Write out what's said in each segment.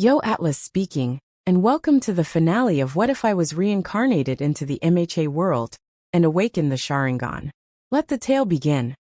Yo, Atlas speaking, and welcome to the finale of What If I Was Reincarnated into the MHA world and awakened the Sharingan. Let the tale begin.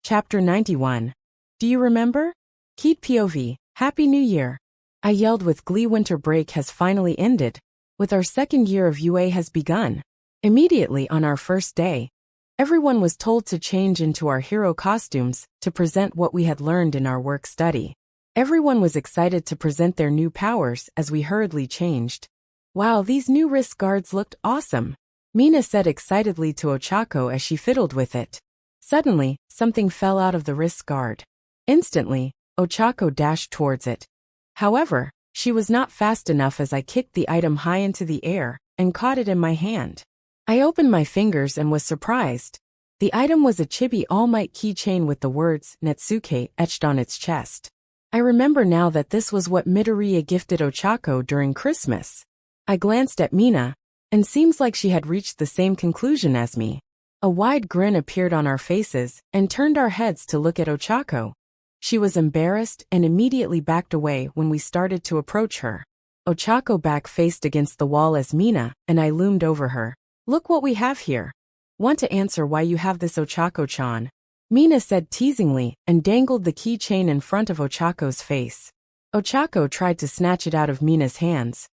Chapter 91. Do you remember? Kaede POV, Happy New Year. I yelled with glee. Winter break has finally ended, with our second year of UA has begun. Immediately on our first day, everyone was told to change into our hero costumes to present what we had learned in our work study. Everyone was excited to present their new powers as we hurriedly changed. Wow, these new wrist guards looked awesome, Mina said excitedly to Ochako as she fiddled with it. Suddenly, something fell out of the wrist guard. Instantly, Ochako dashed towards it. However, she was not fast enough as I kicked the item high into the air and caught it in my hand. I opened my fingers and was surprised. The item was a Chibi All Might keychain with the words Netsuke etched on its chest. I remember now that this was what Midoriya gifted Ochako during Christmas. I glanced at Mina, and seems like she had reached the same conclusion as me. A wide grin appeared on our faces and turned our heads to look at Ochako. She was embarrassed and immediately backed away when we started to approach her. Ochako back-faced against the wall as Mina and I loomed over her. Look what we have here. Want to answer why you have this, Ochako-chan? Mina said teasingly and dangled the keychain in front of Ochako's face. Ochako tried to snatch it out of Mina's hands,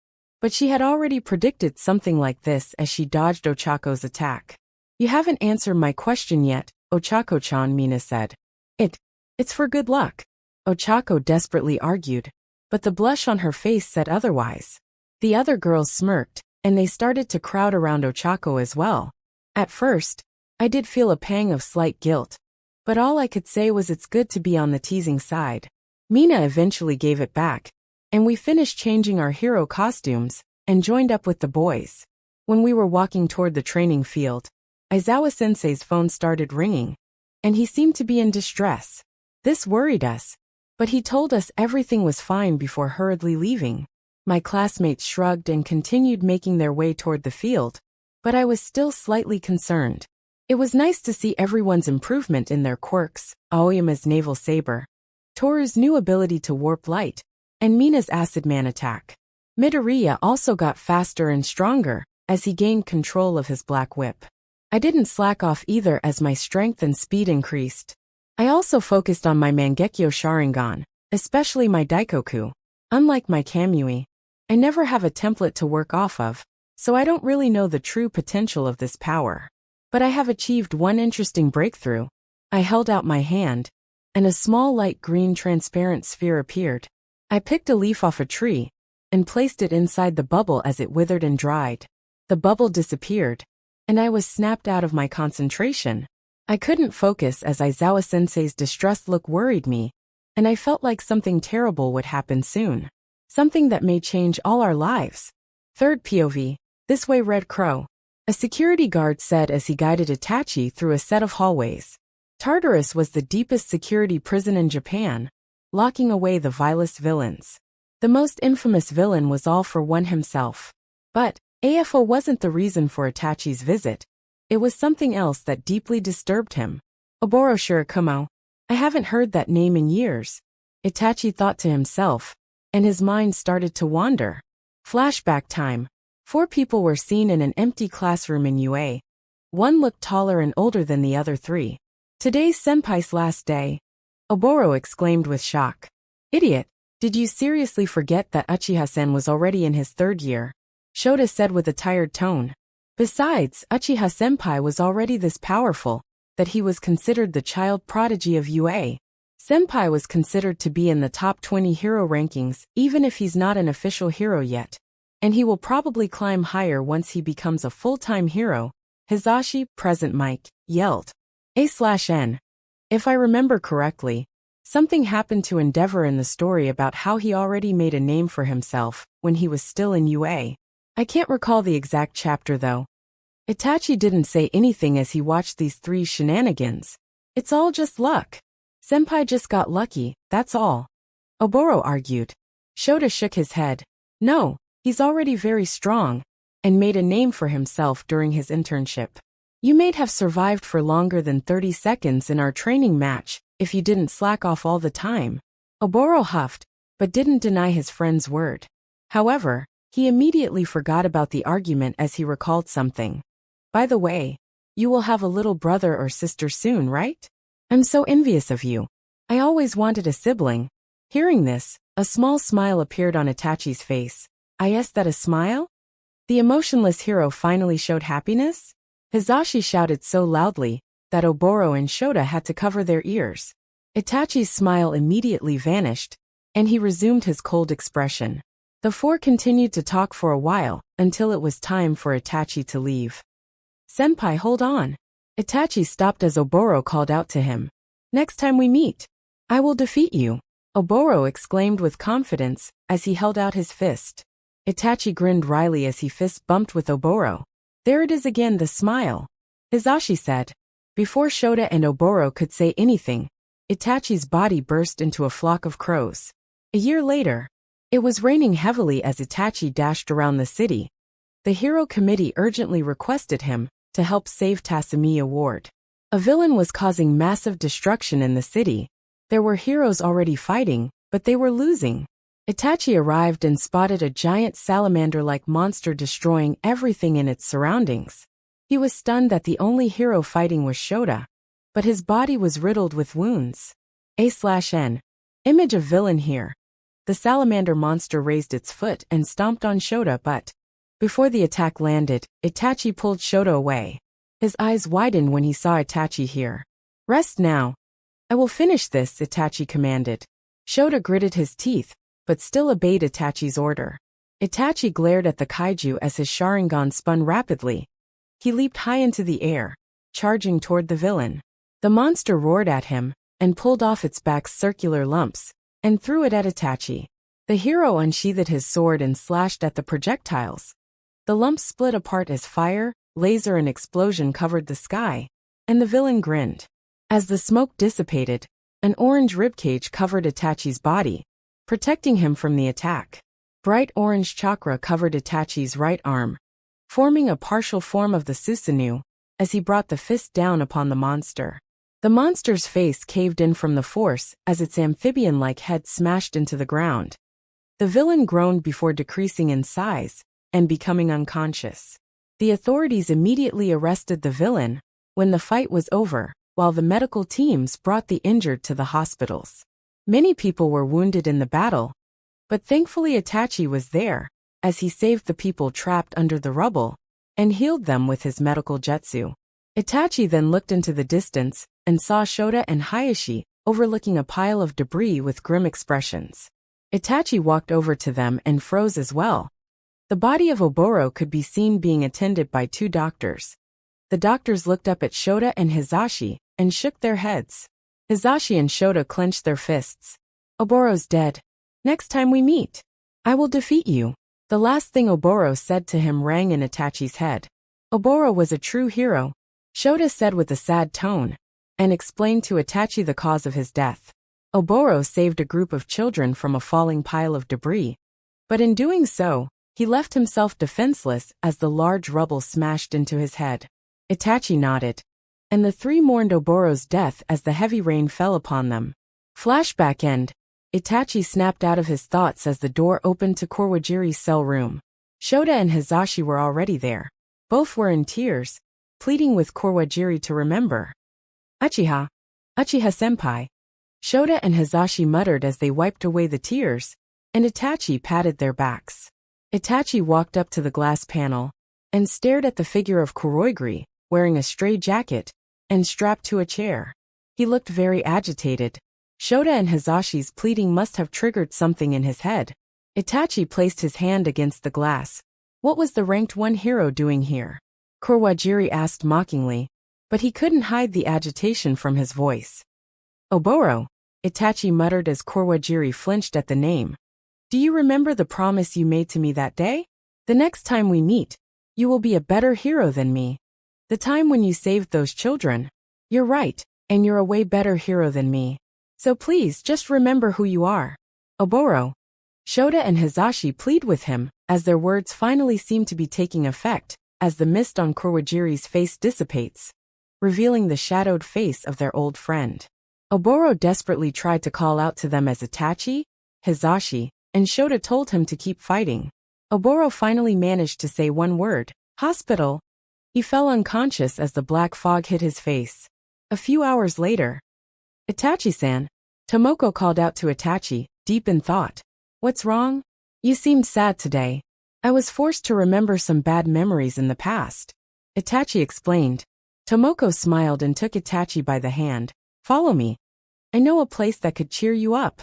but she had already predicted something like this as she dodged Ochako's attack. You haven't answered my question yet, Ochako-chan, Mina said. It's for good luck. Ochako desperately argued, but the blush on her face said otherwise. The other girls smirked, and they started to crowd around Ochako as well. At first, I did feel a pang of slight guilt, but all I could say was it's good to be on the teasing side. Mina eventually gave it back, and we finished changing our hero costumes and joined up with the boys. When we were walking toward the training field, Aizawa-sensei's phone started ringing, and he seemed to be in distress. This worried us, but he told us everything was fine before hurriedly leaving. My classmates shrugged and continued making their way toward the field, but I was still slightly concerned. It was nice to see everyone's improvement in their quirks, Aoyama's naval saber, Toru's new ability to warp light, and Mina's acid man attack. Midoriya also got faster and stronger as he gained control of his black whip. I didn't slack off either as my strength and speed increased. I also focused on my Mangekyo Sharingan, especially my Daikoku. Unlike my Kamui, I never have a template to work off of, so I don't really know the true potential of this power. But I have achieved one interesting breakthrough. I held out my hand, and a small light green transparent sphere appeared. I picked a leaf off a tree and placed it inside the bubble as it withered and dried. The bubble disappeared, and I was snapped out of my concentration. I couldn't focus as Aizawa-sensei's distressed look worried me, and I felt like something terrible would happen soon. Something that may change all our lives. Third POV, this way, Red Crow. A security guard said as he guided Itachi through a set of hallways. Tartarus was the deepest security prison in Japan, locking away the vilest villains. The most infamous villain was All for One himself. But AFO wasn't the reason for Itachi's visit. It was something else that deeply disturbed him. Oboro Shirakumo. I haven't heard that name in years, Itachi thought to himself, and his mind started to wander. Flashback time. 4 people were seen in an empty classroom in UA. One looked taller and older than the other 3. Today's senpai's last day, Oboro exclaimed with shock. Idiot, did you seriously forget that Uchiha-sen was already in his 3rd year? Shota said with a tired tone. Besides, Uchiha-senpai was already this powerful, that he was considered the child prodigy of UA. Senpai was considered to be in the top 20 hero rankings, even if he's not an official hero yet. And he will probably climb higher once he becomes a full-time hero, Hizashi, present Mike, yelled. A/N. If I remember correctly, something happened to Endeavor in the story about how he already made a name for himself when he was still in UA. I can't recall the exact chapter though. Itachi didn't say anything as he watched these 3 shenanigans. It's all just luck. Senpai just got lucky, that's all. Oboro argued. Shota shook his head. No. He's already very strong, and made a name for himself during his internship. You may have survived for longer than 30 seconds in our training match, if you didn't slack off all the time. Oboro huffed, but didn't deny his friend's word. However, he immediately forgot about the argument as he recalled something. By the way, you will have a little brother or sister soon, right? I'm so envious of you. I always wanted a sibling. Hearing this, a small smile appeared on Itachi's face. Is that a smile? The emotionless hero finally showed happiness? Hizashi shouted so loudly that Oboro and Shota had to cover their ears. Itachi's smile immediately vanished, and he resumed his cold expression. The four continued to talk for a while, until it was time for Itachi to leave. Senpai, hold on. Itachi stopped as Oboro called out to him. Next time we meet, I will defeat you, Oboro exclaimed with confidence as he held out his fist. Itachi grinned wryly as he fist bumped with Oboro. There it is again, the smile, Hizashi said. Before Shota and Oboro could say anything, Itachi's body burst into a flock of crows. A year later, it was raining heavily as Itachi dashed around the city. The Hero Committee urgently requested him to help save Tasumi Ward. A villain was causing massive destruction in the city. There were heroes already fighting, but they were losing. Itachi arrived and spotted a giant salamander-like monster destroying everything in its surroundings. He was stunned that the only hero fighting was Shota, but his body was riddled with wounds. A/N. Image of villain here. The salamander monster raised its foot and stomped on Shota, but before the attack landed, Itachi pulled Shota away. His eyes widened when he saw Itachi here. Rest now. I will finish this, Itachi commanded. Shota gritted his teeth, but still obeyed Itachi's order. Itachi glared at the kaiju as his Sharingan spun rapidly. He leaped high into the air, charging toward the villain. The monster roared at him and pulled off its back's circular lumps and threw it at Itachi. The hero unsheathed his sword and slashed at the projectiles. The lumps split apart as fire, laser and explosion covered the sky, and the villain grinned. As the smoke dissipated, an orange ribcage covered Itachi's body, protecting him from the attack. Bright orange chakra covered Itachi's right arm, forming a partial form of the Susanoo, as he brought the fist down upon the monster. The monster's face caved in from the force as its amphibian-like head smashed into the ground. The villain groaned before decreasing in size and becoming unconscious. The authorities immediately arrested the villain when the fight was over, while the medical teams brought the injured to the hospitals. Many people were wounded in the battle, but thankfully Itachi was there, as he saved the people trapped under the rubble and healed them with his medical jutsu. Itachi then looked into the distance and saw Shota and Hayashi overlooking a pile of debris with grim expressions. Itachi walked over to them and froze as well. The body of Oboro could be seen being attended by two doctors. The doctors looked up at Shota and Hizashi and shook their heads. Hizashi and Shota clenched their fists. Oboro's dead. Next time we meet, I will defeat you. The last thing Oboro said to him rang in Itachi's head. Oboro was a true hero, Shota said with a sad tone, and explained to Itachi the cause of his death. Oboro saved a group of children from a falling pile of debris, but in doing so, he left himself defenseless as the large rubble smashed into his head. Itachi nodded, and the three mourned Oboro's death as the heavy rain fell upon them. Flashback end. Itachi snapped out of his thoughts as the door opened to Kawajiri's cell room. Shota and Hizashi were already there. Both were in tears, pleading with Kawajiri to remember. Uchiha senpai. Shota and Hizashi muttered as they wiped away the tears, and Itachi patted their backs. Itachi walked up to the glass panel and stared at the figure of Kuroigiri, wearing a stray jacket and strapped to a chair. He looked very agitated. Shota and Hizashi's pleading must have triggered something in his head. Itachi placed his hand against the glass. What was the ranked 1 hero doing here? Kawajiri asked mockingly, but he couldn't hide the agitation from his voice. Oboro, Itachi muttered as Kawajiri flinched at the name. Do you remember the promise you made to me that day? The next time we meet, you will be a better hero than me. The time when you saved those children. You're right, and you're a way better hero than me. So please just remember who you are. Oboro. Shota and Hizashi plead with him, as their words finally seem to be taking effect, as the mist on Kawajiri's face dissipates, revealing the shadowed face of their old friend. Oboro desperately tried to call out to them as Itachi, Hizashi, and Shota told him to keep fighting. Oboro finally managed to say one word, "Hospital." He fell unconscious as the black fog hit his face. A few hours later, "Itachi-san," Tomoko called out to Itachi, deep in thought. "What's wrong? You seemed sad today." "I was forced to remember some bad memories in the past," Itachi explained. Tomoko smiled and took Itachi by the hand. "Follow me. I know a place that could cheer you up."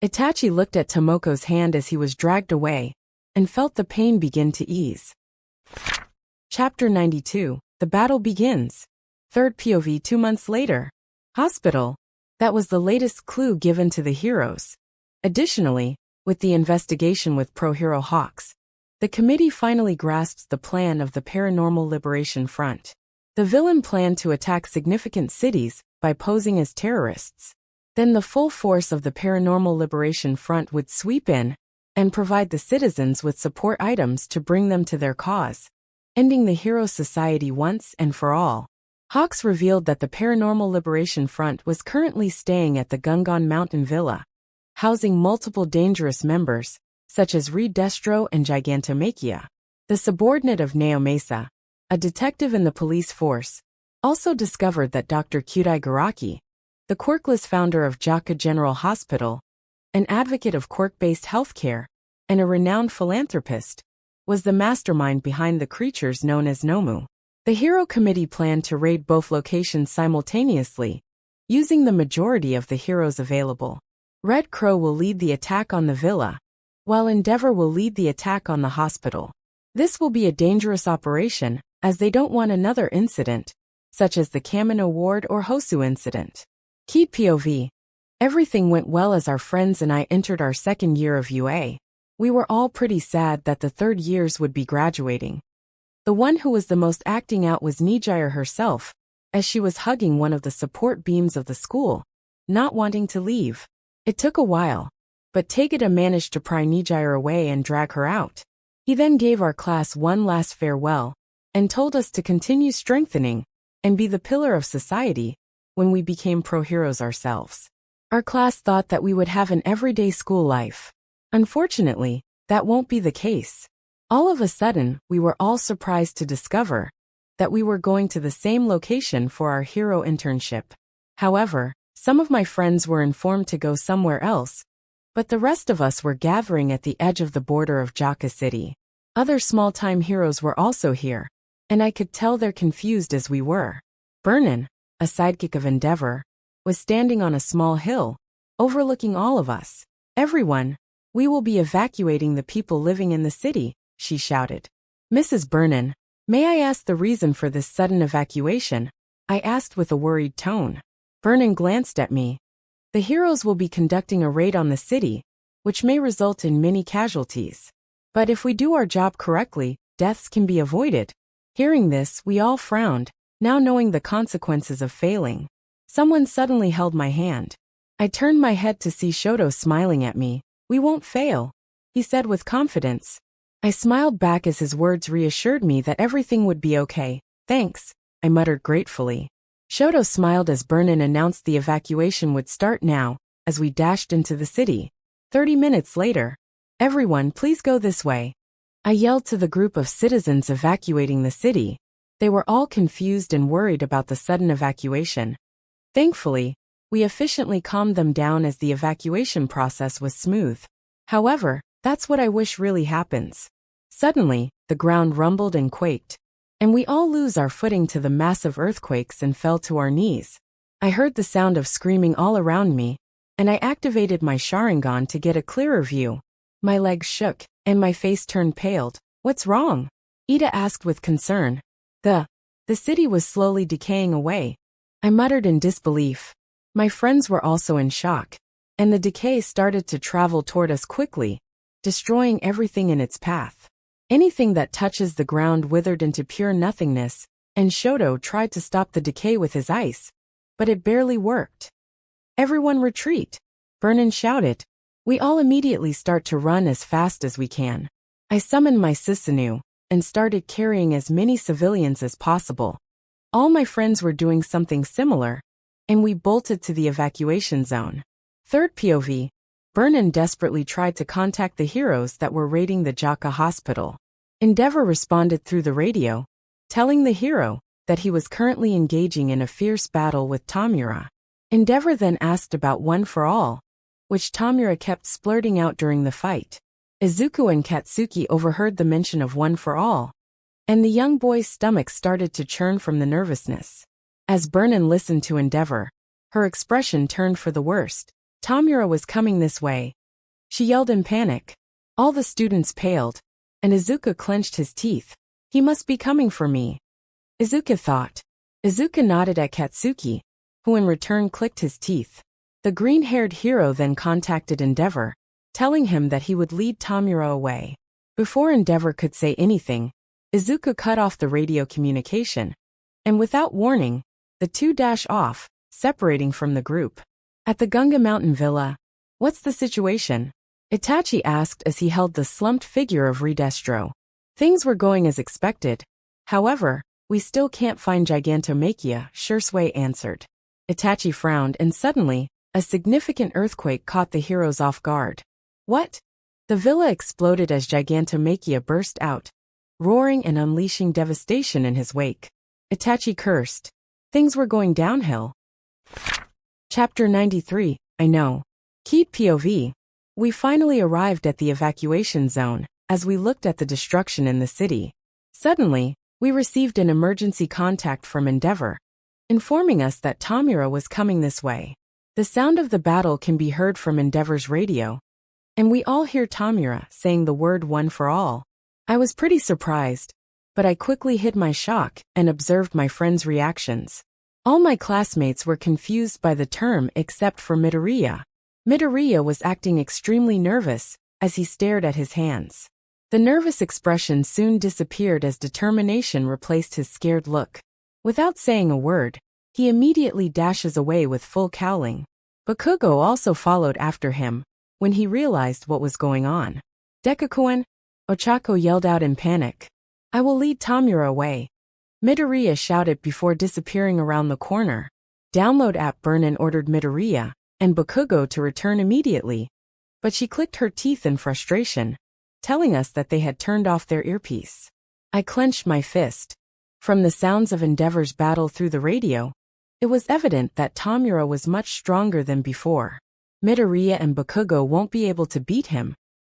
Itachi looked at Tomoko's hand as he was dragged away, and felt the pain begin to ease. Chapter 92, The Battle Begins. Third POV 2 months later. Hospital. That was the latest clue given to the heroes. Additionally, with the investigation with Pro-Hero Hawks, the committee finally grasps the plan of the Paranormal Liberation Front. The villain planned to attack significant cities by posing as terrorists. Then the full force of the Paranormal Liberation Front would sweep in and provide the citizens with support items to bring them to their cause, ending the Hero Society once and for all. Hawks revealed that the Paranormal Liberation Front was currently staying at the Gungan Mountain Villa, housing multiple dangerous members, such as Reed Destro and Gigantomachia. The subordinate of Naomesa, a detective in the police force, also discovered that Dr. Kyudai Garaki, the quirkless founder of Jaka General Hospital, an advocate of quirk-based healthcare, and a renowned philanthropist, was the mastermind behind the creatures known as Nomu. The Hero Committee planned to raid both locations simultaneously, using the majority of the heroes available. Red Crow will lead the attack on the villa, while Endeavor will lead the attack on the hospital. This will be a dangerous operation, as they don't want another incident, such as the Kamino Ward or Hosu incident. Key POV. Everything went well as our friends and I entered our second year of UA. We were all pretty sad that the third years would be graduating. The one who was the most acting out was Nijire herself, as she was hugging one of the support beams of the school, not wanting to leave. It took a while, but Tegata managed to pry Nijire away and drag her out. He then gave our class one last farewell, and told us to continue strengthening and be the pillar of society when we became pro-heroes ourselves. Our class thought that we would have an everyday school life. Unfortunately, that won't be the case. All of a sudden, we were all surprised to discover that we were going to the same location for our hero internship. However, some of my friends were informed to go somewhere else, but the rest of us were gathering at the edge of the border of Jaka City. Other small-time heroes were also here, and I could tell they're confused as we were. Burnin, a sidekick of Endeavor, was standing on a small hill, overlooking all of us. "Everyone, we will be evacuating the people living in the city," she shouted. "Mrs. Burnin, may I ask the reason for this sudden evacuation?" I asked with a worried tone. Burnin glanced at me. "The heroes will be conducting a raid on the city, which may result in many casualties. But if we do our job correctly, deaths can be avoided." Hearing this, we all frowned, now knowing the consequences of failing. Someone suddenly held my hand. I turned my head to see Shoto smiling at me. "We won't fail," he said with confidence. I smiled back as his words reassured me that everything would be okay. "Thanks," I muttered gratefully. Shoto smiled as Burnin announced the evacuation would start now, as we dashed into the city. 30 minutes later. "Everyone, please go this way," I yelled to the group of citizens evacuating the city. They were all confused and worried about the sudden evacuation. Thankfully, we efficiently calmed them down as the evacuation process was smooth. However, that's what I wish really happens. Suddenly, the ground rumbled and quaked, and we all lose our footing to the massive earthquakes and fell to our knees. I heard the sound of screaming all around me, and I activated my Sharingan to get a clearer view. My legs shook, and my face turned pale. "What's wrong?" Ida asked with concern. The city was slowly decaying away," I muttered in disbelief. My friends were also in shock, and the decay started to travel toward us quickly, destroying everything in its path. Anything that touches the ground withered into pure nothingness, and Shoto tried to stop the decay with his ice, but it barely worked. "Everyone retreat," Burnin shouted. We all immediately start to run as fast as we can. I summoned my Susanoo and started carrying as many civilians as possible. All my friends were doing something similar, and we bolted to the evacuation zone. Third POV. Burnin desperately tried to contact the heroes that were raiding the Jaka hospital. Endeavor responded through the radio, telling the hero that he was currently engaging in a fierce battle with Tamura. Endeavor then asked about One for All, which Tamura kept splurting out during the fight. Izuku and Katsuki overheard the mention of One for All, and the young boy's stomach started to churn from the nervousness. As Burnin listened to Endeavor, her expression turned for the worst. Tamura was coming this way. She yelled in panic. All the students paled, and Izuku clenched his teeth. He must be coming for me, Izuku thought. Izuku nodded at Katsuki, who in return clicked his teeth. The green-haired hero then contacted Endeavor, telling him that he would lead Tamura away. Before Endeavor could say anything, Izuku cut off the radio communication, and without warning, the two dash off, separating from the group. At the Gunga Mountain Villa, "What's the situation?" Itachi asked as he held the slumped figure of Redestro. Things were going as expected. However, we still can't find Gigantomachia, Shursui answered. Itachi frowned and suddenly, a significant earthquake caught the heroes off guard. What? The villa exploded as Gigantomachia burst out, roaring and unleashing devastation in his wake. Itachi cursed. Things were going downhill. Chapter 93, I know. Keep POV. We finally arrived at the evacuation zone. As we looked at the destruction in the city, suddenly, we received an emergency contact from Endeavor, informing us that Tamura was coming this way. The sound of the battle can be heard from Endeavor's radio, and we all hear Tamura saying the word One for All. I was pretty surprised, but I quickly hid my shock and observed my friends' reactions. All my classmates were confused by the term except for Midoriya. Midoriya was acting extremely nervous as he stared at his hands. The nervous expression soon disappeared as determination replaced his scared look. Without saying a word, he immediately dashes away with full cowling. Bakugo also followed after him when he realized what was going on. Dekakuen, Ochako yelled out in panic. I will lead Tamura away. Midoriya shouted before disappearing around the corner. Download app Burnin ordered Midoriya and Bakugo to return immediately, but she clicked her teeth in frustration, telling us that they had turned off their earpiece. I clenched my fist. From the sounds of Endeavor's battle through the radio, it was evident that Tamura was much stronger than before. Midoriya and Bakugo won't be able to beat him,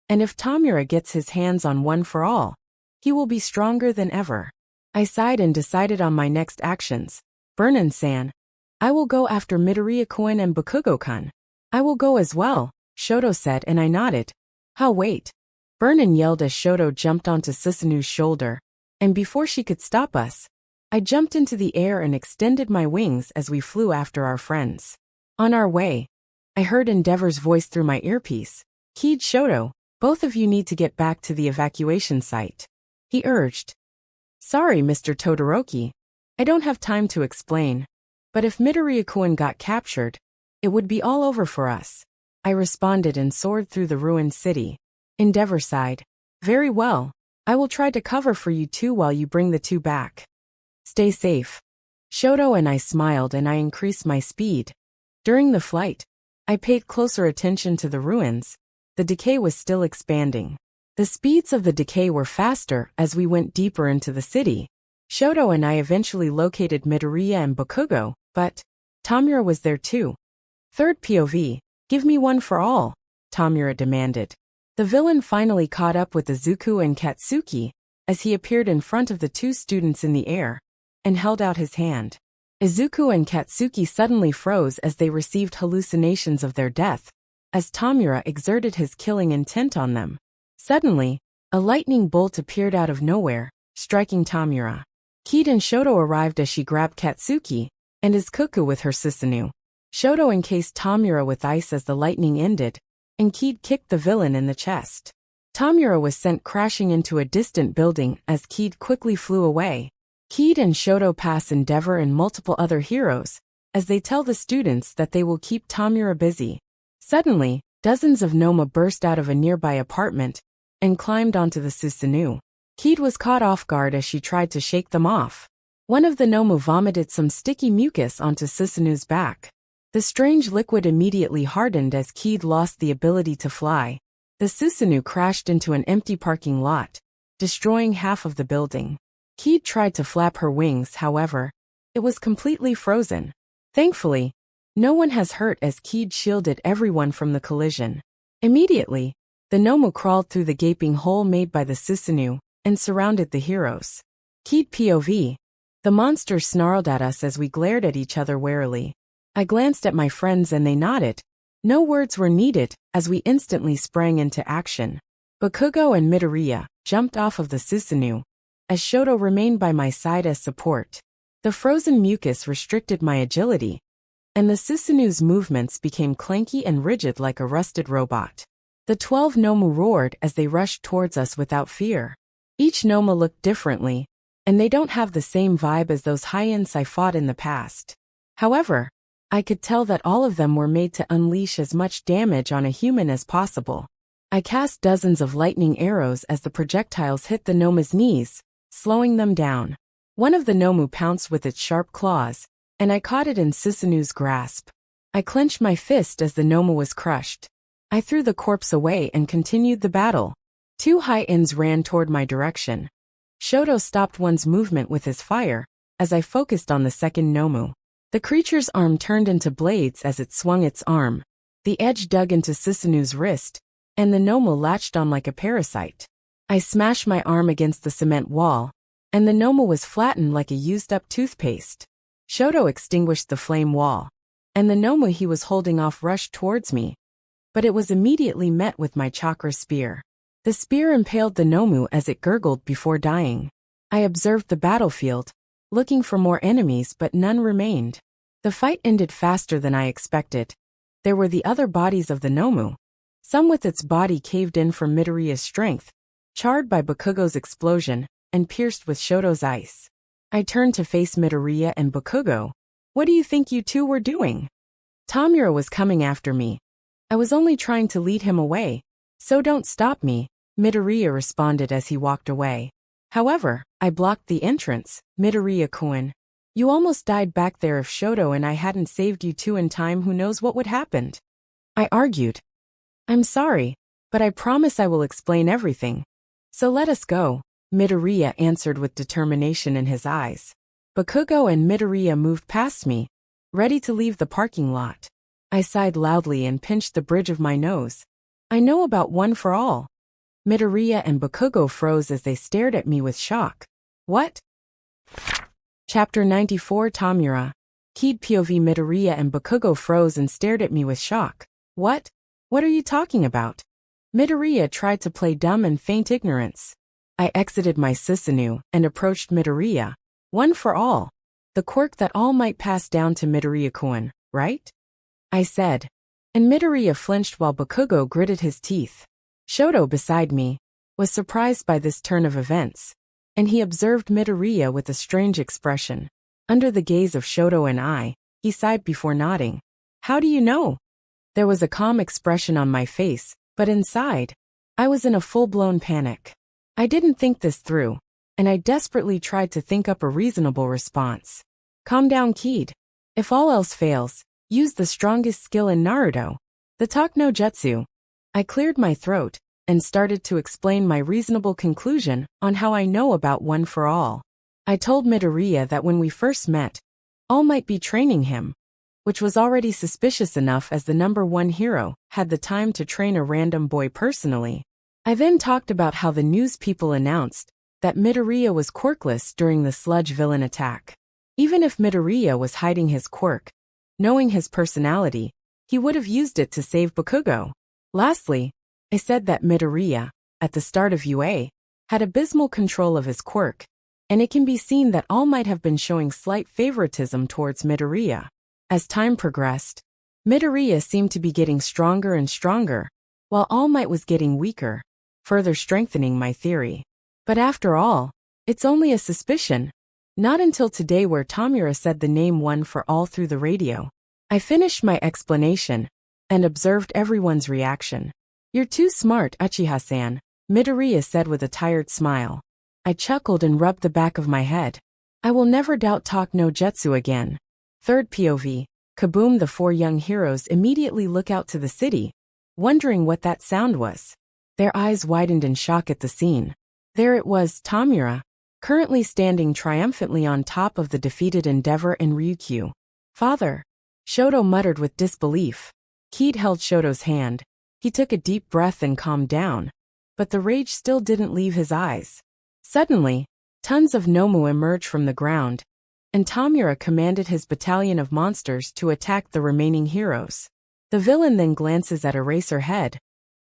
and if Tamura gets his hands on One for All, he will be stronger than ever. I sighed and decided on my next actions. Burnin-san, I will go after Midoriya-kun and Bakugo-kun. I will go as well, Shoto said, and I nodded. Wait. Burnin yelled as Shoto jumped onto Susanu's shoulder, and before she could stop us, I jumped into the air and extended my wings as we flew after our friends. On our way, I heard Endeavor's voice through my earpiece. Keyed Shoto, both of you need to get back to the evacuation site, he urged. Sorry, Mr. Todoroki. I don't have time to explain. But if Midoriya-kun got captured, it would be all over for us. I responded and soared through the ruined city. Endeavor sighed. Very well. I will try to cover for you two while you bring the two back. Stay safe. Shoto and I smiled and I increased my speed. During the flight, I paid closer attention to the ruins. The decay was still expanding. The speeds of the decay were faster as we went deeper into the city. Shoto and I eventually located Midoriya and Bakugo, but Tamura was there too. Third POV, give me One for All, Tamura demanded. The villain finally caught up with Izuku and Katsuki as he appeared in front of the two students in the air and held out his hand. Izuku and Katsuki suddenly froze as they received hallucinations of their death, as Tamura exerted his killing intent on them. Suddenly, a lightning bolt appeared out of nowhere, striking Tamura. Keed and Shoto arrived as she grabbed Katsuki and Izuku with her Susanoo. Shoto encased Tamura with ice as the lightning ended, and Keed kicked the villain in the chest. Tamura was sent crashing into a distant building as Keed quickly flew away. Keed and Shoto pass Endeavor and multiple other heroes as they tell the students that they will keep Tamura busy. Suddenly, dozens of Noma burst out of a nearby apartment and climbed onto the Susanoo. Keed was caught off guard as she tried to shake them off. One of the Noma vomited some sticky mucus onto Susanoo's back. The strange liquid immediately hardened as Kaede lost the ability to fly. The Susanoo crashed into an empty parking lot, destroying half of the building. Kaede tried to flap her wings, however. It was completely frozen. Thankfully, no one has hurt as Kaede shielded everyone from the collision. Immediately, the Nomu crawled through the gaping hole made by the Susanoo and surrounded the heroes. Kaede POV. The monster snarled at us as we glared at each other warily. I glanced at my friends and they nodded. No words were needed, as we instantly sprang into action. Bakugo and Midoriya jumped off of the Susanoo, as Shoto remained by my side as support. The frozen mucus restricted my agility, and the Susanoo's movements became clanky and rigid like a rusted robot. The 12 Nomu roared as they rushed towards us without fear. Each Noma looked differently, and they don't have the same vibe as those high-ends I fought in the past. However, I could tell that all of them were made to unleash as much damage on a human as possible. I cast dozens of lightning arrows as the projectiles hit the Noma's knees, slowing them down. One of the Nomu pounced with its sharp claws, and I caught it in Susanoo's grasp. I clenched my fist as the Noma was crushed. I threw the corpse away and continued the battle. 2 high-ends ran toward my direction. Shoto stopped one's movement with his fire, as I focused on the second Nomu. The creature's arm turned into blades as it swung its arm. The edge dug into Susanoo's wrist, and the Nomu latched on like a parasite. I smashed my arm against the cement wall, and the Nomu was flattened like a used-up toothpaste. Shoto extinguished the flame wall, and the Nomu he was holding off rushed towards me, but it was immediately met with my chakra spear. The spear impaled the Nomu as it gurgled before dying. I observed the battlefield, looking for more enemies, but none remained. The fight ended faster than I expected. There were the other bodies of the Nomu, some with its body caved in from Midoriya's strength, charred by Bakugo's explosion, and pierced with Shoto's ice. I turned to face Midoriya and Bakugo. What do you think you two were doing? Tamura was coming after me. I was only trying to lead him away, so don't stop me, Midoriya responded as he walked away. However, I blocked the entrance. Midoriya-kun, you almost died back there. If Shoto and I hadn't saved you two in time, who knows what would happen? I argued. I'm sorry, but I promise I will explain everything. So let us go, Midoriya answered with determination in his eyes. Bakugo and Midoriya moved past me, ready to leave the parking lot. I sighed loudly and pinched the bridge of my nose. I know about One for All. Midoriya and Bakugo froze as they stared at me with shock. What? Chapter 94 Tamura. Kaede POV. Midoriya and Bakugo froze and stared at me with shock. What? What are you talking about? Midoriya tried to play dumb and feign ignorance. I exited my Susanoo and approached Midoriya. One for All. The quirk that all might pass down to Midoriya-kun, right? I said. And Midoriya flinched while Bakugo gritted his teeth. Shoto, beside me, was surprised by this turn of events, and he observed Midoriya with a strange expression. Under the gaze of Shoto and I, he sighed before nodding. How do you know? There was a calm expression on my face, but inside, I was in a full-blown panic. I didn't think this through, and I desperately tried to think up a reasonable response. Calm down, Kaede. If all else fails, use the strongest skill in Naruto, the Talk no Jutsu. I cleared my throat and started to explain my reasonable conclusion on how I know about One for All. I told Midoriya that when we first met, All might be training him, which was already suspicious enough as the #1 hero had the time to train a random boy personally. I then talked about how the news people announced that Midoriya was quirkless during the sludge villain attack. Even if Midoriya was hiding his quirk, knowing his personality, he would have used it to save Bakugo. Lastly, I said that Midoriya, at the start of UA, had abysmal control of his quirk, and it can be seen that All Might have been showing slight favoritism towards Midoriya. As time progressed, Midoriya seemed to be getting stronger and stronger, while All Might was getting weaker, further strengthening my theory. But after all, it's only a suspicion. Not until today where Tamura said the name One for All through the radio. I finished my explanation and observed everyone's reaction. You're too smart, Uchiha-san, Midoriya said with a tired smile. I chuckled and rubbed the back of my head. I will never doubt Talk no Jutsu again. Third POV. Kaboom! The four young heroes immediately look out to the city, wondering what that sound was. Their eyes widened in shock at the scene. There it was, Tamura, currently standing triumphantly on top of the defeated Endeavor and Ryukyu. Father, Shoto muttered with disbelief. Kaede held Shoto's hand. He took a deep breath and calmed down, but the rage still didn't leave his eyes. Suddenly, tons of Nomu emerged from the ground, and Tamura commanded his battalion of monsters to attack the remaining heroes. The villain then glances at Eraserhead,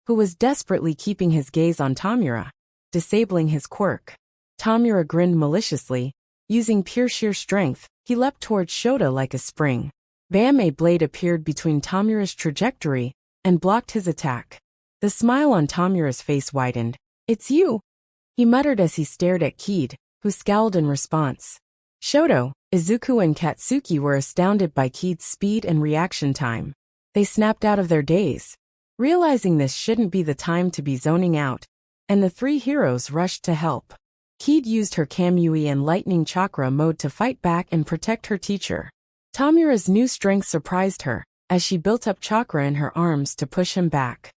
who was desperately keeping his gaze on Tamura, disabling his quirk. Tamura grinned maliciously. Using pure sheer strength, he leapt towards Shota like a spring. Bam! A blade appeared between Tamura's trajectory and blocked his attack. The smile on Tamura's face widened. "It's you," he muttered as he stared at Kaede, who scowled in response. Shoto, Izuku and Katsuki were astounded by Kaede's speed and reaction time. They snapped out of their daze, realizing this shouldn't be the time to be zoning out, and the three heroes rushed to help. Kaede used her Kamui and Lightning Chakra mode to fight back and protect her teacher. Tamura's new strength surprised her, as she built up chakra in her arms to push him back.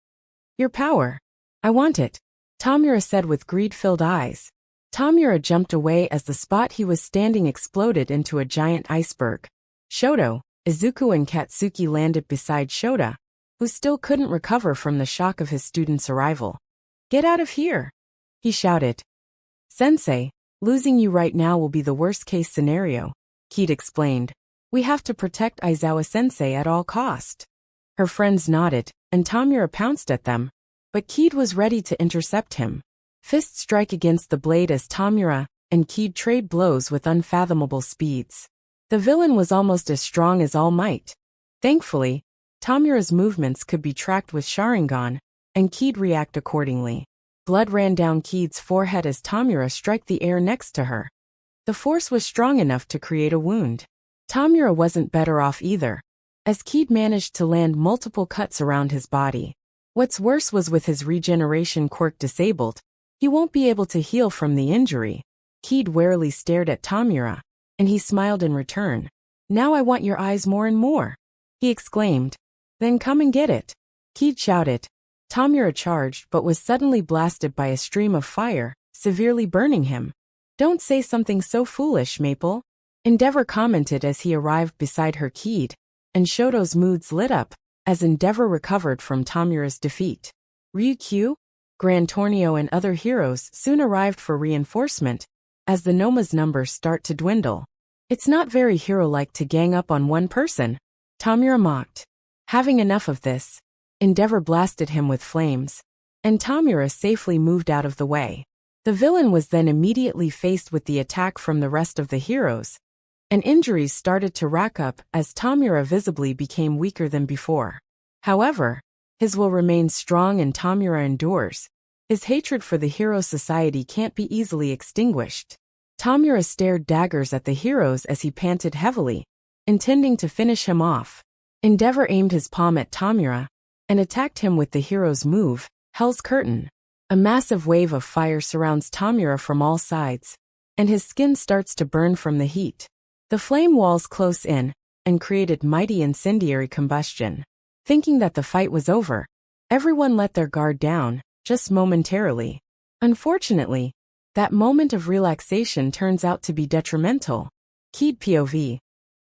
"Your power. I want it," Tamura said with greed-filled eyes. Tamura jumped away as the spot he was standing exploded into a giant iceberg. Shoto, Izuku and Katsuki landed beside Shota, who still couldn't recover from the shock of his student's arrival. "Get out of here!" he shouted. "Sensei, losing you right now will be the worst-case scenario," Kaede explained. "We have to protect Aizawa-sensei at all cost." Her friends nodded, and Tamura pounced at them, but Kaede was ready to intercept him. Fists strike against the blade as Tamura and Kaede trade blows with unfathomable speeds. The villain was almost as strong as All Might. Thankfully, Tamura's movements could be tracked with Sharingan, and Kaede reacted accordingly. Blood ran down Kaede's forehead as Tamura struck the air next to her. The force was strong enough to create a wound. Tamura wasn't better off either, as Kaede managed to land multiple cuts around his body. What's worse was with his regeneration quirk disabled, he won't be able to heal from the injury. Kaede warily stared at Tamura, and he smiled in return. "Now I want your eyes more and more," he exclaimed. "Then come and get it," Kaede shouted. Tamura charged but was suddenly blasted by a stream of fire, severely burning him. "Don't say something so foolish, Maple," Endeavor commented as he arrived beside her. Kaede and Shoto's moods lit up as Endeavor recovered from Tamura's defeat. Ryukyu, Gran Tornio and other heroes soon arrived for reinforcement as the Noma's numbers start to dwindle. "It's not very hero-like to gang up on one person," Tamura mocked. Having enough of this, Endeavor blasted him with flames, and Tamura safely moved out of the way. The villain was then immediately faced with the attack from the rest of the heroes, and injuries started to rack up as Tamura visibly became weaker than before. However, his will remains strong and Tamura endures. His hatred for the hero society can't be easily extinguished. Tamura stared daggers at the heroes as he panted heavily, intending to finish him off. Endeavor aimed his palm at Tamura and attacked him with the hero's move, Hell's Curtain. A massive wave of fire surrounds Tamura from all sides, and his skin starts to burn from the heat. The flame walls close in and created mighty incendiary combustion. Thinking that the fight was over, everyone let their guard down, just momentarily. Unfortunately, that moment of relaxation turns out to be detrimental. Kaede POV.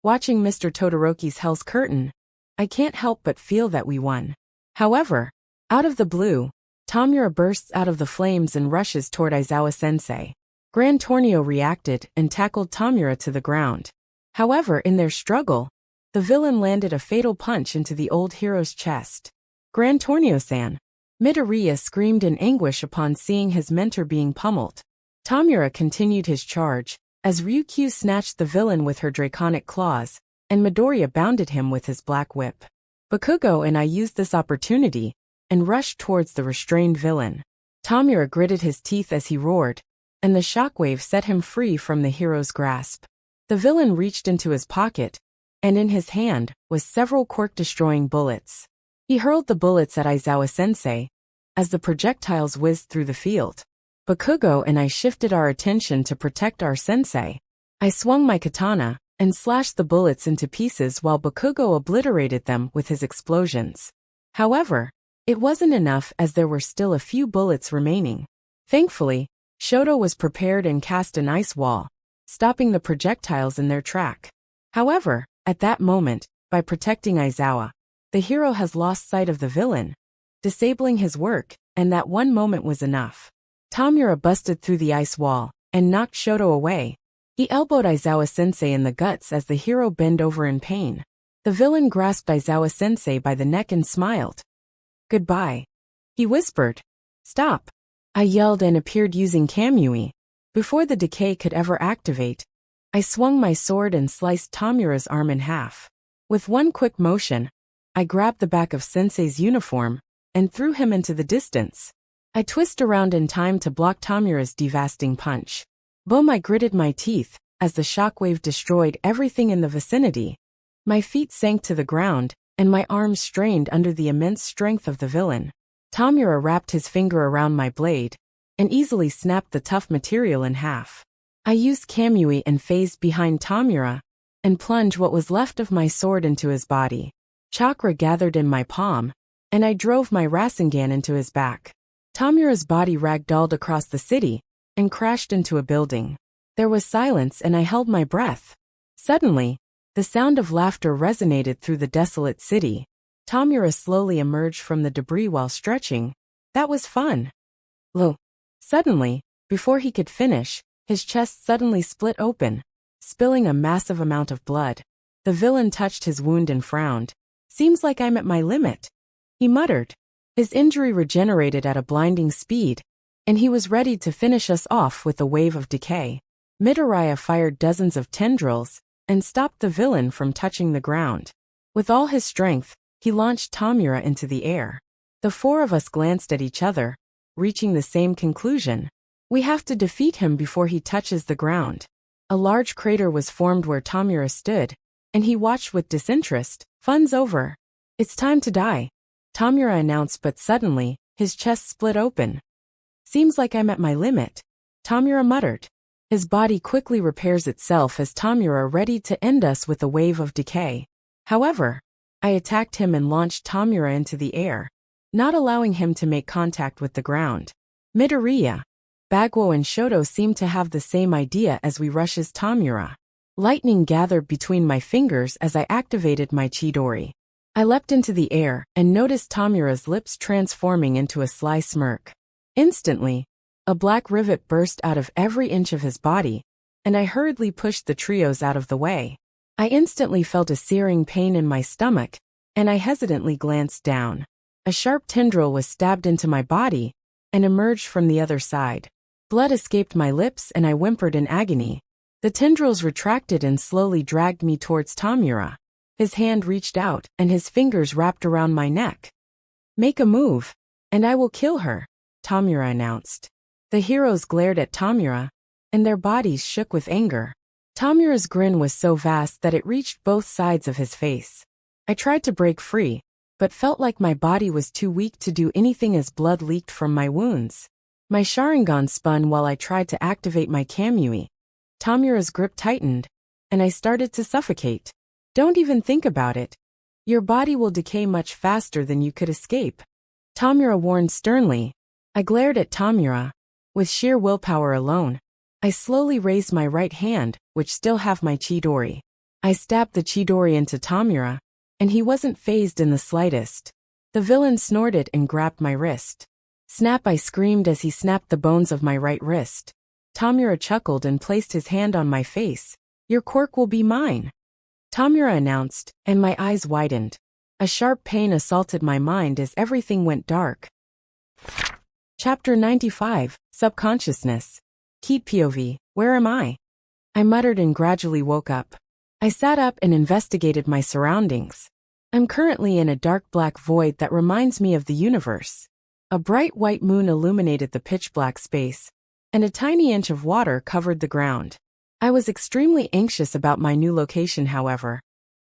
Watching Mr. Todoroki's Hell's Curtain, I can't help but feel that we won. However, out of the blue, Tamura bursts out of the flames and rushes toward Aizawa-sensei. Gran Tornio reacted and tackled Tamura to the ground. However, in their struggle, the villain landed a fatal punch into the old hero's chest. "Gran Tornio-san!" Midoriya screamed in anguish upon seeing his mentor being pummeled. Tamura continued his charge, as Ryukyu snatched the villain with her draconic claws, and Midoriya bounded him with his black whip. Bakugo and I used this opportunity and rushed towards the restrained villain. Tamura gritted his teeth as he roared, and the shockwave set him free from the hero's grasp. The villain reached into his pocket, and in his hand was several quirk-destroying bullets. He hurled the bullets at Aizawa-sensei, as the projectiles whizzed through the field. Bakugo and I shifted our attention to protect our sensei. I swung my katana, and slashed the bullets into pieces while Bakugo obliterated them with his explosions. However, it wasn't enough as there were still a few bullets remaining. Thankfully, Shoto was prepared and cast an ice wall, stopping the projectiles in their track. However, at that moment, by protecting Aizawa, the hero has lost sight of the villain, disabling his work, and that one moment was enough. Tamura busted through the ice wall and knocked Shoto away. He elbowed Aizawa-sensei in the guts as the hero bent over in pain. The villain grasped Aizawa-sensei by the neck and smiled. "Goodbye," he whispered. "Stop," I yelled and appeared using Kamui. Before the decay could ever activate, I swung my sword and sliced Tamura's arm in half. With one quick motion, I grabbed the back of Sensei's uniform and threw him into the distance. I twisted around in time to block Tamura's devastating punch. Boom! I gritted my teeth as the shockwave destroyed everything in the vicinity. My feet sank to the ground, and my arms strained under the immense strength of the villain. Tamura wrapped his finger around my blade and easily snapped the tough material in half. I used Kamui and phased behind Tamura and plunged what was left of my sword into his body. Chakra gathered in my palm, and I drove my Rasengan into his back. Tamura's body ragdolled across the city and crashed into a building. There was silence and I held my breath. Suddenly, the sound of laughter resonated through the desolate city. Tamura slowly emerged from the debris while stretching. That was fun. Lo! Suddenly, before he could finish, his chest suddenly split open, spilling a massive amount of blood. The villain touched his wound and frowned. "Seems like I'm at my limit," he muttered. His injury regenerated at a blinding speed, and he was ready to finish us off with a wave of decay. Midoriya fired dozens of tendrils and stopped the villain from touching the ground. With all his strength, he launched Tamura into the air. The four of us glanced at each other, reaching the same conclusion. We have to defeat him before he touches the ground. A large crater was formed where Tamura stood, and he watched with disinterest. "Fun's over. It's time to die," Tamura announced, but suddenly, his chest split open. "Seems like I'm at my limit," Tamura muttered. His body quickly repairs itself as Tamura ready to end us with a wave of decay. However, I attacked him and launched Tamura into the air, not allowing him to make contact with the ground. Midoriya, Bagwo and Shoto seemed to have the same idea as we rushes Tamura. Lightning gathered between my fingers as I activated my Chidori. I leapt into the air and noticed Tamura's lips transforming into a sly smirk. Instantly, a black rivet burst out of every inch of his body, and I hurriedly pushed the trios out of the way. I instantly felt a searing pain in my stomach, and I hesitantly glanced down. A sharp tendril was stabbed into my body and emerged from the other side. Blood escaped my lips and I whimpered in agony. The tendrils retracted and slowly dragged me towards Tamura. His hand reached out and his fingers wrapped around my neck. "Make a move, and I will kill her," Tamura announced. The heroes glared at Tamura, and their bodies shook with anger. Tamura's grin was so vast that it reached both sides of his face. I tried to break free, but felt like my body was too weak to do anything as blood leaked from my wounds. My Sharingan spun while I tried to activate my Kamui. Tamura's grip tightened, and I started to suffocate. "Don't even think about it. Your body will decay much faster than you could escape," Tamura warned sternly. I glared at Tamura. With sheer willpower alone, I slowly raised my right hand, which still have my Chidori. I stabbed the Chidori into Tamura, and he wasn't fazed in the slightest. The villain snorted and grabbed my wrist. "Snap!" I screamed as he snapped the bones of my right wrist. Tamura chuckled and placed his hand on my face. "Your quirk will be mine," Tamura announced, and my eyes widened. A sharp pain assaulted my mind as everything went dark. Chapter 95, Subconsciousness. Keep POV, where am I? I muttered and gradually woke up. I sat up and investigated my surroundings. I'm currently in a dark black void that reminds me of the universe. A bright white moon illuminated the pitch-black space, and a tiny inch of water covered the ground. I was extremely anxious about my new location, however.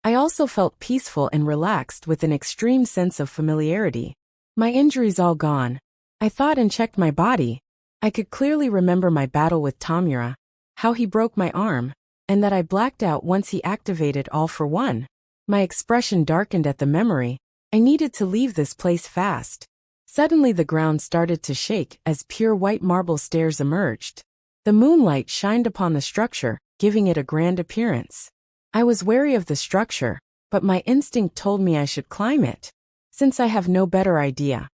I also felt peaceful and relaxed with an extreme sense of familiarity. My injuries all gone. I thought and checked my body. I could clearly remember my battle with Tamura, how he broke my arm, and that I blacked out once he activated all for one. My expression darkened at the memory. I needed to leave this place fast. Suddenly the ground started to shake as pure white marble stairs emerged. The moonlight shined upon the structure, giving it a grand appearance. I was wary of the structure, but my instinct told me I should climb it. Since I have no better idea,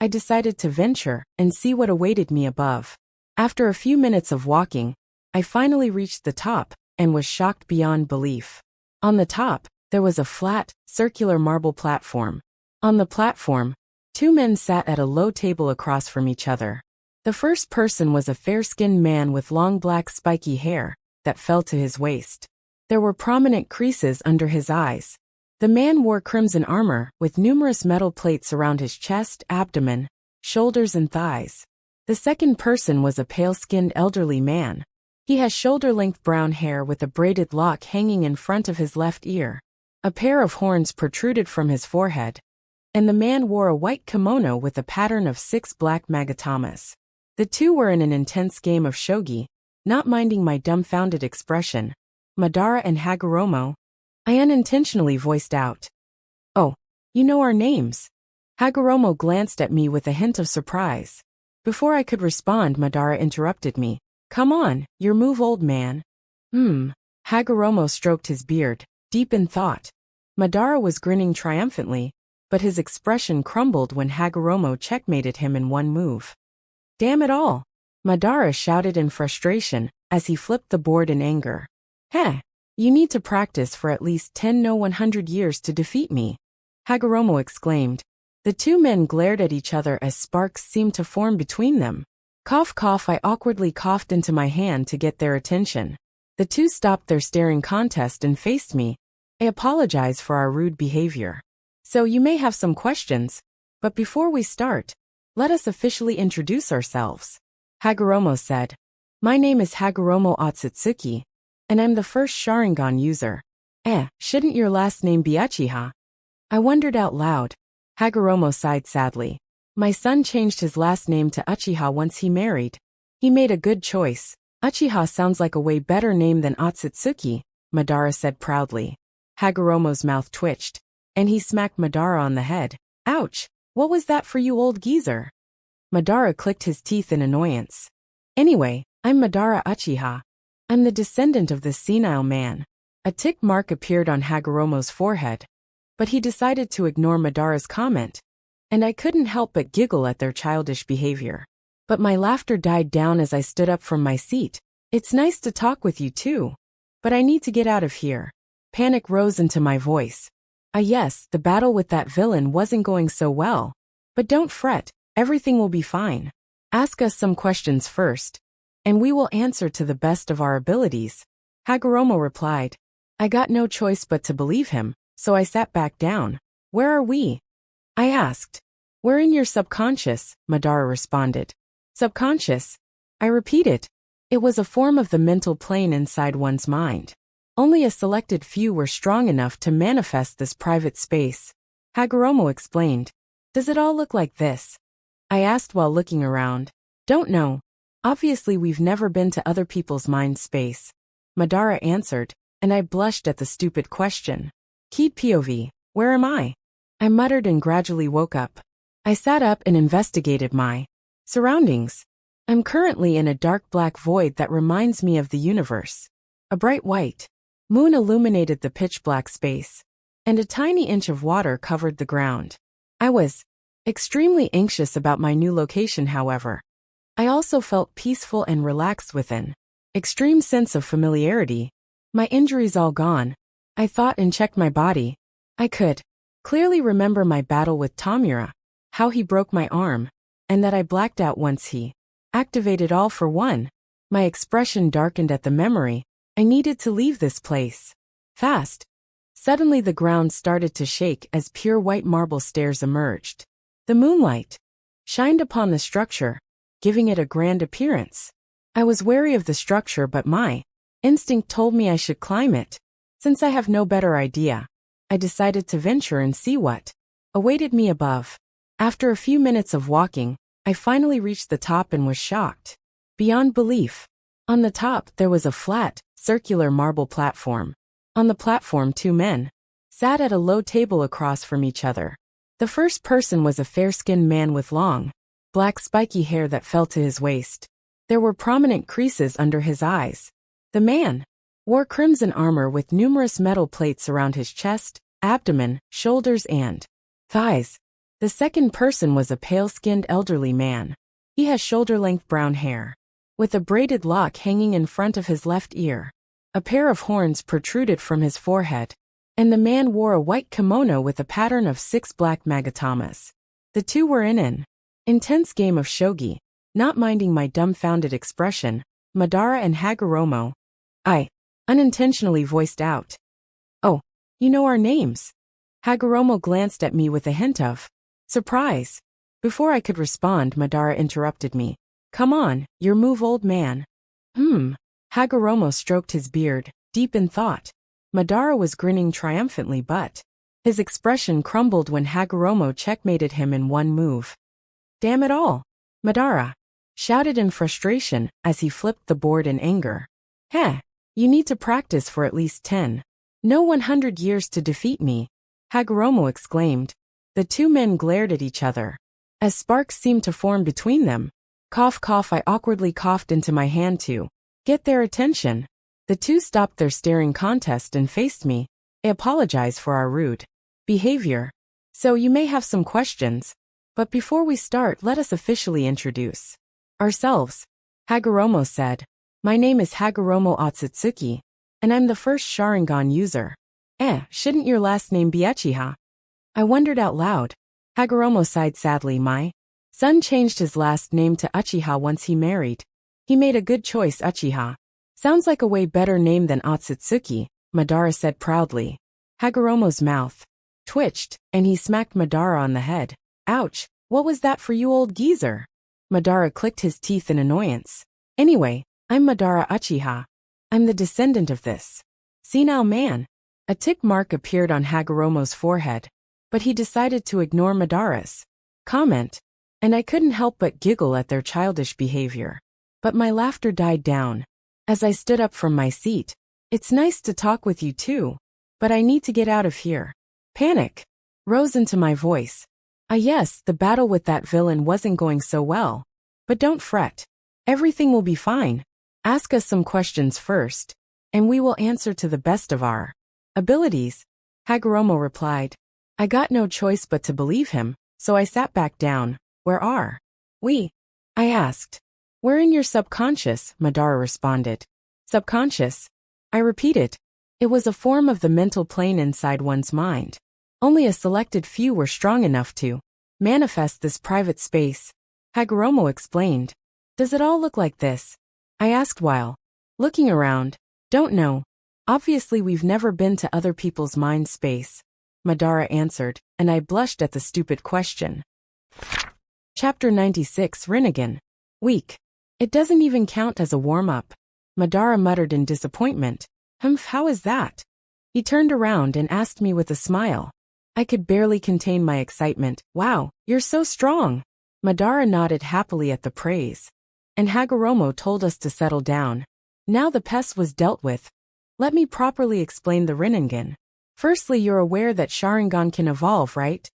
I decided to venture and see what awaited me above. After a few minutes of walking, I finally reached the top and was shocked beyond belief. On the top, there was a flat, circular marble platform. On the platform, two men sat at a low table across from each other. The first person was a fair-skinned man with long black spiky hair that fell to his waist. There were prominent creases under his eyes. The man wore crimson armor with numerous metal plates around his chest, abdomen, shoulders and thighs. The second person was a pale-skinned elderly man. He has shoulder-length brown hair with a braided lock hanging in front of his left ear. A pair of horns protruded from his forehead, and the man wore a white kimono with a pattern of 6 black magatamas. The two were in an intense game of shogi, not minding my dumbfounded expression. Madara and Hagoromo, I unintentionally voiced out. Oh, you know our names. Hagoromo glanced at me with a hint of surprise. Before I could respond, Madara interrupted me. Come on, your move, old man. Hagoromo stroked his beard, deep in thought. Madara was grinning triumphantly, but his expression crumbled when Hagoromo checkmated him in one move. Damn it all! Madara shouted in frustration as he flipped the board in anger. Heh! You need to practice for at least 10 no 100 years to defeat me, Hagoromo exclaimed. The two men glared at each other as sparks seemed to form between them. Cough cough, I awkwardly coughed into my hand to get their attention. The two stopped their staring contest and faced me. I apologize for our rude behavior. So you may have some questions, but before we start, let us officially introduce ourselves, Hagoromo said. My name is Hagoromo Otsutsuki, and I'm the first Sharingan user. Shouldn't your last name be Uchiha? I wondered out loud. Hagoromo sighed sadly. My son changed his last name to Uchiha once he married. He made a good choice. Uchiha sounds like a way better name than Otsutsuki, Madara said proudly. Hagoromo's mouth twitched, and he smacked Madara on the head. Ouch! What was that for you, old geezer? Madara clicked his teeth in annoyance. Anyway, I'm Madara Uchiha. I'm the descendant of this senile man. A tick mark appeared on Hagoromo's forehead, but he decided to ignore Madara's comment, and I couldn't help but giggle at their childish behavior. But my laughter died down as I stood up from my seat. It's nice to talk with you too, but I need to get out of here. Panic rose into my voice. Yes, the battle with that villain wasn't going so well. But don't fret, everything will be fine. Ask us some questions first, and we will answer to the best of our abilities, Hagoromo replied. I got no choice but to believe him, so I sat back down. Where are we? I asked. We're in your subconscious, Madara responded. Subconscious? I repeated. It was a form of the mental plane inside one's mind. Only a selected few were strong enough to manifest this private space. Hagoromo explained. Does it all look like this? I asked while looking around. Don't know. Obviously we've never been to other people's mind space, Madara answered, and I blushed at the stupid question. Key POV, where am I? I muttered and gradually woke up. I sat up and investigated my surroundings. I'm currently in a dark black void that reminds me of the universe. A bright white moon illuminated the pitch-black space, and a tiny inch of water covered the ground. I was extremely anxious about my new location, however. I also felt peaceful and relaxed within. Extreme sense of familiarity. My injuries all gone. I thought and checked my body. I could clearly remember my battle with Tamura, how he broke my arm, and that I blacked out once he activated all for one. My expression darkened at the memory. I needed to leave this place fast. Suddenly the ground started to shake as pure white marble stairs emerged. The moonlight shined upon the structure, giving it a grand appearance. I was wary of the structure, but my instinct told me I should climb it. Since I have no better idea, I decided to venture and see what awaited me above. After a few minutes of walking, I finally reached the top and was shocked beyond belief. On the top, there was a flat, circular marble platform. On the platform, 2 men sat at a low table across from each other. The first person was a fair-skinned man with long, black spiky hair that fell to his waist. There were prominent creases under his eyes. The man wore crimson armor with numerous metal plates around his chest, abdomen, shoulders, and thighs. The second person was a pale-skinned elderly man. He has shoulder-length brown hair, with a braided lock hanging in front of his left ear. A pair of horns protruded from his forehead, and the man wore a white kimono with a pattern of 6 black magatamas. The two were in an intense game of shogi. Not minding my dumbfounded expression, Madara and Hagoromo, I unintentionally voiced out, "Oh, you know our names." Hagoromo glanced at me with a hint of surprise. Before I could respond, Madara interrupted me. "Come on, your move, old man." Hagoromo stroked his beard, deep in thought. Madara was grinning triumphantly, but his expression crumbled when Hagoromo checkmated him in one move. "Damn it all!" Madara shouted in frustration as he flipped the board in anger. You need to practice for at least 10. No 100 years to defeat me," Hagoromo exclaimed. The 2 men glared at each other, as sparks seemed to form between them. Cough, cough. I awkwardly coughed into my hand to get their attention. The 2 stopped their staring contest and faced me. "I apologize for our rude behavior. So you may have some questions. But before we start, let us officially introduce ourselves," Hagoromo said. "My name is Hagoromo Otsutsuki, and I'm the first Sharingan user." Shouldn't your last name be Uchiha?" I wondered out loud. Hagoromo sighed sadly. "My son changed his last name to Uchiha once he married. He made a good choice, Uchiha. Sounds like a way better name than Otsutsuki," Madara said proudly. Hagoromo's mouth twitched, and he smacked Madara on the head. "Ouch, what was that for you, old geezer?" Madara clicked his teeth in annoyance. "Anyway, I'm Madara Uchiha. I'm the descendant of this senile man." A tick mark appeared on Hagoromo's forehead, but he decided to ignore Madara's comment, and I couldn't help but giggle at their childish behavior. But my laughter died down as I stood up from my seat. "It's nice to talk with you too, but I need to get out of here." Panic rose into my voice. Yes, the battle with that villain wasn't going so well. But don't fret. Everything will be fine. Ask us some questions first, and we will answer to the best of our abilities," Hagoromo replied. I got no choice but to believe him, so I sat back down. "Where are we?" I asked. "We're in your subconscious," Madara responded. "Subconscious?" I repeated. It was a form of the mental plane inside one's mind. Only a selected few were strong enough to manifest this private space, Hagoromo explained. "Does it all look like this?" I asked while looking around. "Don't know. Obviously we've never been to other people's mind space," Madara answered, and I blushed at the stupid question. Chapter 96, Rinnegan. Weak. "It doesn't even count as a warm-up," Madara muttered in disappointment. How is that?" He turned around and asked me with a smile. I could barely contain my excitement. "Wow, you're so strong." Madara nodded happily at the praise, and Hagoromo told us to settle down. Now the pest was dealt with. Let me properly explain the Rinnegan. Firstly, you're aware that Sharingan can evolve, right?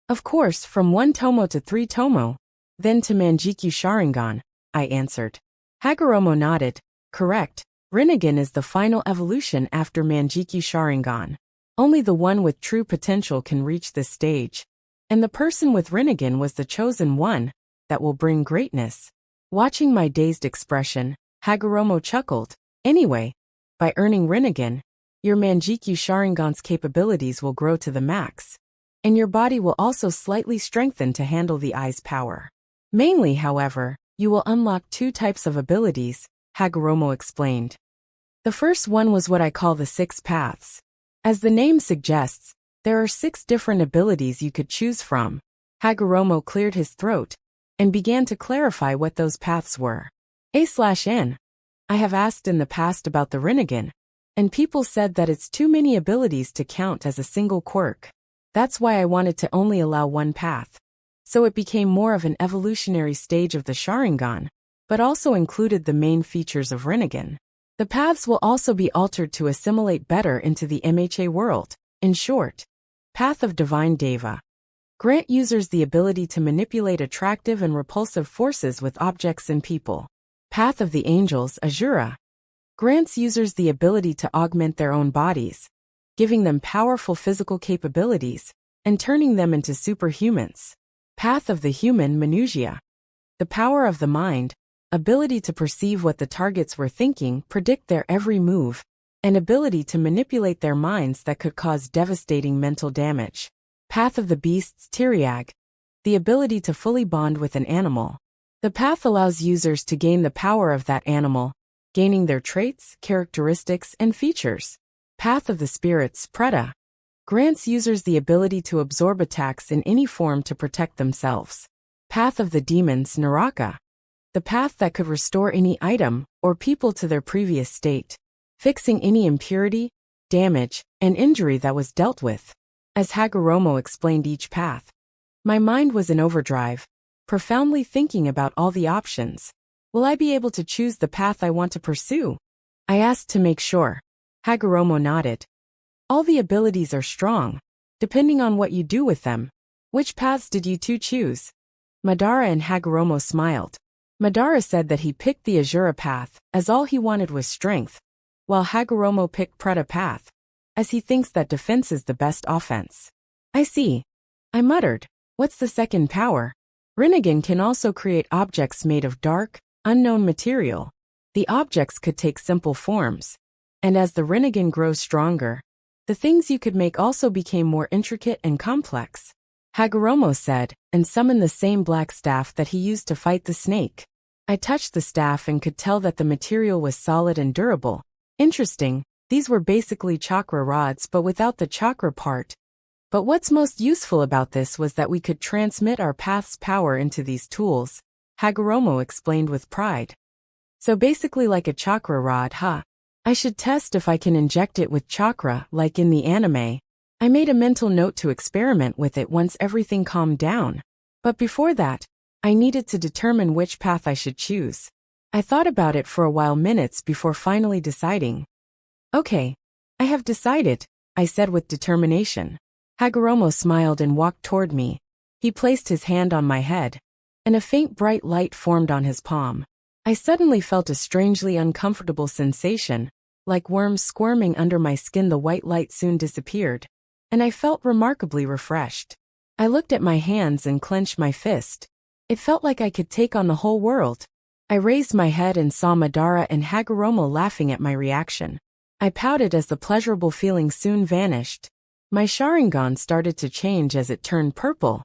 Of course, from 1 tomo to 3 tomo, then to Manjikyu Sharingan, I answered. Hagoromo nodded. Correct. Rinnegan is the final evolution after Manjikyu Sharingan. Only the one with true potential can reach this stage. And the person with Rinnegan was the chosen one that will bring greatness. Watching my dazed expression, Hagoromo chuckled. Anyway, by earning Rinnegan, your Manjikyu Sharingan's capabilities will grow to the max, and your body will also slightly strengthen to handle the eye's power. Mainly, however, you will unlock 2 types of abilities, Hagoromo explained. The first one was what I call the 6 paths. As the name suggests, there are 6 different abilities you could choose from. Hagoromo cleared his throat and began to clarify what those paths were. A/N. I have asked in the past about the Rinnegan, and people said that it's too many abilities to count as a single quirk. That's why I wanted to only allow 1 path. So it became more of an evolutionary stage of the Sharingan. but also included the main features of Rinnegan. The paths will also be altered to assimilate better into the MHA world. In short, Path of Divine Deva. Grant users the ability to manipulate attractive and repulsive forces with objects and people. Path of the Angels, Azura. Grants users the ability to augment their own bodies, giving them powerful physical capabilities, and turning them into superhumans. Path of the Human, Manusia. The power of the mind, ability to perceive what the targets were thinking, predict their every move, and ability to manipulate their minds that could cause devastating mental damage. Path of the Beasts, Tyriag. The ability to fully bond with an animal. The path allows users to gain the power of that animal, gaining their traits, characteristics, and features. Path of the Spirits, Preta. Grants users the ability to absorb attacks in any form to protect themselves. Path of the Demons, Naraka. The path that could restore any item or people to their previous state, fixing any impurity, damage, and injury that was dealt with. As Hagoromo explained each path, my mind was in overdrive, profoundly thinking about all the options. Will I be able to choose the path I want to pursue? I asked to make sure. Hagoromo nodded. All the abilities are strong, depending on what you do with them. Which paths did you two choose? Madara and Hagoromo smiled. Madara said that he picked the Azura path, as all he wanted was strength, while Hagoromo picked Preta path, as he thinks that defense is the best offense. I see. I muttered. What's the second power? Rinnegan can also create objects made of dark, unknown material. The objects could take simple forms. And as the Rinnegan grows stronger, the things you could make also became more intricate and complex. Hagoromo said, and summoned the same black staff that he used to fight the snake. I touched the staff and could tell that the material was solid and durable. Interesting. These were basically chakra rods but without the chakra part. But what's most useful about this was that we could transmit our path's power into these tools, Hagoromo explained with pride. So basically like a chakra rod, huh? I should test if I can inject it with chakra like in the anime. I made a mental note to experiment with it once everything calmed down. But before that, I needed to determine which path I should choose. I thought about it for a while, minutes before finally deciding. Okay, I have decided, I said with determination. Hagoromo smiled and walked toward me. He placed his hand on my head, and a faint bright light formed on his palm. I suddenly felt a strangely uncomfortable sensation, like worms squirming under my skin. The white light soon disappeared, and I felt remarkably refreshed. I looked at my hands and clenched my fist. It felt like I could take on the whole world. I raised my head and saw Madara and Hagoromo laughing at my reaction. I pouted as the pleasurable feeling soon vanished. My Sharingan started to change as it turned purple,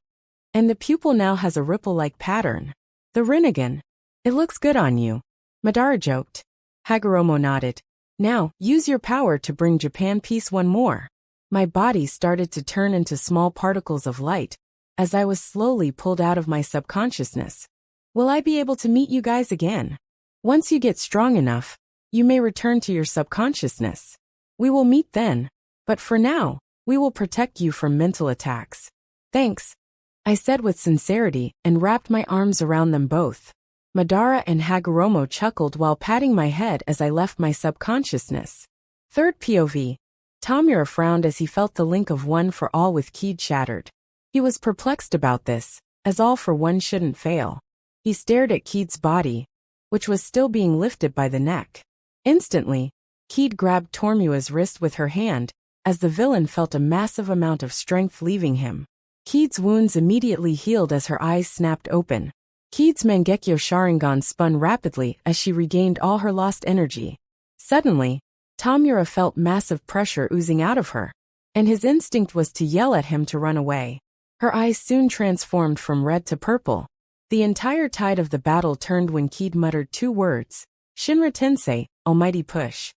and the pupil now has a ripple-like pattern. The Rinnegan. It looks good on you, Madara joked. Hagoromo nodded. Now, use your power to bring Japan peace one more. My body started to turn into small particles of light, as I was slowly pulled out of my subconsciousness. Will I be able to meet you guys again? Once you get strong enough, you may return to your subconsciousness. We will meet then, but for now, we will protect you from mental attacks. Thanks, I said with sincerity and wrapped my arms around them both. Madara and Hagoromo chuckled while patting my head as I left my subconsciousness. Third POV. Tamura frowned as he felt the link of One for All with Kaede shattered. He was perplexed about this, as All for One shouldn't fail. He stared at Kaede's body, which was still being lifted by the neck. Instantly, Kaede grabbed Tomua's wrist with her hand, as the villain felt a massive amount of strength leaving him. Kaede's wounds immediately healed as her eyes snapped open. Kaede's Mangekyo Sharingan spun rapidly as she regained all her lost energy. Suddenly, Tamura felt massive pressure oozing out of her, and his instinct was to yell at him to run away. Her eyes soon transformed from red to purple. The entire tide of the battle turned when Kaede muttered two words, Shinra Tensei, Almighty Push.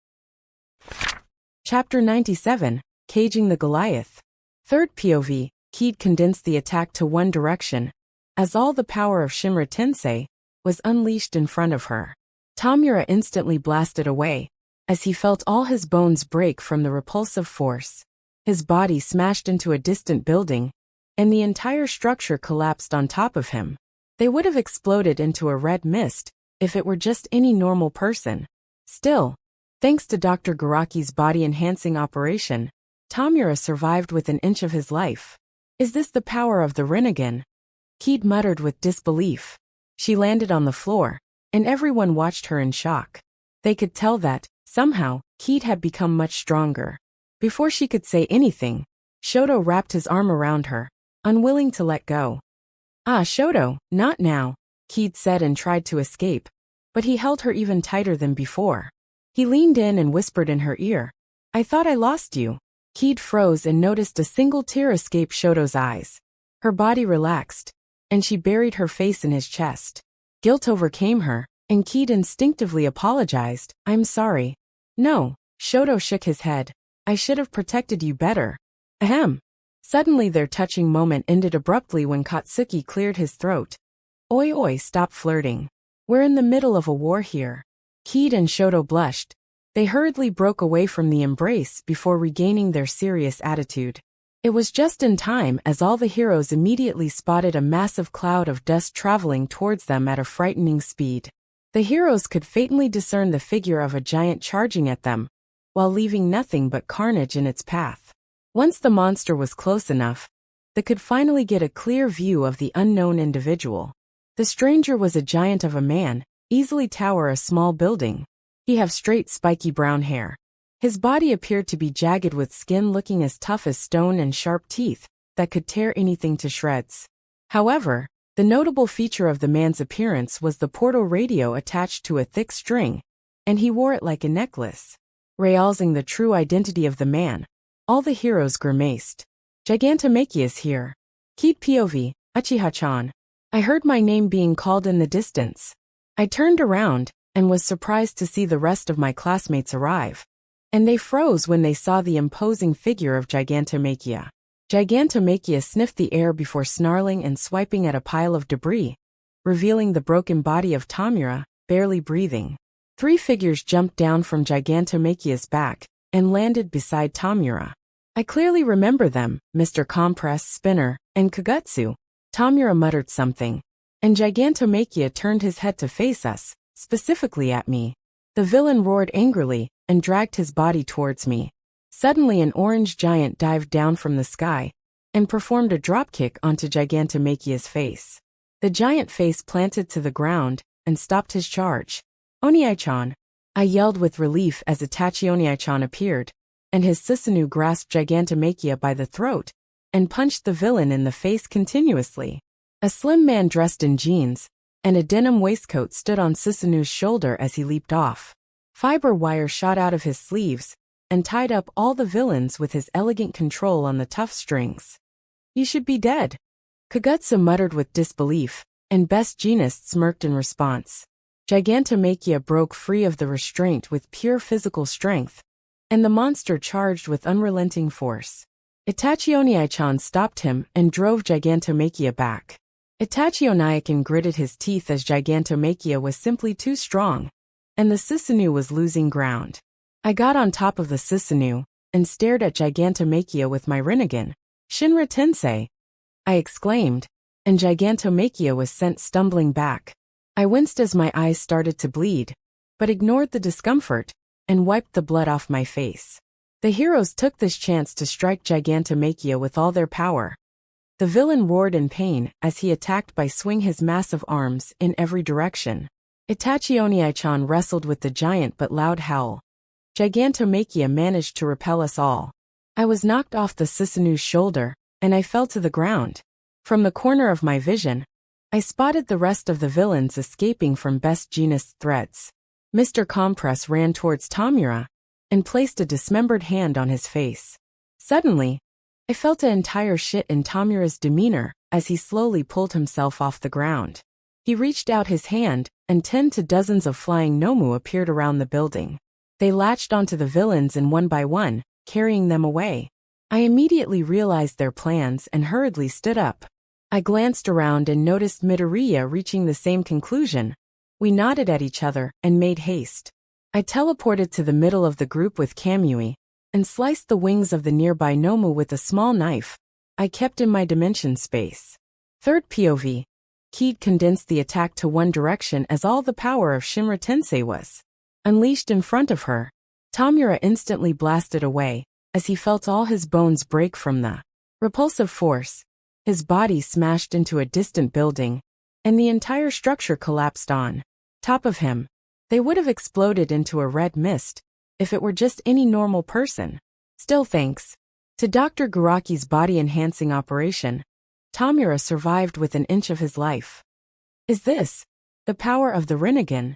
Chapter 97, Caging the Goliath. Third POV, Kaede condensed the attack to one direction, as all the power of Shinra Tensei was unleashed in front of her. Tamura instantly blasted away, as he felt all his bones break from the repulsive force. His body smashed into a distant building, and the entire structure collapsed on top of him. They would have exploded into a red mist if it were just any normal person. Still, thanks to Dr. Garaki's body-enhancing operation, Tamura survived with an inch of his life. Is this the power of the Rinnegan? Kaede muttered with disbelief. She landed on the floor, and everyone watched her in shock. They could tell that, somehow, Kaede had become much stronger. Before she could say anything, Shoto wrapped his arm around her, unwilling to let go. Ah, Shoto, not now, Kaede said and tried to escape, but he held her even tighter than before. He leaned in and whispered in her ear. I thought I lost you. Kaede froze and noticed a single tear escape Shoto's eyes. Her body relaxed, and she buried her face in his chest. Guilt overcame her, and Kaede instinctively apologized. I'm sorry. No, Shoto shook his head. I should have protected you better. Ahem. Suddenly their touching moment ended abruptly when Katsuki cleared his throat. Oi, stop flirting. We're in the middle of a war here. Kaede and Shoto blushed. They hurriedly broke away from the embrace before regaining their serious attitude. It was just in time as all the heroes immediately spotted a massive cloud of dust traveling towards them at a frightening speed. The heroes could faintly discern the figure of a giant charging at them, while leaving nothing but carnage in its path. Once the monster was close enough, they could finally get a clear view of the unknown individual. The stranger was a giant of a man, easily tower a small building. He had straight spiky brown hair. His body appeared to be jagged with skin looking as tough as stone and sharp teeth that could tear anything to shreds. However, the notable feature of the man's appearance was the portal radio attached to a thick string, and he wore it like a necklace. Realizing the true identity of the man, all the heroes grimaced. Gigantomachia is here. Kaede POV, Uchiha-chan. I heard my name being called in the distance. I turned around and was surprised to see the rest of my classmates arrive. And they froze when they saw the imposing figure of Gigantomachia. Gigantomachia sniffed the air before snarling and swiping at a pile of debris, revealing the broken body of Tamura, barely breathing. 3 figures jumped down from Gigantomachia's back and landed beside Tamura. I clearly remember them, Mr. Compress, Spinner, and Kagutsu. Tamura muttered something, and Gigantomachia turned his head to face us, specifically at me. The villain roared angrily and dragged his body towards me. Suddenly an orange giant dived down from the sky and performed a dropkick onto Gigantomachia's face. The giant face planted to the ground and stopped his charge. Oniai-chan, I yelled with relief as Itachi Oniai-chan appeared, and his Susanoo grasped Gigantomachia by the throat and punched the villain in the face continuously. A slim man dressed in jeans and a denim waistcoat stood on Susanoo's shoulder as he leaped off. Fiber wire shot out of his sleeves and tied up all the villains with his elegant control on the tough strings. You should be dead. Kagutsu muttered with disbelief, and Best Jeanist smirked in response. Gigantomachia broke free of the restraint with pure physical strength, and the monster charged with unrelenting force. Itachi Oniai-chan stopped him and drove Gigantomachia back. Itachi Oniai-chan gritted his teeth as Gigantomachia was simply too strong, and the Susanoo was losing ground. I got on top of the Susanoo and stared at Gigantomachia with my Rinnegan. Shinra Tensei! I exclaimed, and Gigantomachia was sent stumbling back. I winced as my eyes started to bleed, but ignored the discomfort and wiped the blood off my face. The heroes took this chance to strike Gigantomachia with all their power. The villain roared in pain as he attacked by swinging his massive arms in every direction. Itachi Oniai-chan wrestled with the giant but loud howl. Gigantomachia managed to repel us all. I was knocked off the Susanoo's shoulder, and I fell to the ground. From the corner of my vision, I spotted the rest of the villains escaping from Best Jeanist's threats. Mr. Compress ran towards Tamura and placed a dismembered hand on his face. Suddenly, I felt an entire shift in Tamura's demeanor as he slowly pulled himself off the ground. He reached out his hand, and 10 to dozens of flying Nomu appeared around the building. They latched onto the villains and one by one, carrying them away. I immediately realized their plans and hurriedly stood up. I glanced around and noticed Midoriya reaching the same conclusion. We nodded at each other and made haste. I teleported to the middle of the group with Kamui and sliced the wings of the nearby Nomu with a small knife I kept in my dimension space. Third POV. Kaede condensed the attack to one direction as all the power of Shinra Tensei was unleashed in front of her. Tamura instantly blasted away, as he felt all his bones break from the repulsive force. His body smashed into a distant building, and the entire structure collapsed on top of him. They would have exploded into a red mist if it were just any normal person. Still, thanks to Dr. Garaki's body-enhancing operation, Tamura survived with an inch of his life. Is this the power of the Rinnegan?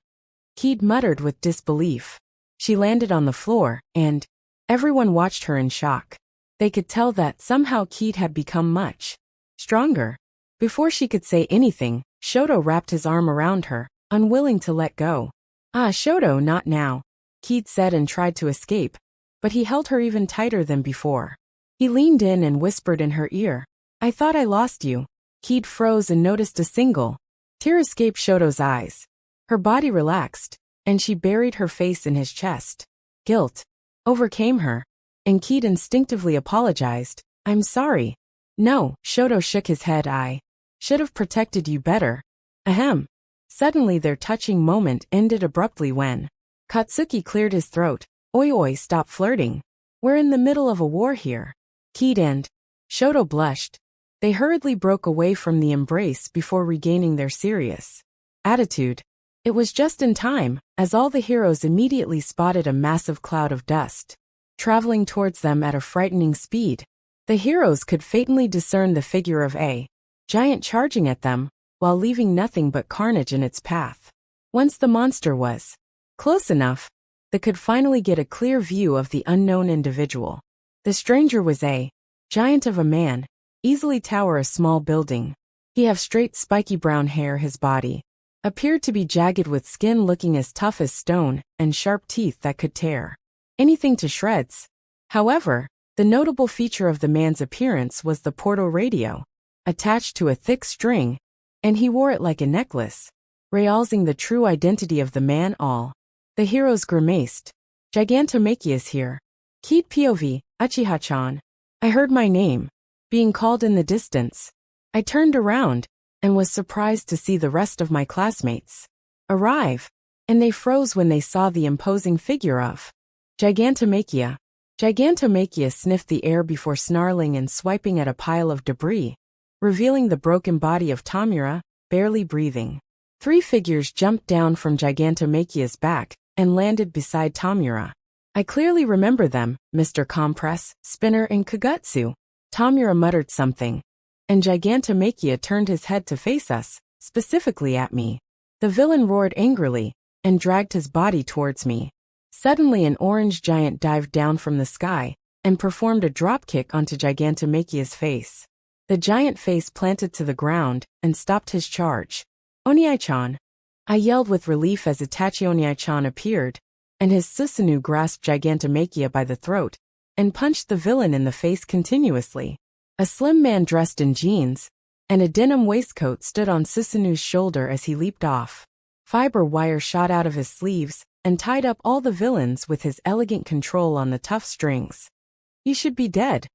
Kaede muttered with disbelief. She landed on the floor, and everyone watched her in shock. They could tell that somehow Kaede had become much stronger. Before she could say anything, Shoto wrapped his arm around her, unwilling to let go. Ah, Shoto, not now, Kaede said and tried to escape, but he held her even tighter than before. He leaned in and whispered in her ear, I thought I lost you. Kaede froze and noticed a single tear escape Shoto's eyes. Her body relaxed, and she buried her face in his chest. Guilt overcame her, and Kaede instinctively apologized. I'm sorry. No, Shoto shook his head. I should have protected you better. Ahem. Suddenly their touching moment ended abruptly when Katsuki cleared his throat. Oi, stop flirting. We're in the middle of a war here. Kaede and Shoto blushed. They hurriedly broke away from the embrace before regaining their serious attitude. It was just in time, as all the heroes immediately spotted a massive cloud of dust traveling towards them at a frightening speed. The heroes could fatally discern the figure of a giant charging at them, while leaving nothing but carnage in its path. Once the monster was close enough, they could finally get a clear view of the unknown individual. The stranger was a giant of a man, easily tower a small building. He had straight spiky brown hair. His body appeared to be jagged with skin looking as tough as stone and sharp teeth that could tear anything to shreds. However, the notable feature of the man's appearance was the portal radio, attached to a thick string, and he wore it like a necklace, revealing the true identity of the man. All the heroes grimaced. Gigantomachia is here. Kaede POV, Uchiha-chan. I heard my name being called in the distance. I turned around and was surprised to see the rest of my classmates arrive, and they froze when they saw the imposing figure of Gigantomachia. Gigantomachia sniffed the air before snarling and swiping at a pile of debris, revealing the broken body of Tamura, barely breathing. 3 figures jumped down from Gigantomachia's back and landed beside Tamura. I clearly remember them, Mr. Compress, Spinner and Kagutsu. Tamura muttered something, and Gigantomachia turned his head to face us, specifically at me. The villain roared angrily and dragged his body towards me. Suddenly an orange giant dived down from the sky and performed a dropkick onto Gigantomachia's face. The giant face planted to the ground and stopped his charge. Oniai-chan! I yelled with relief as Itachi Oniai-chan appeared, and his Susanoo grasped Gigantomachia by the throat and punched the villain in the face continuously. A slim man dressed in jeans and a denim waistcoat stood on Susanoo's shoulder as he leaped off. Fiber wire shot out of his sleeves and tied up all the villains with his elegant control on the tough strings. You should be dead.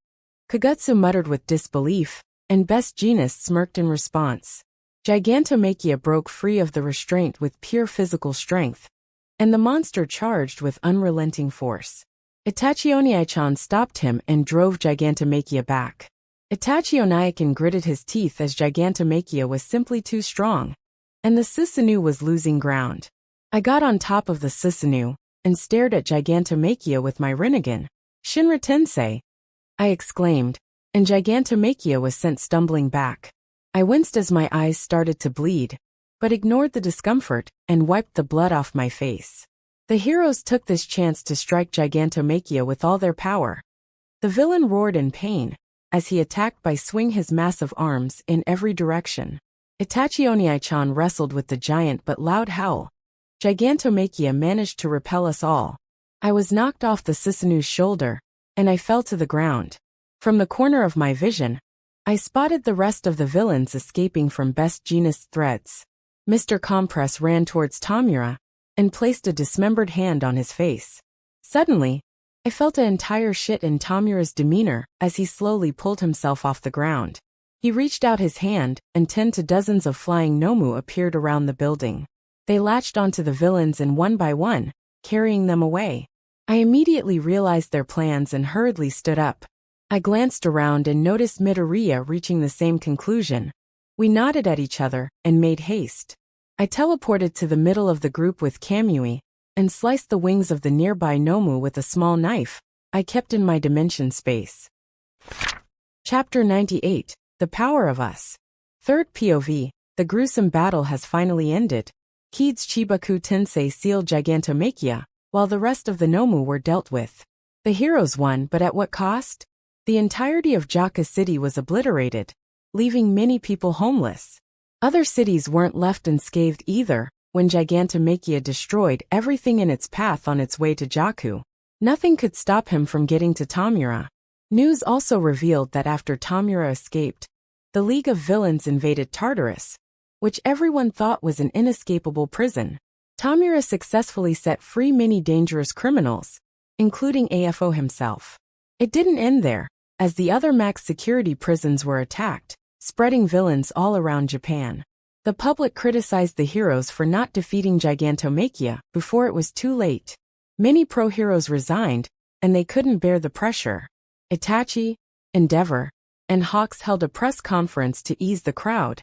Kagutsu muttered with disbelief, and Best Jeanist smirked in response. Gigantomachia broke free of the restraint with pure physical strength, and the monster charged with unrelenting force. Itachi Oniai-chan stopped him and drove Gigantomachia back. Itachi Oniai-chan gritted his teeth as Gigantomachia was simply too strong, and the Susanoo was losing ground. I got on top of the Susanoo and stared at Gigantomachia with my Rinnegan. Shinra Tensei! I exclaimed, and Gigantomachia was sent stumbling back. I winced as my eyes started to bleed, but ignored the discomfort and wiped the blood off my face. The heroes took this chance to strike Gigantomachia with all their power. The villain roared in pain as he attacked by swinging his massive arms in every direction. Itachi Oniai-chan wrestled with the giant but loud howl. Gigantomachia managed to repel us all. I was knocked off the Susanoo's shoulder, and I fell to the ground. From the corner of my vision, I spotted the rest of the villains escaping from Best Jeanist's threads. Mr. Compress ran towards Tamura and placed a dismembered hand on his face. Suddenly, I felt an entire shift in Tamura's demeanor as he slowly pulled himself off the ground. He reached out his hand, and 10 to dozens of flying Nomu appeared around the building. They latched onto the villains and one by one, carrying them away. I immediately realized their plans and hurriedly stood up. I glanced around and noticed Midoriya reaching the same conclusion. We nodded at each other and made haste. I teleported to the middle of the group with Kamui and sliced the wings of the nearby Nomu with a small knife I kept in my dimension space. Chapter 98. The Power of Us. Third POV. The gruesome battle has finally ended. Kaede's Chibaku Tensei sealed Gigantomachia, while the rest of the Nomu were dealt with. The heroes won, but at what cost? The entirety of Jaka City was obliterated, leaving many people homeless. Other cities weren't left unscathed either, when Gigantomachia destroyed everything in its path on its way to Jakku. Nothing could stop him from getting to Tamura. News also revealed that after Tamura escaped, the League of Villains invaded Tartarus, which everyone thought was an inescapable prison. Tamura successfully set free many dangerous criminals, including AFO himself. It didn't end there, as the other max security prisons were attacked, spreading villains all around Japan. The public criticized the heroes for not defeating Gigantomachia before it was too late. Many pro-heroes resigned, and they couldn't bear the pressure. Itachi, Endeavor, and Hawks held a press conference to ease the crowd,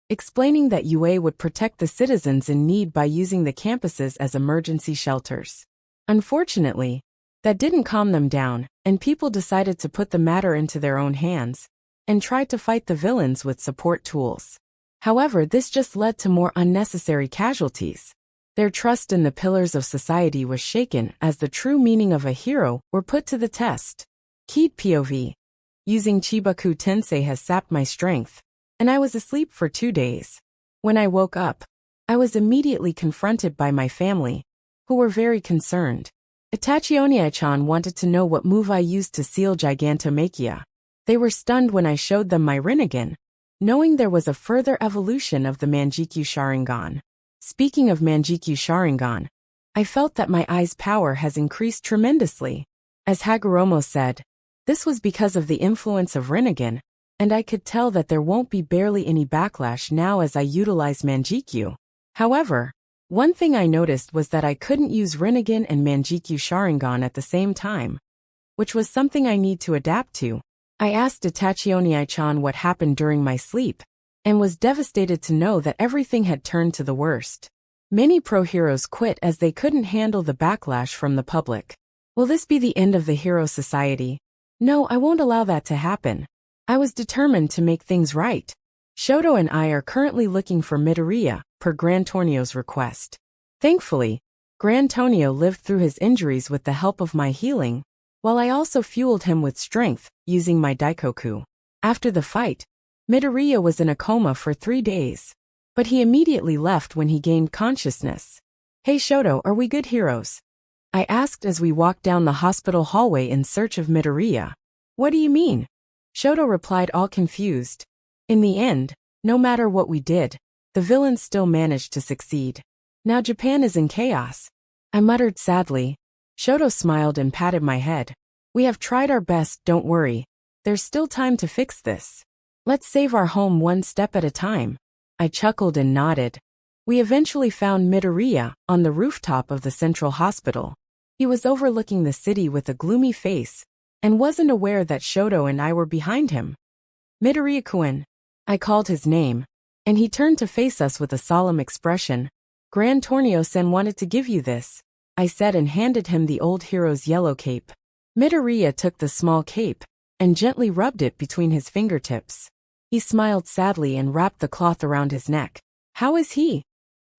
explaining that UA would protect the citizens in need by using the campuses as emergency shelters. Unfortunately, that didn't calm them down, and people decided to put the matter into their own hands and tried to fight the villains with support tools. However, this just led to more unnecessary casualties. Their trust in the pillars of society was shaken as the true meaning of a hero were put to the test. Kaede POV. Using Chibaku Tensei has sapped my strength, and I was asleep for 2 days. When I woke up, I was immediately confronted by my family, who were very concerned. Itachi Oniai-chan wanted to know what move I used to seal Gigantomachia. They were stunned when I showed them my Rinnegan, knowing there was a further evolution of the Manjikyu Sharingan. Speaking of Manjikyu Sharingan, I felt that my eye's power has increased tremendously. As Hagoromo said, this was because of the influence of Rinnegan, and I could tell that there won't be barely any backlash now as I utilize Manjikyu. However, one thing I noticed was that I couldn't use Rinnegan and Manjikyu Sharingan at the same time, which was something I need to adapt to. I asked Itachi Oniai-chan what happened during my sleep, and was devastated to know that everything had turned to the worst. Many pro-heroes quit as they couldn't handle the backlash from the public. Will this be the end of the hero society? No, I won't allow that to happen. I was determined to make things right. Shoto and I are currently looking for Midoriya, per Gran Tornio's request. Thankfully, Gran Tornio lived through his injuries with the help of my healing, while I also fueled him with strength, using my Daikoku. After the fight, Midoriya was in a coma for 3 days, but he immediately left when he gained consciousness. Hey Shoto, are we good heroes? I asked as we walked down the hospital hallway in search of Midoriya. What do you mean? Shoto replied, all confused. In the end, no matter what we did, the villains still managed to succeed. Now Japan is in chaos. I muttered sadly. Shoto smiled and patted my head. We have tried our best, don't worry. There's still time to fix this. Let's save our home one step at a time. I chuckled and nodded. We eventually found Midoriya on the rooftop of the central hospital. He was overlooking the city with a gloomy face, and wasn't aware that Shoto and I were behind him. Midoriya-kun. I called his name, and he turned to face us with a solemn expression. Gran Tornio-sen wanted to give you this, I said and handed him the old hero's yellow cape. Midoriya took the small cape, and gently rubbed it between his fingertips. He smiled sadly and wrapped the cloth around his neck. How is he?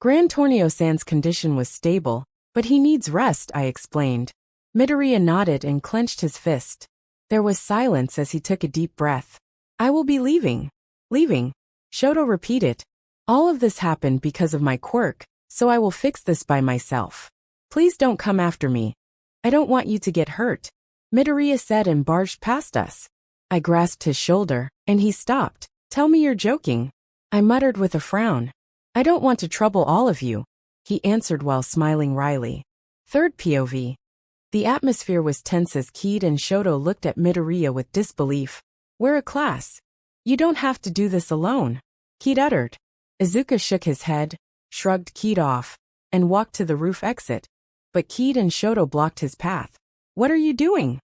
Gran Tornio-san's condition was stable, but he needs rest, I explained. Midoriya nodded and clenched his fist. There was silence as he took a deep breath. I will be leaving. Leaving? Shoto repeated. All of this happened because of my quirk, so I will fix this by myself. Please don't come after me. I don't want you to get hurt, Midoriya said and barged past us. I grasped his shoulder, and he stopped. Tell me you're joking. I muttered with a frown. I don't want to trouble all of you, he answered while smiling wryly. Third POV. The atmosphere was tense as Kaede and Shoto looked at Midoriya with disbelief. We're a class. You don't have to do this alone, Kaede uttered. Izuku shook his head, shrugged Kaede off, and walked to the roof exit. But Kaede and Shoto blocked his path. What are you doing?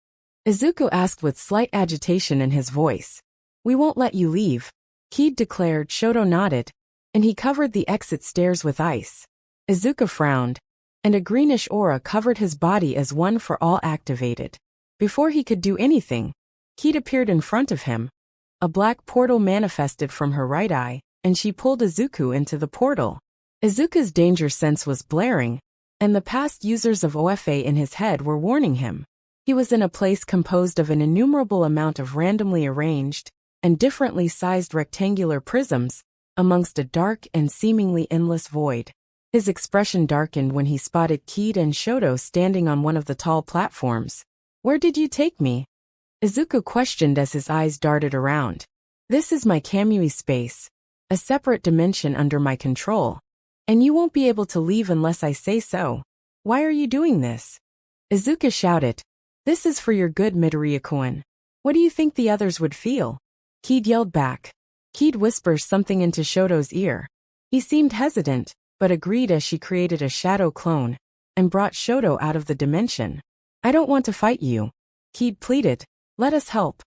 Izuku asked with slight agitation in his voice. We won't let you leave, Kaede declared. Shoto nodded, and he covered the exit stairs with ice. Izuku frowned, and a greenish aura covered his body as One for All activated. Before he could do anything, Kaede appeared in front of him. A black portal manifested from her right eye, and she pulled Izuku into the portal. Izuku's danger sense was blaring, and the past users of OFA in his head were warning him. He was in a place composed of an innumerable amount of randomly arranged and differently sized rectangular prisms amongst a dark and seemingly endless void. His expression darkened when he spotted Kaede and Shoto standing on one of the tall platforms. Where did you take me? Izuku questioned as his eyes darted around. This is my Kamui space, a separate dimension under my control. And you won't be able to leave unless I say so. Why are you doing this? Izuku shouted. This is for your good, Midoriya-kun. What do you think the others would feel? Kaede yelled back. Kaede whispers something into Shoto's ear. He seemed hesitant, but agreed as she created a shadow clone and brought Shoto out of the dimension. I don't want to fight you, Kaede pleaded. Let us help.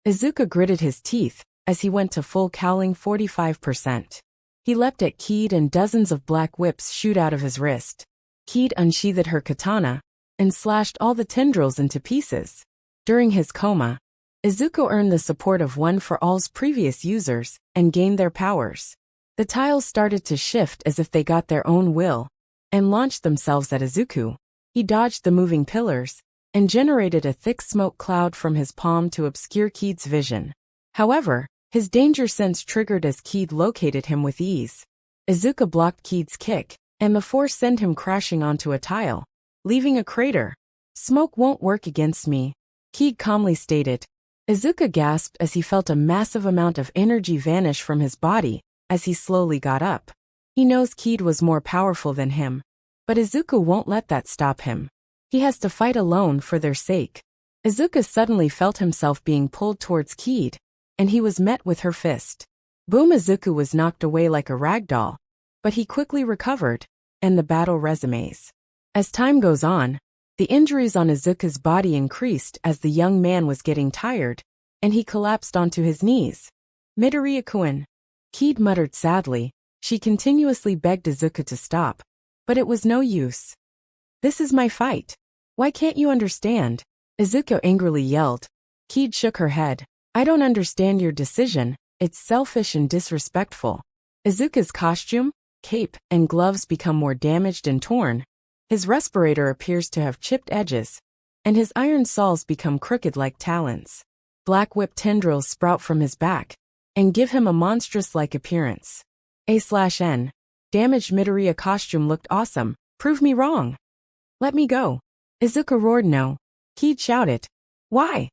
Izuku gritted his teeth as he went to full cowling 45%. He leapt at Kaede and dozens of black whips shoot out of his wrist. Kaede unsheathed her katana and slashed all the tendrils into pieces. During his coma, Izuku earned the support of One for All's previous users and gained their powers. The tiles started to shift as if they got their own will and launched themselves at Izuku. He dodged the moving pillars and generated a thick smoke cloud from his palm to obscure Kaede's vision. However, his danger sense triggered as Kaede located him with ease. Izuku blocked Kaede's kick, and the force sent him crashing onto a tile, leaving a crater. Smoke won't work against me, Kaede calmly stated. Izuku gasped as he felt a massive amount of energy vanish from his body as he slowly got up. He knows Kaede was more powerful than him, but Izuku won't let that stop him. He has to fight alone for their sake. Izuku suddenly felt himself being pulled towards Kaede, and he was met with her fist. Boom! Izuku was knocked away like a rag doll, but he quickly recovered, and the battle resumes. As time goes on, the injuries on Izuku's body increased as the young man was getting tired, and he collapsed onto his knees. Midoriya-kun, Kaede muttered sadly. She continuously begged Izuku to stop, but it was no use. This is my fight. Why can't you understand? Izuku angrily yelled. Kaede shook her head. I don't understand your decision, it's selfish and disrespectful. Izuku's costume, cape, and gloves become more damaged and torn. His respirator appears to have chipped edges, and his iron saws become crooked like talons. Black whip tendrils sprout from his back and give him a monstrous-like appearance. A/N. Damaged Midoriya costume looked awesome. Prove me wrong. Let me go. Izuku roared. No. Kaede shouted. Why?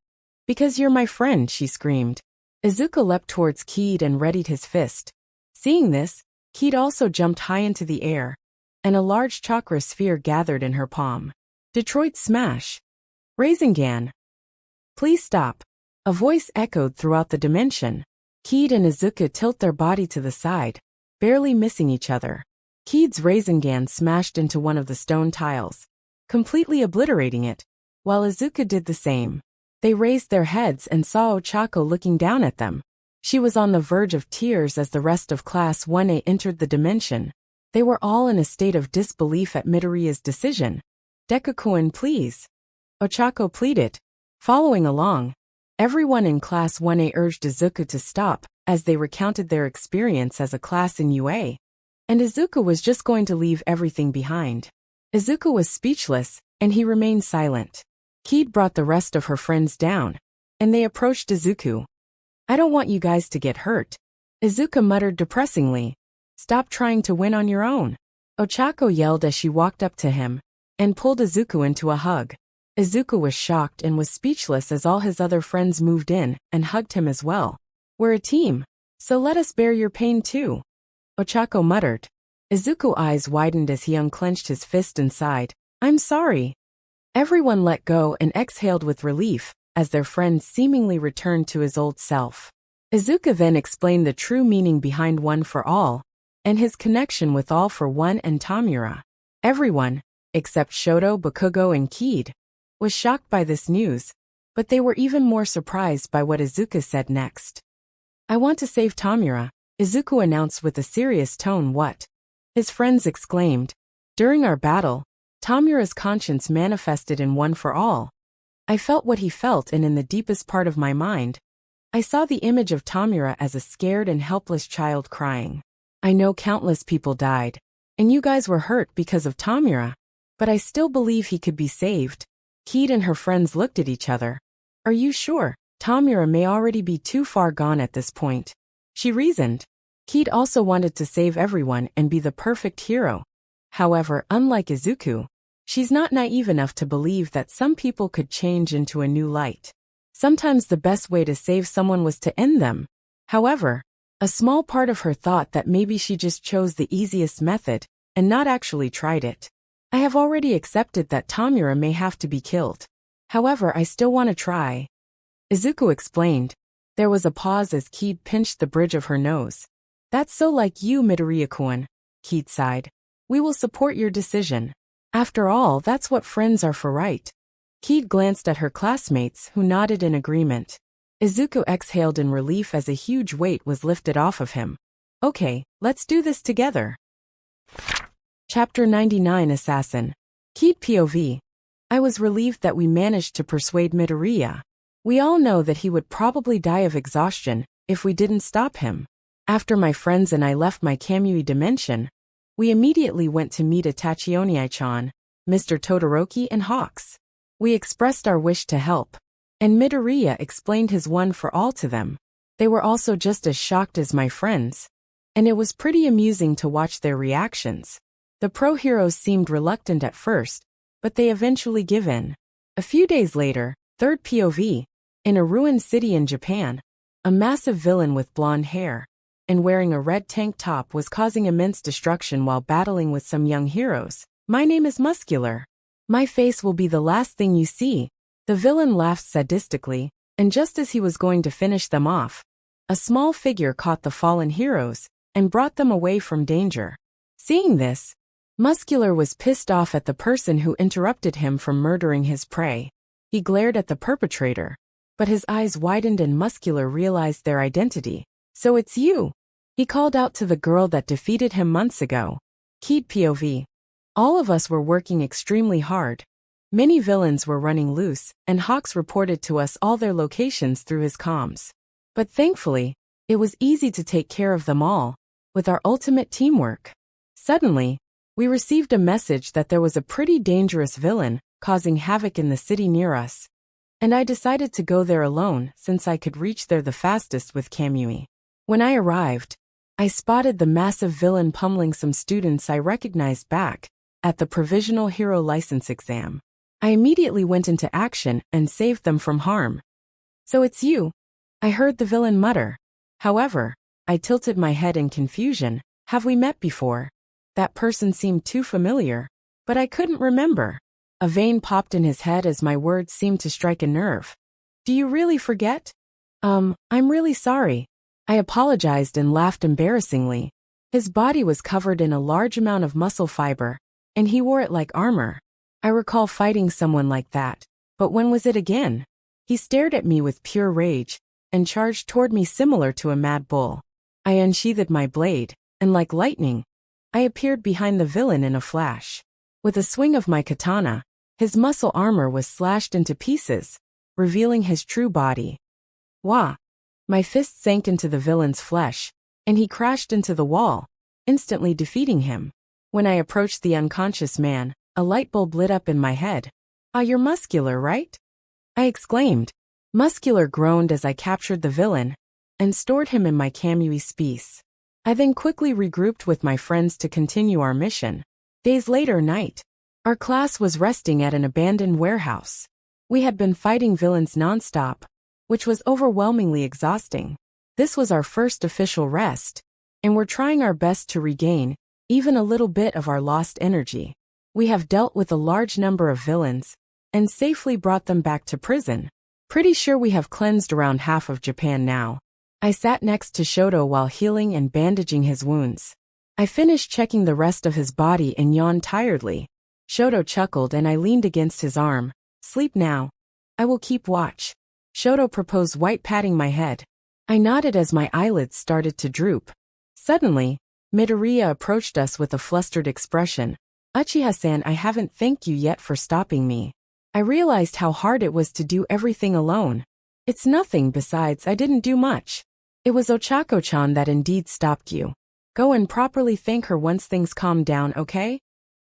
Because you're my friend, she screamed. Izuku leapt towards Kaede and readied his fist. Seeing this, Kaede also jumped high into the air, and a large chakra sphere gathered in her palm. Detroit Smash. Rasengan. Please stop. A voice echoed throughout the dimension. Kaede and Izuku tilt their body to the side, barely missing each other. Kaede's Rasengan smashed into one of the stone tiles, completely obliterating it, while Izuku did the same. They raised their heads and saw Ochako looking down at them. She was on the verge of tears as the rest of Class 1A entered the dimension. They were all in a state of disbelief at Midoriya's decision. Deku-kun, please. Ochako pleaded. Following along, everyone in Class 1A urged Izuku to stop as they recounted their experience as a class in UA. And Izuku was just going to leave everything behind. Izuku was speechless, and he remained silent. Kaede brought the rest of her friends down, and they approached Izuku. I don't want you guys to get hurt. Izuku muttered depressingly. Stop trying to win on your own. Ochako yelled as she walked up to him and pulled Izuku into a hug. Izuku was shocked and was speechless as all his other friends moved in and hugged him as well. We're a team, so let us bear your pain too. Ochako muttered. Izuku's eyes widened as he unclenched his fist and sighed. I'm sorry. Everyone let go and exhaled with relief as their friend seemingly returned to his old self. Izuku then explained the true meaning behind One for All, and his connection with All for One and Tamura. Everyone, except Shoto, Bakugo, and Kaede, was shocked by this news, but they were even more surprised by what Izuku said next. "I want to save Tamura," Izuku announced with a serious tone. "What?" his friends exclaimed. "During our battle, Tamura's conscience manifested in One for All. I felt what he felt, and in the deepest part of my mind, I saw the image of Tamura as a scared and helpless child crying. I know countless people died, and you guys were hurt because of Tamura, but I still believe he could be saved." Kaede and her friends looked at each other. "Are you sure? Tamura may already be too far gone at this point," she reasoned. Kaede also wanted to save everyone and be the perfect hero. However, unlike Izuku, she's not naive enough to believe that some people could change into a new light. Sometimes the best way to save someone was to end them. However, a small part of her thought that maybe she just chose the easiest method and not actually tried it. "I have already accepted that Tamura may have to be killed. However, I still want to try," Izuku explained. There was a pause as Kaede pinched the bridge of her nose. "That's so like you, Midoriya-kun," Kaede sighed. "We will support your decision. After all, that's what friends are for, right?" Kaede glanced at her classmates, who nodded in agreement. Izuku exhaled in relief as a huge weight was lifted off of him. "Okay, let's do this together." Chapter 99 Assassin. Kaede POV. I was relieved that we managed to persuade Midoriya. We all know that he would probably die of exhaustion if we didn't stop him. After my friends and I left my Kamui dimension, we immediately went to meet Itachione-chan, Mr. Todoroki, and Hawks. We expressed our wish to help, and Midoriya explained his One for All to them. They were also just as shocked as my friends, and it was pretty amusing to watch their reactions. The pro-heroes seemed reluctant at first, but they eventually give in. A few days later, third POV, in a ruined city in Japan, a massive villain with blonde hair and wearing a red tank top was causing immense destruction while battling with some young heroes. "My name is Muscular. My face will be the last thing you see." The villain laughed sadistically, and just as he was going to finish them off, a small figure caught the fallen heroes and brought them away from danger. Seeing this, Muscular was pissed off at the person who interrupted him from murdering his prey. He glared at the perpetrator, but his eyes widened and Muscular realized their identity. "So it's you," he called out to the girl that defeated him months ago. Kaede POV. All of us were working extremely hard. Many villains were running loose, and Hawks reported to us all their locations through his comms. But thankfully, it was easy to take care of them all, with our ultimate teamwork. Suddenly, we received a message that there was a pretty dangerous villain causing havoc in the city near us, and I decided to go there alone since I could reach there the fastest with Kamui. When I arrived, I spotted the massive villain pummeling some students I recognized back at the Provisional Hero License exam. I immediately went into action and saved them from harm. "So it's you," I heard the villain mutter. However, I tilted my head in confusion. "Have we met before?" That person seemed too familiar, but I couldn't remember. A vein popped in his head as my words seemed to strike a nerve. "Do you really forget?" I'm really sorry." I apologized and laughed embarrassingly. His body was covered in a large amount of muscle fiber, and he wore it like armor. I recall fighting someone like that, but when was it again? He stared at me with pure rage and charged toward me similar to a mad bull. I unsheathed my blade, and like lightning, I appeared behind the villain in a flash. With a swing of my katana, his muscle armor was slashed into pieces, revealing his true body. Wah! My fist sank into the villain's flesh, and he crashed into the wall, instantly defeating him. When I approached the unconscious man, a light bulb lit up in my head. "Ah, you're Muscular, right?" I exclaimed. Muscular groaned as I captured the villain and stored him in my Kamui space. I then quickly regrouped with my friends to continue our mission. Days later, night. Our class was resting at an abandoned warehouse. We had been fighting villains nonstop, which was overwhelmingly exhausting. This was our first official rest, and we're trying our best to regain even a little bit of our lost energy. We have dealt with a large number of villains and safely brought them back to prison. Pretty sure we have cleansed around half of Japan now. I sat next to Shoto while healing and bandaging his wounds. I finished checking the rest of his body and yawned tiredly. Shoto chuckled and I leaned against his arm. Sleep now. I will keep watch. Shoto proposed, white patting my head. I nodded as my eyelids started to droop. Suddenly, Midoriya approached us with a flustered expression. Uchiha-san, I haven't thanked you yet for stopping me. I realized how hard it was to do everything alone. It's nothing, besides I didn't do much. It was Ochako-chan that indeed stopped you. Go and properly thank her once things calm down, okay?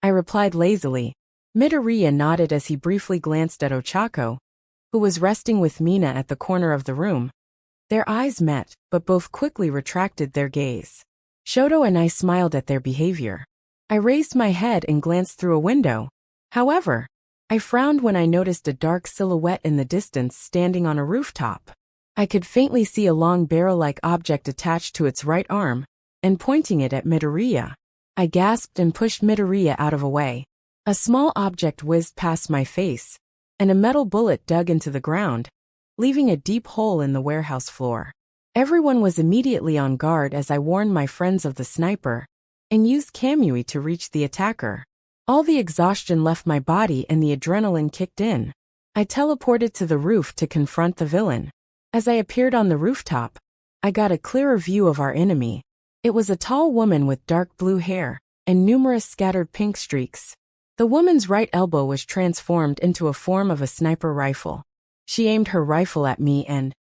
I replied lazily. Midoriya nodded as he briefly glanced at Ochako, who was resting with Mina at the corner of the room. Their eyes met, but both quickly retracted their gaze. Shoto and I smiled at their behavior. I raised my head and glanced through a window. However, I frowned when I noticed a dark silhouette in the distance standing on a rooftop. I could faintly see a long barrel-like object attached to its right arm, and pointing it at Midoriya. I gasped and pushed Midoriya out of the way. A small object whizzed past my face, and a metal bullet dug into the ground, leaving a deep hole in the warehouse floor. Everyone was immediately on guard as I warned my friends of the sniper, and used Kamui to reach the attacker. All the exhaustion left my body and the adrenaline kicked in. I teleported to the roof to confront the villain. As I appeared on the rooftop, I got a clearer view of our enemy. It was a tall woman with dark blue hair and numerous scattered pink streaks. The woman's right elbow was transformed into a form of a sniper rifle. She aimed her rifle at me and,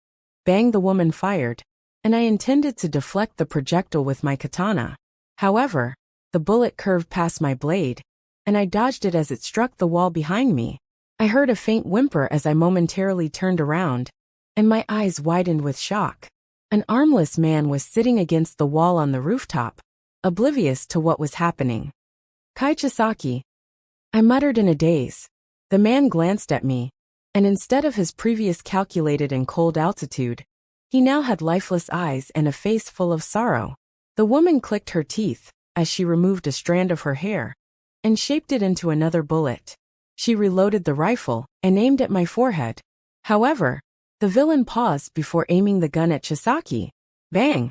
bang, the woman fired, and I intended to deflect the projectile with my katana. However, the bullet curved past my blade, and I dodged it as it struck the wall behind me. I heard a faint whimper as I momentarily turned around, and my eyes widened with shock. An armless man was sitting against the wall on the rooftop, oblivious to what was happening. Kai Chisaki, I muttered in a daze. The man glanced at me, and instead of his previous calculated and cold altitude, he now had lifeless eyes and a face full of sorrow. The woman clicked her teeth as she removed a strand of her hair and shaped it into another bullet. She reloaded the rifle and aimed at my forehead. However, the villain paused before aiming the gun at Chisaki. Bang!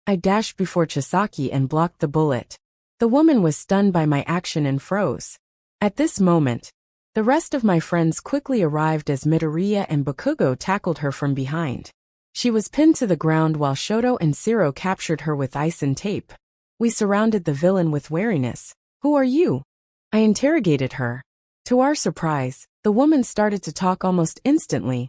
I dashed before Chisaki and blocked the bullet. The woman was stunned by my action and froze. At this moment, the rest of my friends quickly arrived as Midoriya and Bakugo tackled her from behind. She was pinned to the ground while Shoto and Shiro captured her with ice and tape. We surrounded the villain with wariness. Who are you? I interrogated her. To our surprise, the woman started to talk almost instantly.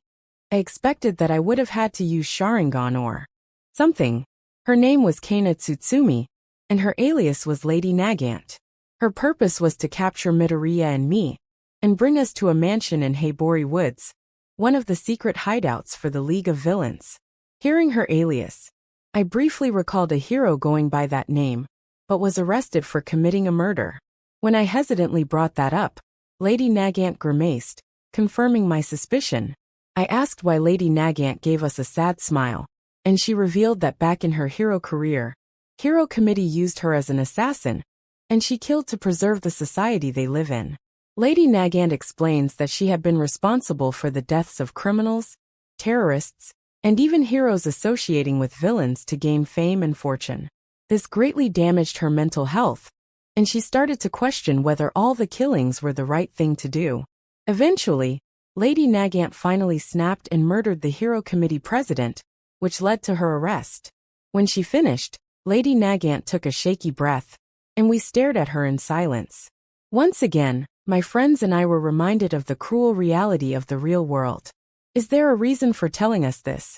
I expected that I would have had to use Sharingan or something. Her name was Kana Tsutsumi, and her alias was Lady Nagant. Her purpose was to capture Midoriya and me, and bring us to a mansion in Heibori Woods, one of the secret hideouts for the League of Villains. Hearing her alias, I briefly recalled a hero going by that name, but was arrested for committing a murder. When I hesitantly brought that up, Lady Nagant grimaced, confirming my suspicion. I asked why Lady Nagant gave us a sad smile, and she revealed that back in her hero career, Hero Committee used her as an assassin, and she killed to preserve the society they live in. Lady Nagant explains that she had been responsible for the deaths of criminals, terrorists, and even heroes associating with villains to gain fame and fortune. This greatly damaged her mental health, and she started to question whether all the killings were the right thing to do. Eventually, Lady Nagant finally snapped and murdered the Hero Committee president, which led to her arrest. When she finished, Lady Nagant took a shaky breath, and we stared at her in silence. Once again, my friends and I were reminded of the cruel reality of the real world. Is there a reason for telling us this?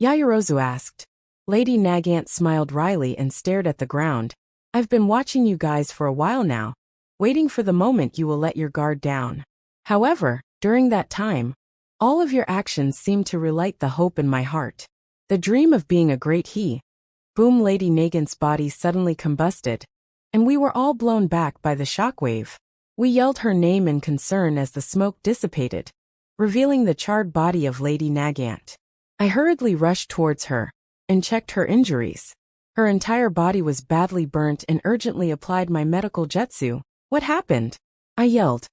Yaoyorozu asked. Lady Nagant smiled wryly and stared at the ground. I've been watching you guys for a while now, waiting for the moment you will let your guard down. However, during that time, all of your actions seemed to relight the hope in my heart. The dream of being a great he. Boom! Lady Nagant's body suddenly combusted, and we were all blown back by the shockwave. We yelled her name in concern as the smoke dissipated, revealing the charred body of Lady Nagant. I hurriedly rushed towards her and checked her injuries. Her entire body was badly burnt and urgently applied my medical jutsu. What happened? I yelled.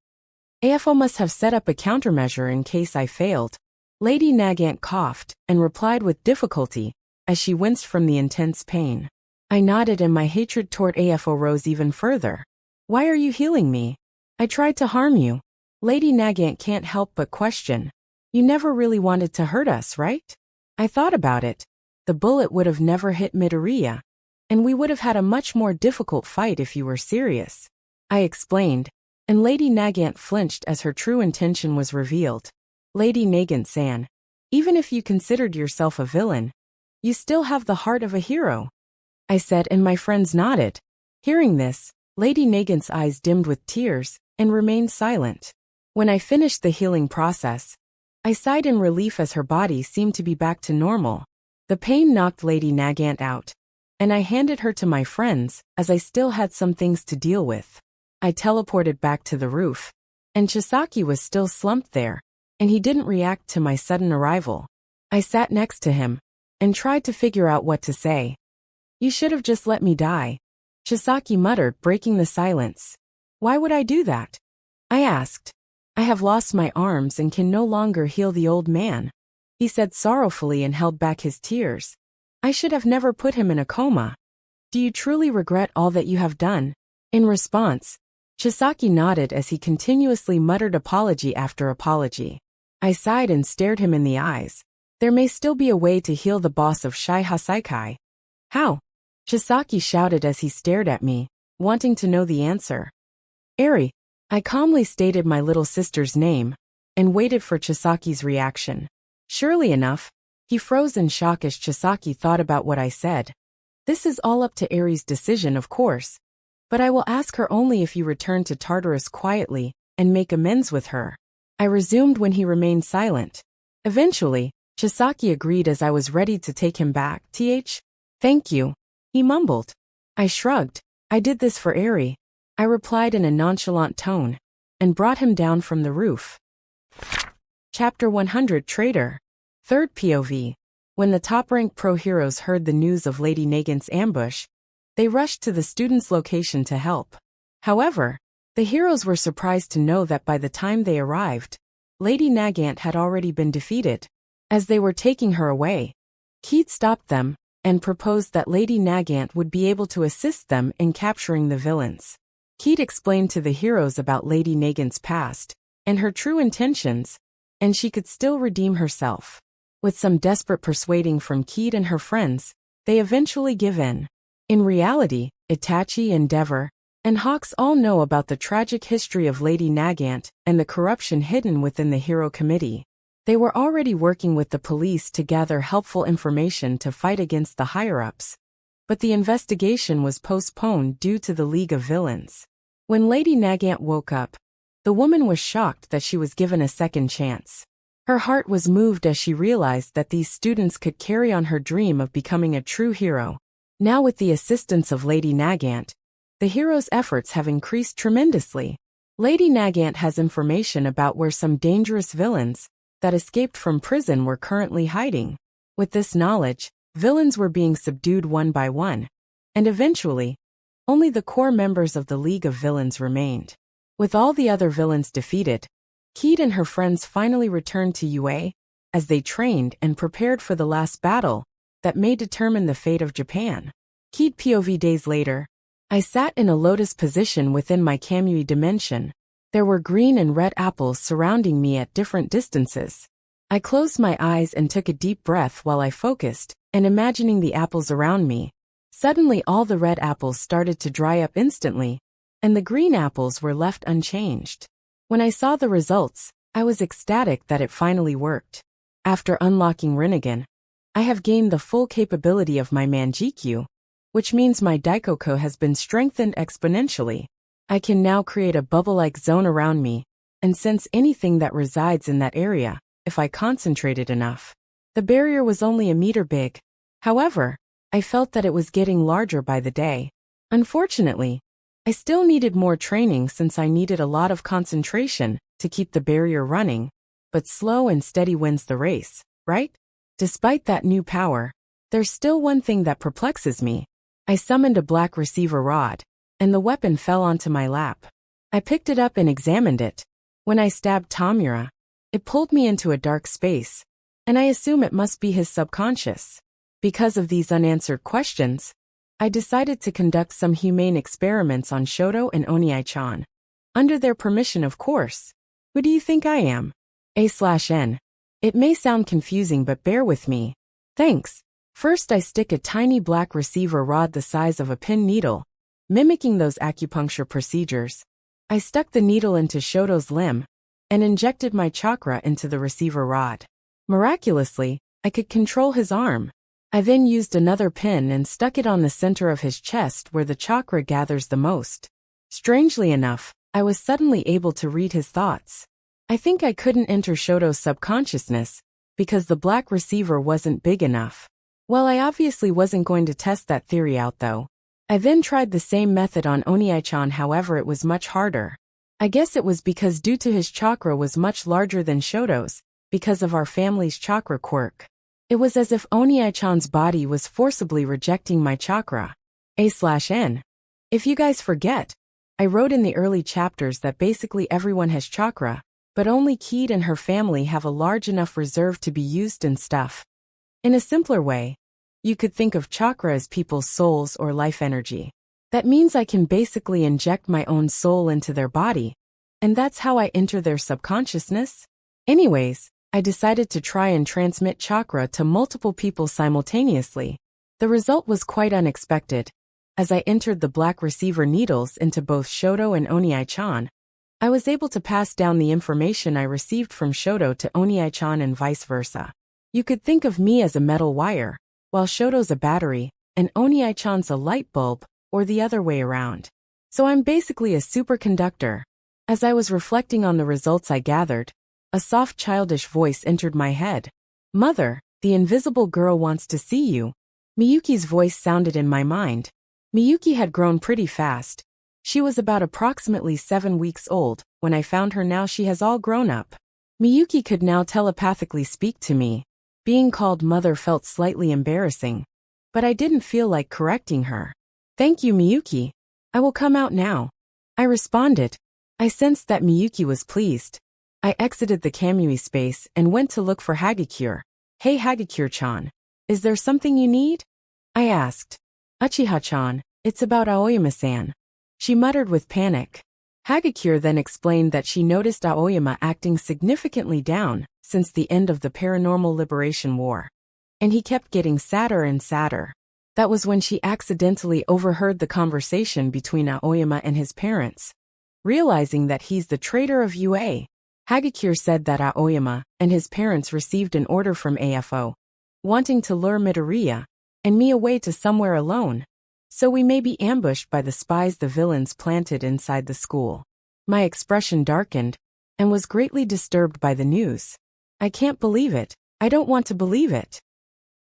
AFO must have set up a countermeasure in case I failed. Lady Nagant coughed and replied with difficulty, as she winced from the intense pain. I nodded and my hatred toward AFO rose even further. Why are you healing me? I tried to harm you. Lady Nagant can't help but question. You never really wanted to hurt us, right? I thought about it. The bullet would have never hit Midoriya. And we would have had a much more difficult fight if you were serious. I explained, and Lady Nagant flinched as her true intention was revealed. Lady Nagant-san, even if you considered yourself a villain, you still have the heart of a hero, I said, and my friends nodded. Hearing this, Lady Nagant's eyes dimmed with tears and remained silent. When I finished the healing process, I sighed in relief as her body seemed to be back to normal. The pain knocked Lady Nagant out, and I handed her to my friends as I still had some things to deal with. I teleported back to the roof, and Chisaki was still slumped there, and he didn't react to my sudden arrival. I sat next to him and tried to figure out what to say. You should have just let me die, Chisaki muttered, breaking the silence. Why would I do that? I asked. I have lost my arms and can no longer heal the old man, he said sorrowfully and held back his tears. I should have never put him in a coma. Do you truly regret all that you have done? In response, Chisaki nodded as he continuously muttered apology after apology. I sighed and stared him in the eyes. There may still be a way to heal the boss of Shai Hasaikai. How? Chisaki shouted as he stared at me, wanting to know the answer. Eri, I calmly stated my little sister's name, and waited for Chisaki's reaction. Surely enough, he froze in shock as Chisaki thought about what I said. This is all up to Eri's decision, of course, but I will ask her only if you return to Tartarus quietly and make amends with her. I resumed when he remained silent. Eventually, Chisaki agreed as I was ready to take him back. Thank you, he mumbled. I shrugged. I did this for Eri, I replied in a nonchalant tone, and brought him down from the roof. Chapter 100 Traitor. Third POV. When the top-ranked pro heroes heard the news of Lady Nagant's ambush, they rushed to the students' location to help. However, the heroes were surprised to know that by the time they arrived, Lady Nagant had already been defeated. As they were taking her away, Kaede stopped them and proposed that Lady Nagant would be able to assist them in capturing the villains. Kaede explained to the heroes about Lady Nagant's past and her true intentions, and she could still redeem herself. With some desperate persuading from Kaede and her friends, they eventually give in. In reality, Itachi and Endeavor and Hawks all know about the tragic history of Lady Nagant and the corruption hidden within the Hero Committee. They were already working with the police to gather helpful information to fight against the higher-ups, but the investigation was postponed due to the League of Villains. When Lady Nagant woke up, the woman was shocked that she was given a second chance. Her heart was moved as she realized that these students could carry on her dream of becoming a true hero. Now with the assistance of Lady Nagant, the hero's efforts have increased tremendously. Lady Nagant has information about where some dangerous villains that escaped from prison were currently hiding. With this knowledge, villains were being subdued one by one, and eventually, only the core members of the League of Villains remained. With all the other villains defeated, Kaede and her friends finally returned to UA, as they trained and prepared for the last battle that may determine the fate of Japan. Kaede POV days later, I sat in a lotus position within my Kamui dimension. There were green and red apples surrounding me at different distances. I closed my eyes and took a deep breath while I focused, and imagining the apples around me. Suddenly all the red apples started to dry up instantly, and the green apples were left unchanged. When I saw the results, I was ecstatic that it finally worked. After unlocking Rinnegan, I have gained the full capability of my Manjikyu, which means my Daikoko has been strengthened exponentially. I can now create a bubble-like zone around me, and sense anything that resides in that area, if I concentrated enough. The barrier was only a meter big. However, I felt that it was getting larger by the day. Unfortunately, I still needed more training since I needed a lot of concentration to keep the barrier running, but slow and steady wins the race, right? Despite that new power, there's still one thing that perplexes me. I summoned a black receiver rod, and the weapon fell onto my lap. I picked it up and examined it. When I stabbed Tamura, it pulled me into a dark space, and I assume it must be his subconscious. Because of these unanswered questions, I decided to conduct some humane experiments on Shoto and Oniai-chan. Under their permission, of course. Who do you think I am? A/N. It may sound confusing, but bear with me. Thanks. First, I stick a tiny black receiver rod the size of a pin needle, mimicking those acupuncture procedures. I stuck the needle into Shoto's limb and injected my chakra into the receiver rod. Miraculously, I could control his arm. I then used another pin and stuck it on the center of his chest where the chakra gathers the most. Strangely enough, I was suddenly able to read his thoughts. I think I couldn't enter Shoto's subconsciousness because the black receiver wasn't big enough. Well, I obviously wasn't going to test that theory out though. I then tried the same method on Oniai-chan, however it was much harder. I guess it was because due to his chakra was much larger than Shoto's, because of our family's chakra quirk. It was as if Oniai-chan's body was forcibly rejecting my chakra. A/N. If you guys forget, I wrote in the early chapters that basically everyone has chakra, but only Kaede and her family have a large enough reserve to be used and stuff. In a simpler way, you could think of chakra as people's souls or life energy. That means I can basically inject my own soul into their body, and that's how I enter their subconsciousness. Anyways, I decided to try and transmit chakra to multiple people simultaneously. The result was quite unexpected. As I entered the black receiver needles into both Shoto and Oniai-chan, I was able to pass down the information I received from Shoto to Oniai-chan and vice versa. You could think of me as a metal wire, while Shoto's a battery, and Oniai-chan's a light bulb, or the other way around. So I'm basically a superconductor. As I was reflecting on the results I gathered, a soft childish voice entered my head. Mother, the invisible girl wants to see you. Miyuki's voice sounded in my mind. Miyuki had grown pretty fast. She was about approximately 7 weeks old. When I found her, now she has all grown up. Miyuki could now telepathically speak to me. Being called mother felt slightly embarrassing, but I didn't feel like correcting her. Thank you, Miyuki. I will come out now. I responded. I sensed that Miyuki was pleased. I exited the Kamui space and went to look for Hagakure. Hey Hagakure-chan, is there something you need? I asked. Uchiha-chan, it's about Aoyama-san. She muttered with panic. Hagakure then explained that she noticed Aoyama acting significantly down since the end of the Paranormal Liberation War. And he kept getting sadder and sadder. That was when she accidentally overheard the conversation between Aoyama and his parents. Realizing that he's the traitor of UA, Hagakure said that Aoyama and his parents received an order from AFO, wanting to lure Midoriya and me away to somewhere alone, so we may be ambushed by the spies the villains planted inside the school. My expression darkened and was greatly disturbed by the news. I can't believe it. I don't want to believe it.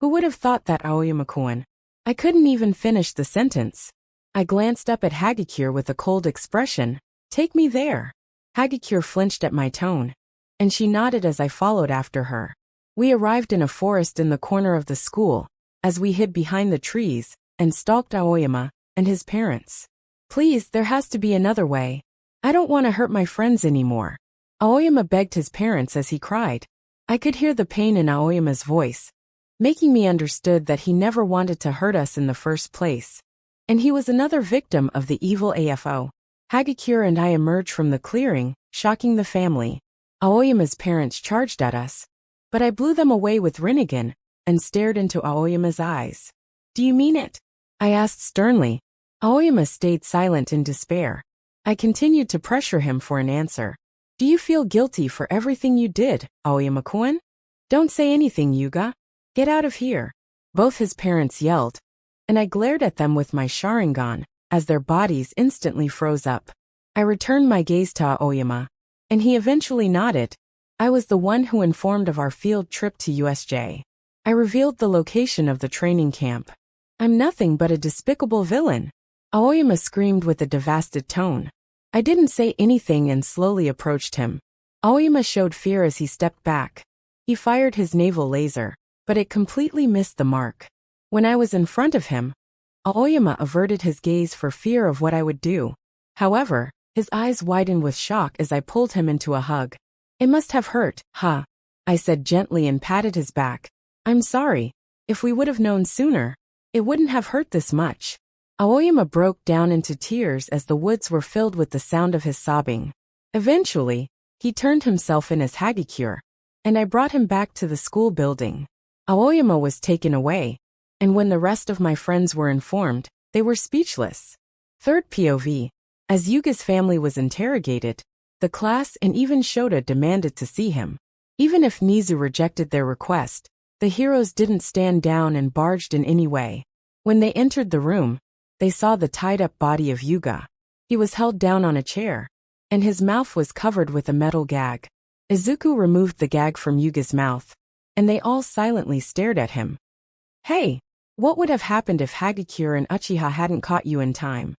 Who would have thought that, Aoyama-kun? I couldn't even finish the sentence. I glanced up at Hagakure with a cold expression. Take me there. Hagakure flinched at my tone, and she nodded as I followed after her. We arrived in a forest in the corner of the school, as we hid behind the trees and stalked Aoyama and his parents. Please, there has to be another way. I don't want to hurt my friends anymore. Aoyama begged his parents as he cried. I could hear the pain in Aoyama's voice, making me understood that he never wanted to hurt us in the first place. And he was another victim of the evil AFO. Hagakure and I emerged from the clearing, shocking the family. Aoyama's parents charged at us, but I blew them away with Rinnegan and stared into Aoyama's eyes. Do you mean it? I asked sternly. Aoyama stayed silent in despair. I continued to pressure him for an answer. Do you feel guilty for everything you did, Aoyama-kun? Don't say anything, Yuga. Get out of here. Both his parents yelled, and I glared at them with my Sharingan, as their bodies instantly froze up. I returned my gaze to Aoyama, and he eventually nodded. I was the one who informed of our field trip to USJ. I revealed the location of the training camp. I'm nothing but a despicable villain. Aoyama screamed with a devastated tone. I didn't say anything and slowly approached him. Aoyama showed fear as he stepped back. He fired his naval laser, but it completely missed the mark. When I was in front of him, Aoyama averted his gaze for fear of what I would do. However, his eyes widened with shock as I pulled him into a hug. It must have hurt, huh? I said gently and patted his back. I'm sorry. If we would have known sooner, it wouldn't have hurt this much. Aoyama broke down into tears as the woods were filled with the sound of his sobbing. Eventually, he turned himself in as Hagakure, and I brought him back to the school building. Aoyama was taken away, and when the rest of my friends were informed, they were speechless. Third POV. As Yuga's family was interrogated, the class and even Shota demanded to see him. Even if Nizu rejected their request, the heroes didn't stand down and barged in any way. When they entered the room, they saw the tied-up body of Yuga. He was held down on a chair, and his mouth was covered with a metal gag. Izuku removed the gag from Yuga's mouth, and they all silently stared at him. "Hey, what would have happened if Hagakure and Uchiha hadn't caught you in time?"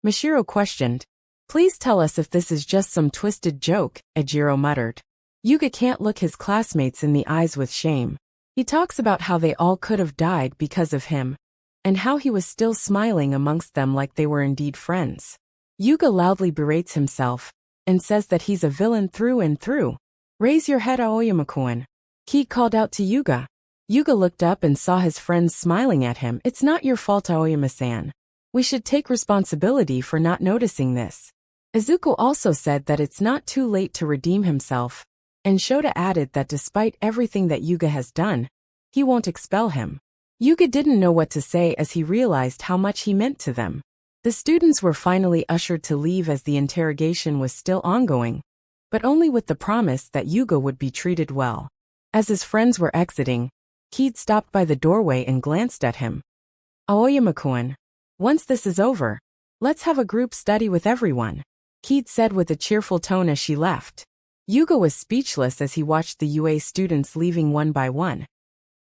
Mashiro questioned. "Please tell us if this is just some twisted joke," Ejiro muttered. Yuga can't look his classmates in the eyes with shame. He talks about how they all could have died because of him, and how he was still smiling amongst them like they were indeed friends. Yuga loudly berates himself, and says that he's a villain through and through. "Raise your head, Aoyama-kun," Ki called out to Yuga. Yuga looked up and saw his friends smiling at him. "It's not your fault, Aoyama-san. We should take responsibility for not noticing this." Izuku also said that it's not too late to redeem himself, and Shota added that despite everything that Yuga has done, he won't expel him. Yuga didn't know what to say as he realized how much he meant to them. The students were finally ushered to leave as the interrogation was still ongoing, but only with the promise that Yuga would be treated well. As his friends were exiting, Keed stopped by the doorway and glanced at him. "Aoyama-kun, once this is over, let's have a group study with everyone," Keed said with a cheerful tone as she left. Yuga was speechless as he watched the UA students leaving one by one.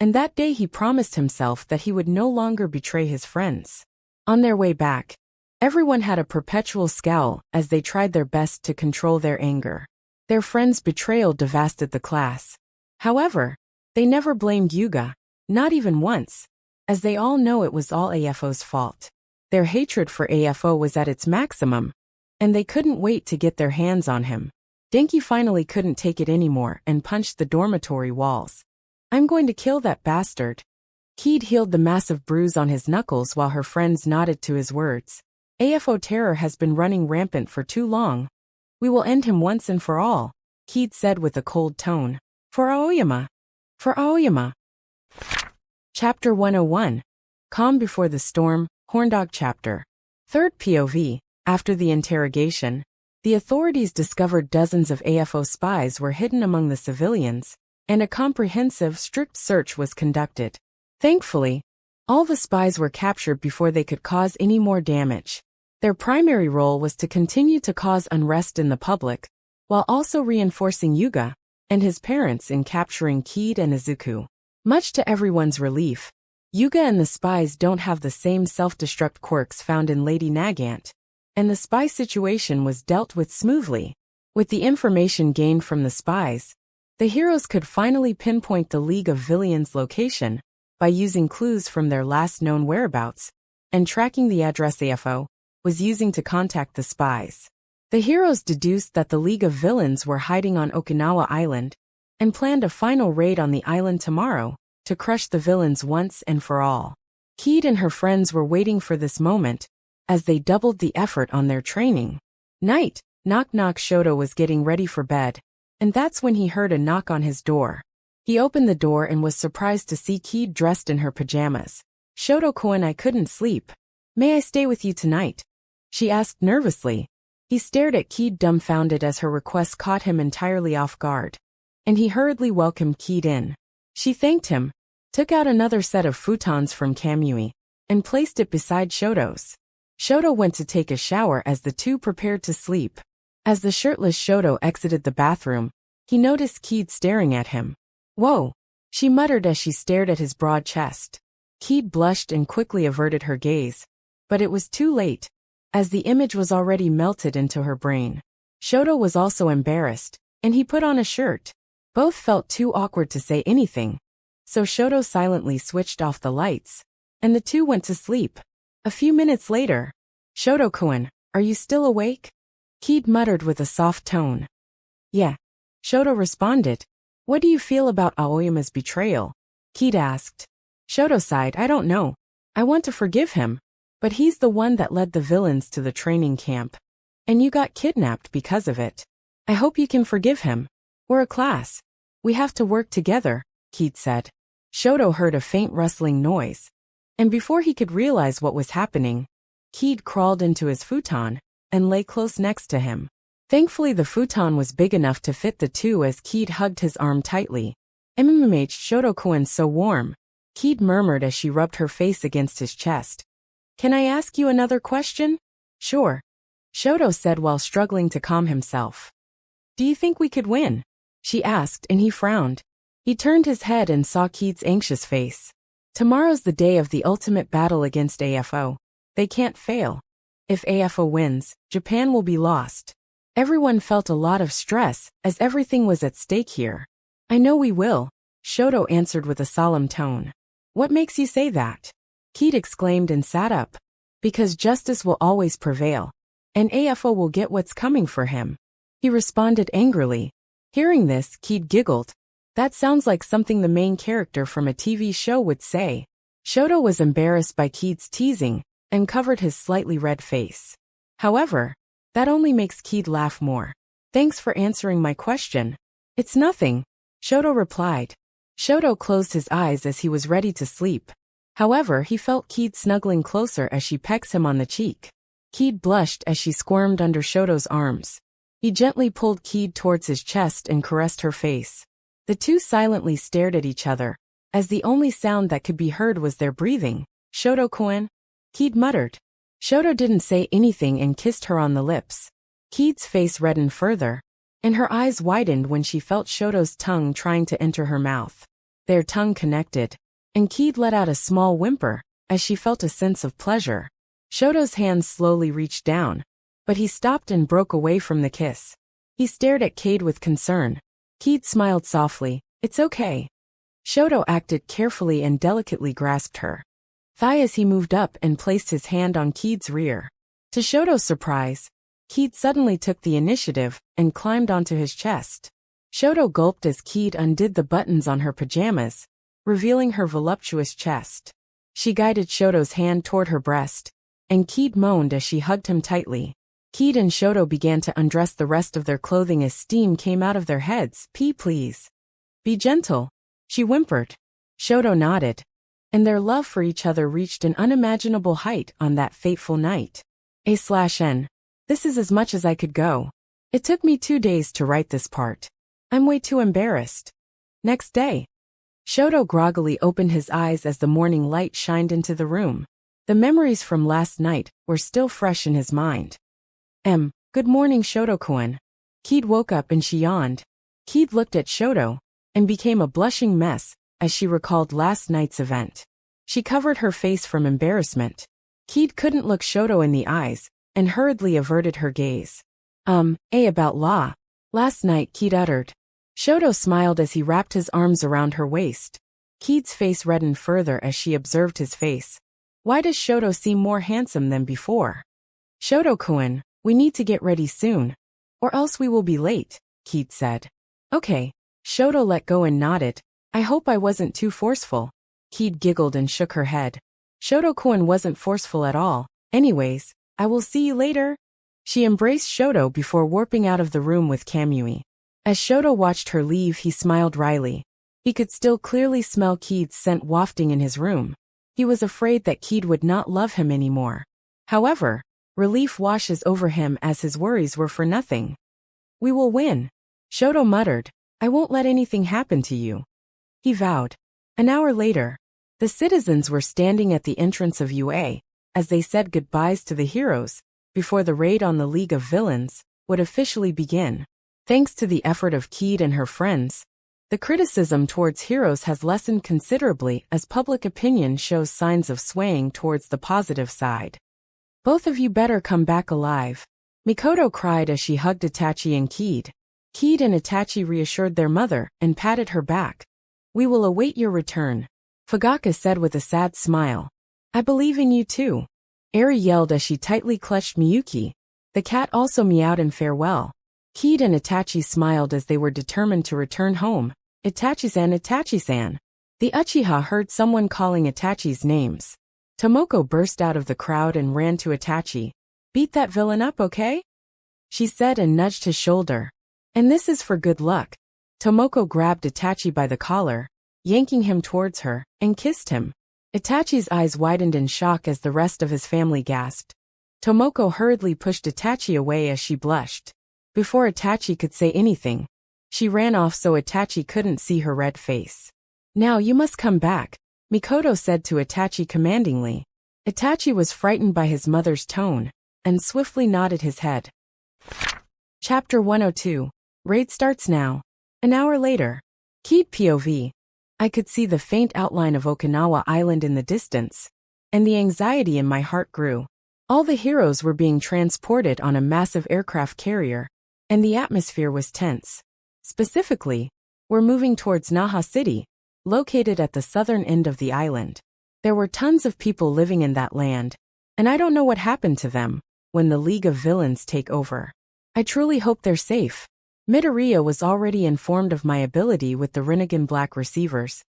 And that day he promised himself that he would no longer betray his friends. On their way back, everyone had a perpetual scowl as they tried their best to control their anger. Their friends' betrayal devastated the class. However, they never blamed Yuga, not even once, as they all know it was all AFO's fault. Their hatred for AFO was at its maximum, and they couldn't wait to get their hands on him. Denki finally couldn't take it anymore and punched the dormitory walls. "I'm going to kill that bastard." Keed healed the massive bruise on his knuckles while her friends nodded to his words. "AFO terror has been running rampant for too long. We will end him once and for all," Keed said with a cold tone. "For Aoyama. For Aoyama." Chapter 101. Calm Before the Storm, Horndog Chapter. Third POV. After the interrogation, the authorities discovered dozens of AFO spies were hidden among the civilians, and a comprehensive, strict search was conducted. Thankfully, all the spies were captured before they could cause any more damage. Their primary role was to continue to cause unrest in the public, while also reinforcing Yuga and his parents in capturing Keed and Izuku. Much to everyone's relief, Yuga and the spies don't have the same self-destruct quirks found in Lady Nagant, and the spy situation was dealt with smoothly. With the information gained from the spies, the heroes could finally pinpoint the League of Villains' location by using clues from their last known whereabouts, and tracking the address AFO was using to contact the spies. The heroes deduced that the League of Villains were hiding on Okinawa Island, and planned a final raid on the island tomorrow to crush the villains once and for all. Keed and her friends were waiting for this moment, as they doubled the effort on their training. Night, knock knock. Shota was getting ready for bed, and that's when he heard a knock on his door. He opened the door and was surprised to see Keed dressed in her pajamas. "Shoto-kun, I couldn't sleep. May I stay with you tonight?" she asked nervously. He stared at Keed dumbfounded as her request caught him entirely off guard, and he hurriedly welcomed Keed in. She thanked him, took out another set of futons from Kamui, and placed it beside Shoto's. Shoto went to take a shower as the two prepared to sleep. As the shirtless Shoto exited the bathroom, he noticed Keed staring at him. "Whoa," she muttered as she stared at his broad chest. Keed blushed and quickly averted her gaze, but it was too late, as the image was already melted into her brain. Shoto was also embarrassed, and he put on a shirt. Both felt too awkward to say anything, so Shoto silently switched off the lights, and the two went to sleep. A few minutes later, "Shoto-kun, are you still awake?" Keed muttered with a soft tone. "Yeah," Shoto responded. "What do you feel about Aoyama's betrayal?" Keed asked. Shoto sighed. I don't know. I want to forgive him. But he's the one that led the villains to the training camp. And you got kidnapped because of it. I hope you can forgive him. We're a class. We have to work together, Kaede said. Shoto heard a faint rustling noise. And before he could realize what was happening, Kaede crawled into his futon and lay close next to him. Thankfully the futon was big enough to fit the two as Kaede hugged his arm tightly. MMH Shoto-kun so warm, Kaede murmured as she rubbed her face against his chest. Can I ask you another question? Sure. Shoto said while struggling to calm himself. Do you think we could win? She asked and he frowned. He turned his head and saw Kaede's anxious face. Tomorrow's the day of the ultimate battle against AFO. They can't fail. If AFO wins, Japan will be lost. Everyone felt a lot of stress, as everything was at stake here. I know we will, Shoto answered with a solemn tone. What makes you say that? Kaede exclaimed and sat up. Because justice will always prevail. And AFO will get what's coming for him. He responded angrily. Hearing this, Kaede giggled. That sounds like something the main character from a TV show would say. Shoto was embarrassed by Kaede's teasing, and covered his slightly red face. However, that only makes Kaede laugh more. Thanks for answering my question. It's nothing, Shoto replied. Shoto closed his eyes as he was ready to sleep. However, he felt Kaede snuggling closer as she pecks him on the cheek. Kaede blushed as she squirmed under Shoto's arms. He gently pulled Kaede towards his chest and caressed her face. The two silently stared at each other, as the only sound that could be heard was their breathing. Shoto-kun? Kaede muttered. Shoto didn't say anything and kissed her on the lips. Kaede's face reddened further, and her eyes widened when she felt Shoto's tongue trying to enter her mouth. Their tongue connected, and Kaede let out a small whimper, as she felt a sense of pleasure. Shoto's hands slowly reached down, but he stopped and broke away from the kiss. He stared at Kaede with concern. Kaede smiled softly. It's okay. Shoto acted carefully and delicately grasped her thigh as he moved up and placed his hand on Kaede's rear. To Shoto's surprise, Kaede suddenly took the initiative and climbed onto his chest. Shoto gulped as Kaede undid the buttons on her pajamas, revealing her voluptuous chest. She guided Shoto's hand toward her breast, and Kaede moaned as she hugged him tightly. Kaede and Shoto began to undress the rest of their clothing as steam came out of their heads. Please. Be gentle, she whimpered. Shoto nodded, and their love for each other reached an unimaginable height on that fateful night. A/N. This is as much as I could go. It took me 2 days to write this part. I'm way too embarrassed. Next day. Shoto groggily opened his eyes as the morning light shined into the room. The memories from last night were still fresh in his mind. Good morning Shoto-kun. Kaede woke up and she yawned. Kaede looked at Shoto, and became a blushing mess, as she recalled last night's event. She covered her face from embarrassment. Kaede couldn't look Shoto in the eyes, and hurriedly averted her gaze. About law. Last night, Kaede uttered. Shoto smiled as he wrapped his arms around her waist. Kaede's face reddened further as she observed his face. Why does Shoto seem more handsome than before? Shoto-kun, we need to get ready soon, or else we will be late, Kaede said. Okay. Shoto let go and nodded. I hope I wasn't too forceful. Kaede giggled and shook her head. Shoto-kun wasn't forceful at all. Anyways, I will see you later. She embraced Shoto before warping out of the room with Kamui. As Shoto watched her leave, he smiled wryly. He could still clearly smell Kaede's scent wafting in his room. He was afraid that Kaede would not love him anymore. However, relief washes over him as his worries were for nothing. We will win, Shoto muttered. I won't let anything happen to you, he vowed. An hour later, the citizens were standing at the entrance of UA, as they said goodbyes to the heroes, before the raid on the League of Villains would officially begin. Thanks to the effort of Kaede and her friends, the criticism towards heroes has lessened considerably as public opinion shows signs of swaying towards the positive side. Both of you better come back alive, Mikoto cried as she hugged Itachi and Kaede. Kaede and Itachi reassured their mother and patted her back. We will await your return, Fugaka said with a sad smile. I believe in you too, Eri yelled as she tightly clutched Miyuki. The cat also meowed in farewell. Kaede and Itachi smiled as they were determined to return home. Itachi-san, The Uchiha heard someone calling Itachi's names. Tomoko burst out of the crowd and ran to Itachi. "Beat that villain up, okay?" she said and nudged his shoulder. "And this is for good luck." Tomoko grabbed Itachi by the collar, yanking him towards her, and kissed him. Itachi's eyes widened in shock as the rest of his family gasped. Tomoko hurriedly pushed Itachi away as she blushed. Before Itachi could say anything, she ran off so Itachi couldn't see her red face. "Now you must come back," Mikoto said to Itachi commandingly. Itachi was frightened by his mother's tone, and swiftly nodded his head. Chapter 102. Raid starts now. An hour later. Keyed POV. I could see the faint outline of Okinawa Island in the distance, and the anxiety in my heart grew. All the heroes were being transported on a massive aircraft carrier, and the atmosphere was tense. Specifically, we're moving towards Naha City, located at the southern end of the island. There were tons of people living in that land, and I don't know what happened to them when the League of Villains take over. I truly hope they're safe. Midoriya was already informed of my ability with the Rinnegan Black receivers,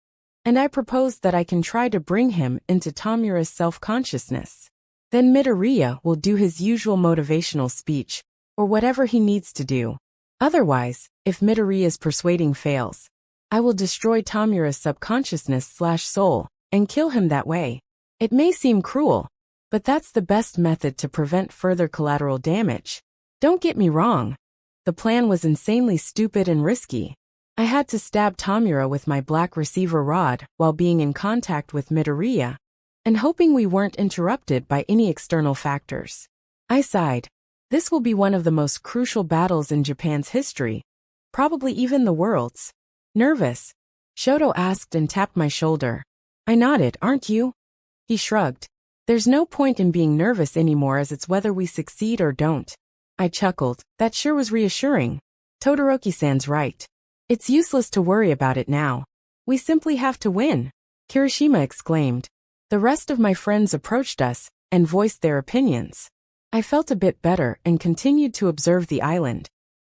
and I proposed that I can try to bring him into Tomura's self-consciousness. Then Midoriya will do his usual motivational speech, or whatever he needs to do. Otherwise, if Midoriya's persuading fails, I will destroy Tomura's subconsciousness/soul, and kill him that way. It may seem cruel, but that's the best method to prevent further collateral damage. Don't get me wrong. The plan was insanely stupid and risky. I had to stab Tomura with my black receiver rod while being in contact with Midoriya, and hoping we weren't interrupted by any external factors. I sighed. This will be one of the most crucial battles in Japan's history, probably even the world's. Nervous? Shoto asked and tapped my shoulder. I nodded. Aren't you? He shrugged. There's no point in being nervous anymore as it's whether we succeed or don't. I chuckled. That sure was reassuring. Todoroki-san's right. It's useless to worry about it now. We simply have to win, Kirishima exclaimed. The rest of my friends approached us and voiced their opinions. I felt a bit better and continued to observe the island.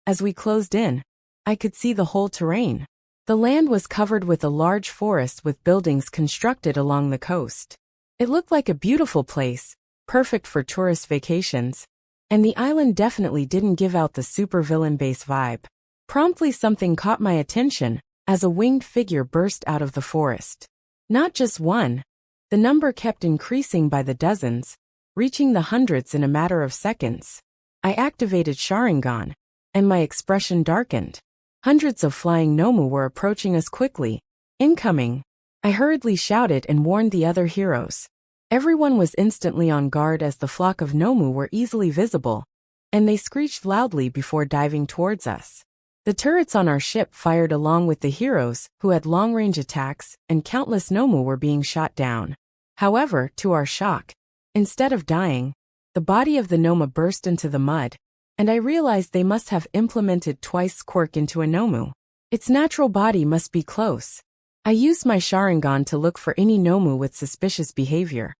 As we closed in, I could see the whole terrain. The land was covered with a large forest with buildings constructed along the coast. It looked like a beautiful place, perfect for tourist vacations. And the island definitely didn't give out the supervillain base vibe. Promptly something caught my attention, as a winged figure burst out of the forest. Not just one. The number kept increasing by the dozens, reaching the hundreds in a matter of seconds. I activated Sharingan, and my expression darkened. Hundreds of flying Nomu were approaching us quickly. Incoming! I hurriedly shouted and warned the other heroes. Everyone was instantly on guard as the flock of Nomu were easily visible, and they screeched loudly before diving towards us. The turrets on our ship fired along with the heroes, who had long-range attacks, and countless Nomu were being shot down. However, to our shock, instead of dying, the body of the Noma burst into the mud, and I realized they must have implemented twice quirk into a Nomu. Its natural body must be close. I used my Sharingan to look for any Nomu with suspicious behavior.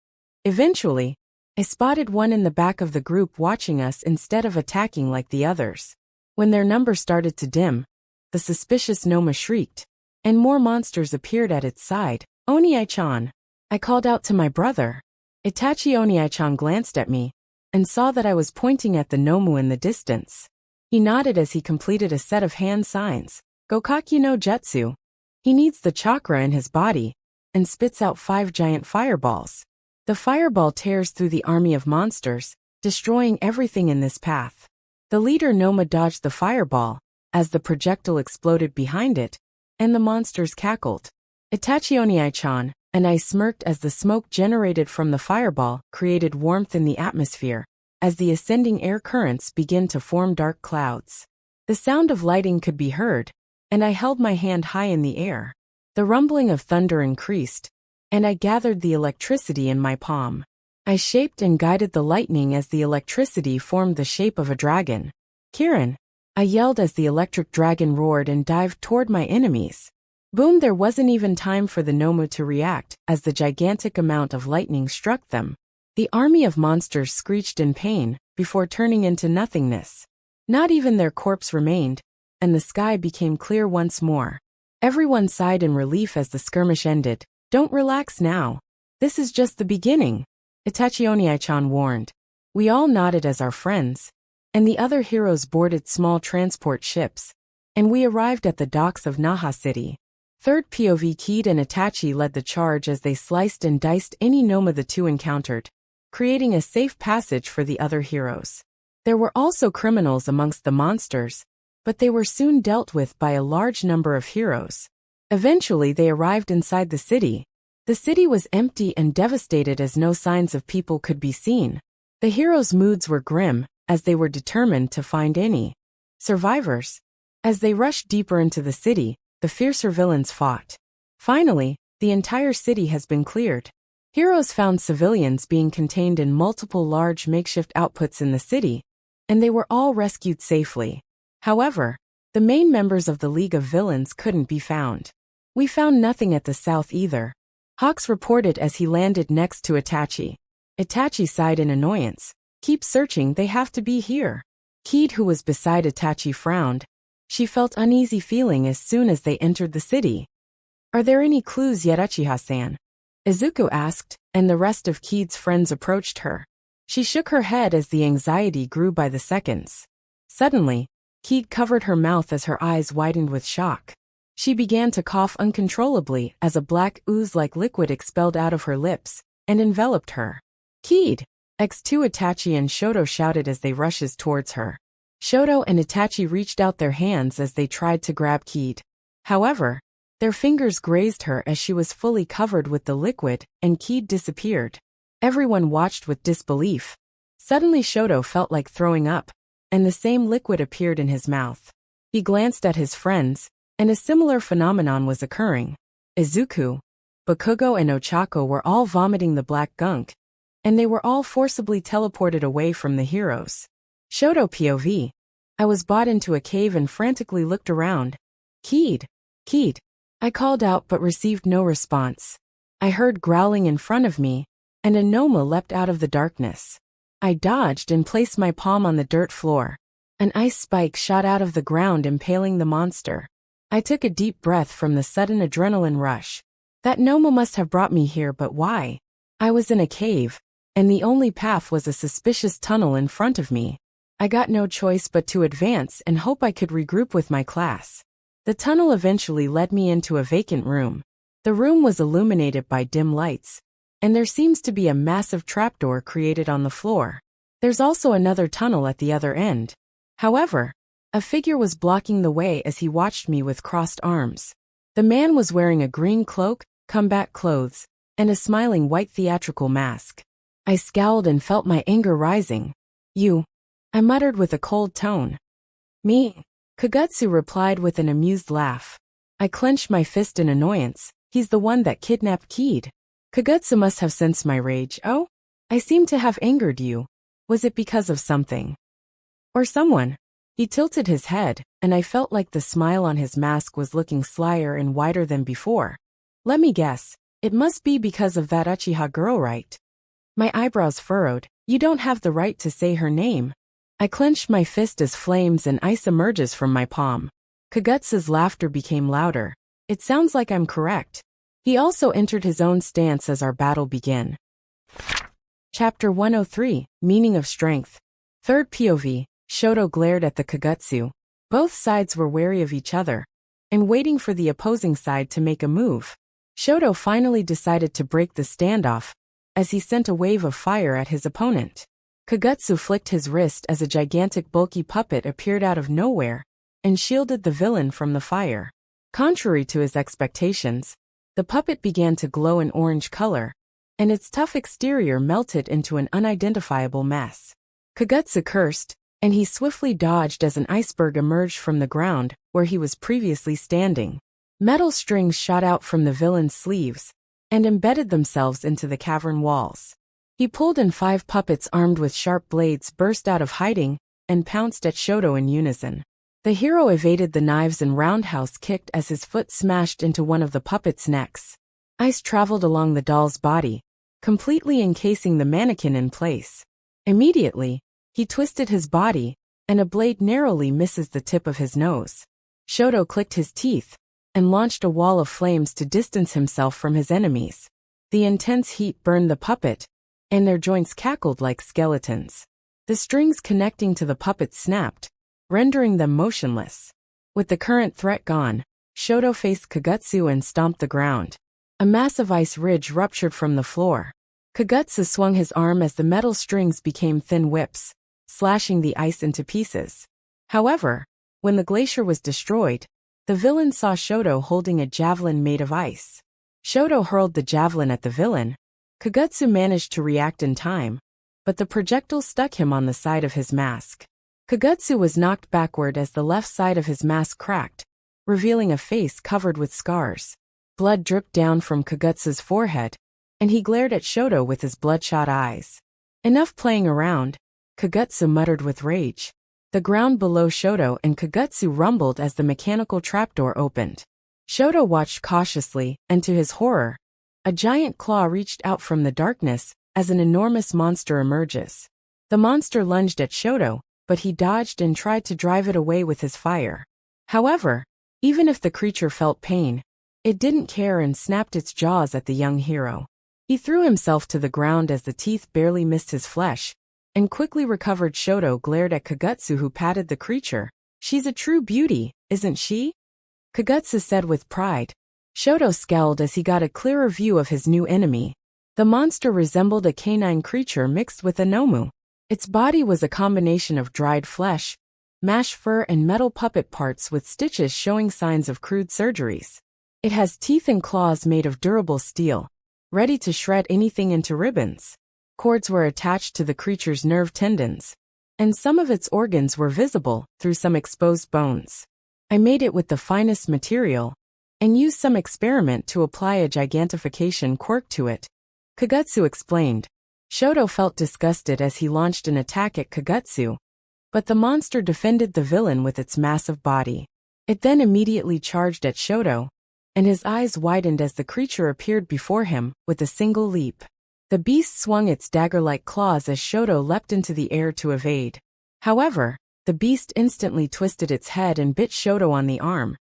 Eventually, I spotted one in the back of the group watching us instead of attacking like the others. When their number started to dim, the suspicious Noma shrieked, and more monsters appeared at its side. Oniai-chan! I called out to my brother. Itachi Oniai-chan glanced at me, and saw that I was pointing at the Nomu in the distance. He nodded as he completed a set of hand signs. Gokaki no Jutsu. He needs the chakra in his body, and spits out 5 giant fireballs. The fireball tears through the army of monsters, destroying everything in this path. The leader Noma dodged the fireball, as the projectile exploded behind it, and the monsters cackled. Itachi Oniai-chan and I smirked as the smoke generated from the fireball created warmth in the atmosphere, as the ascending air currents began to form dark clouds. The sound of lighting could be heard, and I held my hand high in the air. The rumbling of thunder increased, and I gathered the electricity in my palm. I shaped and guided the lightning as the electricity formed the shape of a dragon. Kirin! I yelled as the electric dragon roared and dived toward my enemies. Boom! There wasn't even time for the Nomu to react, as the gigantic amount of lightning struck them. The army of monsters screeched in pain, before turning into nothingness. Not even their corpse remained, and the sky became clear once more. Everyone sighed in relief as the skirmish ended. Don't relax now. This is just the beginning, Itachi Oniai-chan warned. We all nodded as our friends, and the other heroes boarded small transport ships, and we arrived at the docks of Naha City. Third POV Kaede and Itachi led the charge as they sliced and diced any Noma the two encountered, creating a safe passage for the other heroes. There were also criminals amongst the monsters, but they were soon dealt with by a large number of heroes. Eventually they arrived inside the city. The city was empty and devastated as no signs of people could be seen. The heroes' moods were grim, as they were determined to find any survivors. As they rushed deeper into the city, the fiercer villains fought. Finally, the entire city has been cleared. Heroes found civilians being contained in multiple large makeshift outputs in the city, and they were all rescued safely. However, the main members of the League of Villains couldn't be found. We found nothing at the south either, Hawks reported as he landed next to Itachi. Itachi sighed in annoyance. Keep searching, they have to be here. Kaede, who was beside Itachi, frowned. She felt uneasy feeling as soon as they entered the city. Are there any clues yet, Uchiha-san? Izuku asked, and the rest of Kaede's friends approached her. She shook her head as the anxiety grew by the seconds. Suddenly, Kaede covered her mouth as her eyes widened with shock. She began to cough uncontrollably as a black ooze-like liquid expelled out of her lips and enveloped her. Kaede! X2 Itachi and Shoto shouted as they rushed towards her. Shoto and Itachi reached out their hands as they tried to grab Kaede. However, their fingers grazed her as she was fully covered with the liquid, and Kaede disappeared. Everyone watched with disbelief. Suddenly Shoto felt like throwing up, and the same liquid appeared in his mouth. He glanced at his friends, and a similar phenomenon was occurring. Izuku, Bakugo and Ochako were all vomiting the black gunk, and they were all forcibly teleported away from the heroes. Shoto POV. I was brought into a cave and frantically looked around. Kaede! Kaede! I called out but received no response. I heard growling in front of me, and a Noma leapt out of the darkness. I dodged and placed my palm on the dirt floor. An ice spike shot out of the ground, impaling the monster. I took a deep breath from the sudden adrenaline rush. That Noma must have brought me here, but why? I was in a cave, and the only path was a suspicious tunnel in front of me. I got no choice but to advance and hope I could regroup with my class. The tunnel eventually led me into a vacant room. The room was illuminated by dim lights, and there seems to be a massive trapdoor created on the floor. There's also another tunnel at the other end. However, a figure was blocking the way as he watched me with crossed arms. The man was wearing a green cloak, combat clothes, and a smiling white theatrical mask. I scowled and felt my anger rising. You, I muttered with a cold tone. Me? Kagutsu replied with an amused laugh. I clenched my fist in annoyance. He's the one that kidnapped Kaede. Kagutsu must have sensed my rage. Oh? I seem to have angered you. Was it because of something? Or someone? He tilted his head, and I felt like the smile on his mask was looking slyer and wider than before. Let me guess. It must be because of that Uchiha girl, right? My eyebrows furrowed. You don't have the right to say her name. I clenched my fist as flames and ice emerges from my palm. Kagutsu's laughter became louder. It sounds like I'm correct. He also entered his own stance as our battle began. Chapter 103, Meaning of Strength. Third POV, Shoto glared at the Kagutsu. Both sides were wary of each other, and waiting for the opposing side to make a move. Shoto finally decided to break the standoff, as he sent a wave of fire at his opponent. Kagutsu flicked his wrist as a gigantic bulky puppet appeared out of nowhere, and shielded the villain from the fire. Contrary to his expectations, the puppet began to glow an orange color, and its tough exterior melted into an unidentifiable mess. Kagutsu cursed, and he swiftly dodged as an iceberg emerged from the ground where he was previously standing. Metal strings shot out from the villain's sleeves and embedded themselves into the cavern walls. He pulled, and 5 puppets armed with sharp blades burst out of hiding and pounced at Shoto in unison. The hero evaded the knives and roundhouse kicked as his foot smashed into one of the puppets' necks. Ice traveled along the doll's body, completely encasing the mannequin in place. Immediately, he twisted his body, and a blade narrowly misses the tip of his nose. Shoto clicked his teeth, and launched a wall of flames to distance himself from his enemies. The intense heat burned the puppet, and their joints cackled like skeletons. The strings connecting to the puppet snapped, rendering them motionless. With the current threat gone, Shoto faced Kagutsu and stomped the ground. A massive ice ridge ruptured from the floor. Kagutsu swung his arm as the metal strings became thin whips, slashing the ice into pieces. However, when the glacier was destroyed, the villain saw Shoto holding a javelin made of ice. Shoto hurled the javelin at the villain. Kagutsu managed to react in time, but the projectile stuck him on the side of his mask. Kagutsu was knocked backward as the left side of his mask cracked, revealing a face covered with scars. Blood dripped down from Kagutsu's forehead, and he glared at Shoto with his bloodshot eyes. Enough playing around, Kagutsu muttered with rage. The ground below Shoto and Kagutsu rumbled as the mechanical trapdoor opened. Shoto watched cautiously, and to his horror, a giant claw reached out from the darkness as an enormous monster emerges. The monster lunged at Shoto, but he dodged and tried to drive it away with his fire. However, even if the creature felt pain, it didn't care and snapped its jaws at the young hero. He threw himself to the ground as the teeth barely missed his flesh, and quickly recovered. Shoto glared at Kagutsu, who patted the creature. "She's a true beauty, isn't she?" Kagutsu said with pride. Shoto scowled as he got a clearer view of his new enemy. The monster resembled a canine creature mixed with a nomu. Its body was a combination of dried flesh, mashed fur and metal puppet parts with stitches showing signs of crude surgeries. It has teeth and claws made of durable steel, ready to shred anything into ribbons. Cords were attached to the creature's nerve tendons, and some of its organs were visible through some exposed bones. "I made it with the finest material, and used some experiment to apply a gigantification quirk to it," Kagutsu explained. Shoto felt disgusted as he launched an attack at Kagutsu, but the monster defended the villain with its massive body. It then immediately charged at Shoto, and his eyes widened as the creature appeared before him with a single leap. The beast swung its dagger-like claws as Shoto leapt into the air to evade. However, the beast instantly twisted its head and bit Shoto on the arm.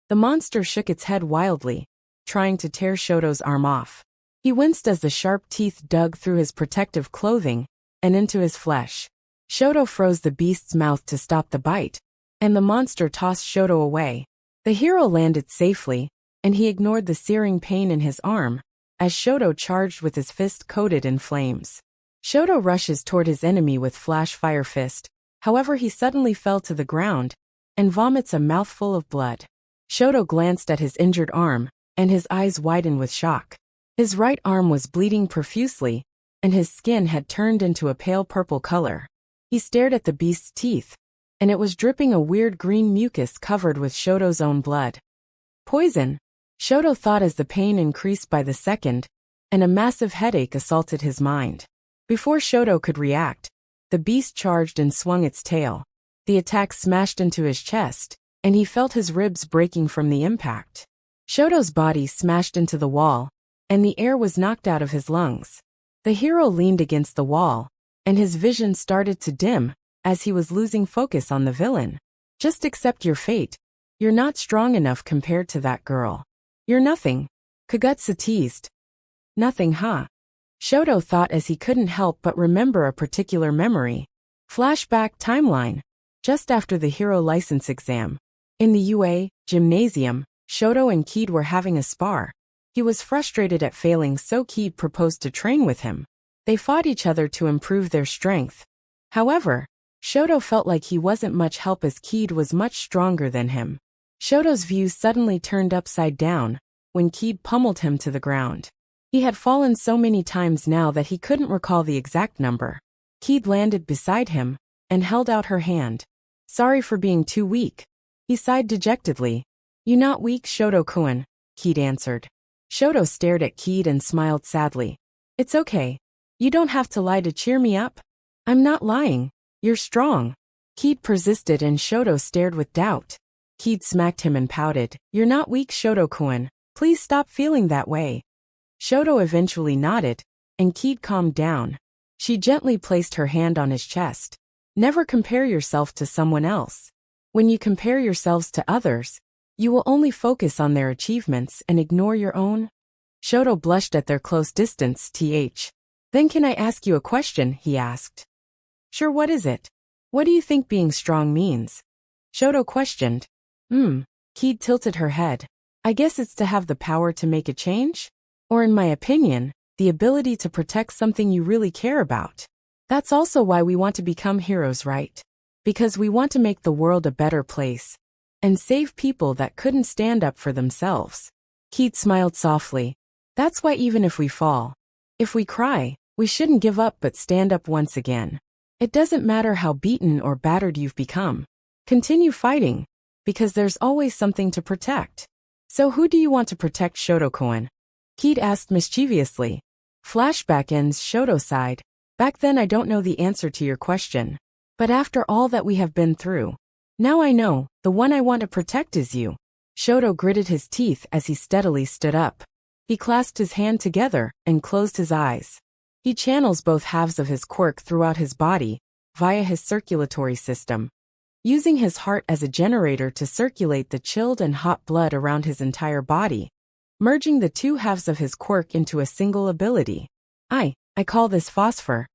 The monster shook its head wildly, trying to tear Shoto's arm off. He winced as the sharp teeth dug through his protective clothing and into his flesh. Shoto froze the beast's mouth to stop the bite, and the monster tossed Shoto away. The hero landed safely, and he ignored the searing pain in his arm as Shoto charged with his fist coated in flames. Shoto rushes toward his enemy with flash fire fist, however he suddenly fell to the ground and vomits a mouthful of blood. Shoto glanced at his injured arm, and his eyes widened with shock. His right arm was bleeding profusely, and his skin had turned into a pale purple color. He stared at the beast's teeth, and it was dripping a weird green mucus covered with Shoto's own blood. Poison, Shoto thought as the pain increased by the second, and a massive headache assaulted his mind. Before Shoto could react, the beast charged and swung its tail. The attack smashed into his chest, and he felt his ribs breaking from the impact. Shoto's body smashed into the wall, and the air was knocked out of his lungs. The hero leaned against the wall, and his vision started to dim as he was losing focus on the villain. "Just accept your fate. You're not strong enough compared to that girl." "You're nothing," Kagutsu teased. "Nothing, huh?" Shoto thought as he couldn't help but remember a particular memory. Flashback timeline. Just after the hero license exam, in the UA gymnasium, Shoto and Kaede were having a spar. He was frustrated at failing, so Kaede proposed to train with him. They fought each other to improve their strength. However, Shoto felt like he wasn't much help as Kaede was much stronger than him. Shoto's view suddenly turned upside down when Kaede pummeled him to the ground. He had fallen so many times now that he couldn't recall the exact number. Kaede landed beside him and held out her hand. "Sorry for being too weak." He sighed dejectedly. "You not weak, Shoto-kun," Kaede answered. Shoto stared at Kaede and smiled sadly. "It's okay. You don't have to lie to cheer me up." "I'm not lying. You're strong." Kaede persisted and Shoto stared with doubt. Kaede smacked him and pouted. "You're not weak, Shoto-kun. Please stop feeling that way." Shoto eventually nodded, and Kaede calmed down. She gently placed her hand on his chest. "Never compare yourself to someone else. When you compare yourselves to others, You will only focus on their achievements and ignore your own? Shoto blushed at their close distance. Then can I ask you a question, he asked. Sure, what is it? What do you think being strong means? Shoto questioned. Kaede tilted her head. I guess it's to have the power to make a change? Or in my opinion, the ability to protect something you really care about. That's also why we want to become heroes, right? Because we want to make the world a better place. And save people that couldn't stand up for themselves. Kaede smiled softly. That's why even if we fall, if we cry, we shouldn't give up but stand up once again. It doesn't matter how beaten or battered you've become. Continue fighting, because there's always something to protect. So who do you want to protect, Shoto-kun? Kaede asked mischievously. Flashback ends. Shoto sighed. Back then I don't know the answer to your question. But after all that we have been through, now I know, the one I want to protect is you. Shoto gritted his teeth as he steadily stood up. He clasped his hand together and closed his eyes. He channels both halves of his quirk throughout his body, via his circulatory system, using his heart as a generator to circulate the chilled and hot blood around his entire body, merging the two halves of his quirk into a single ability. I call this phosphor,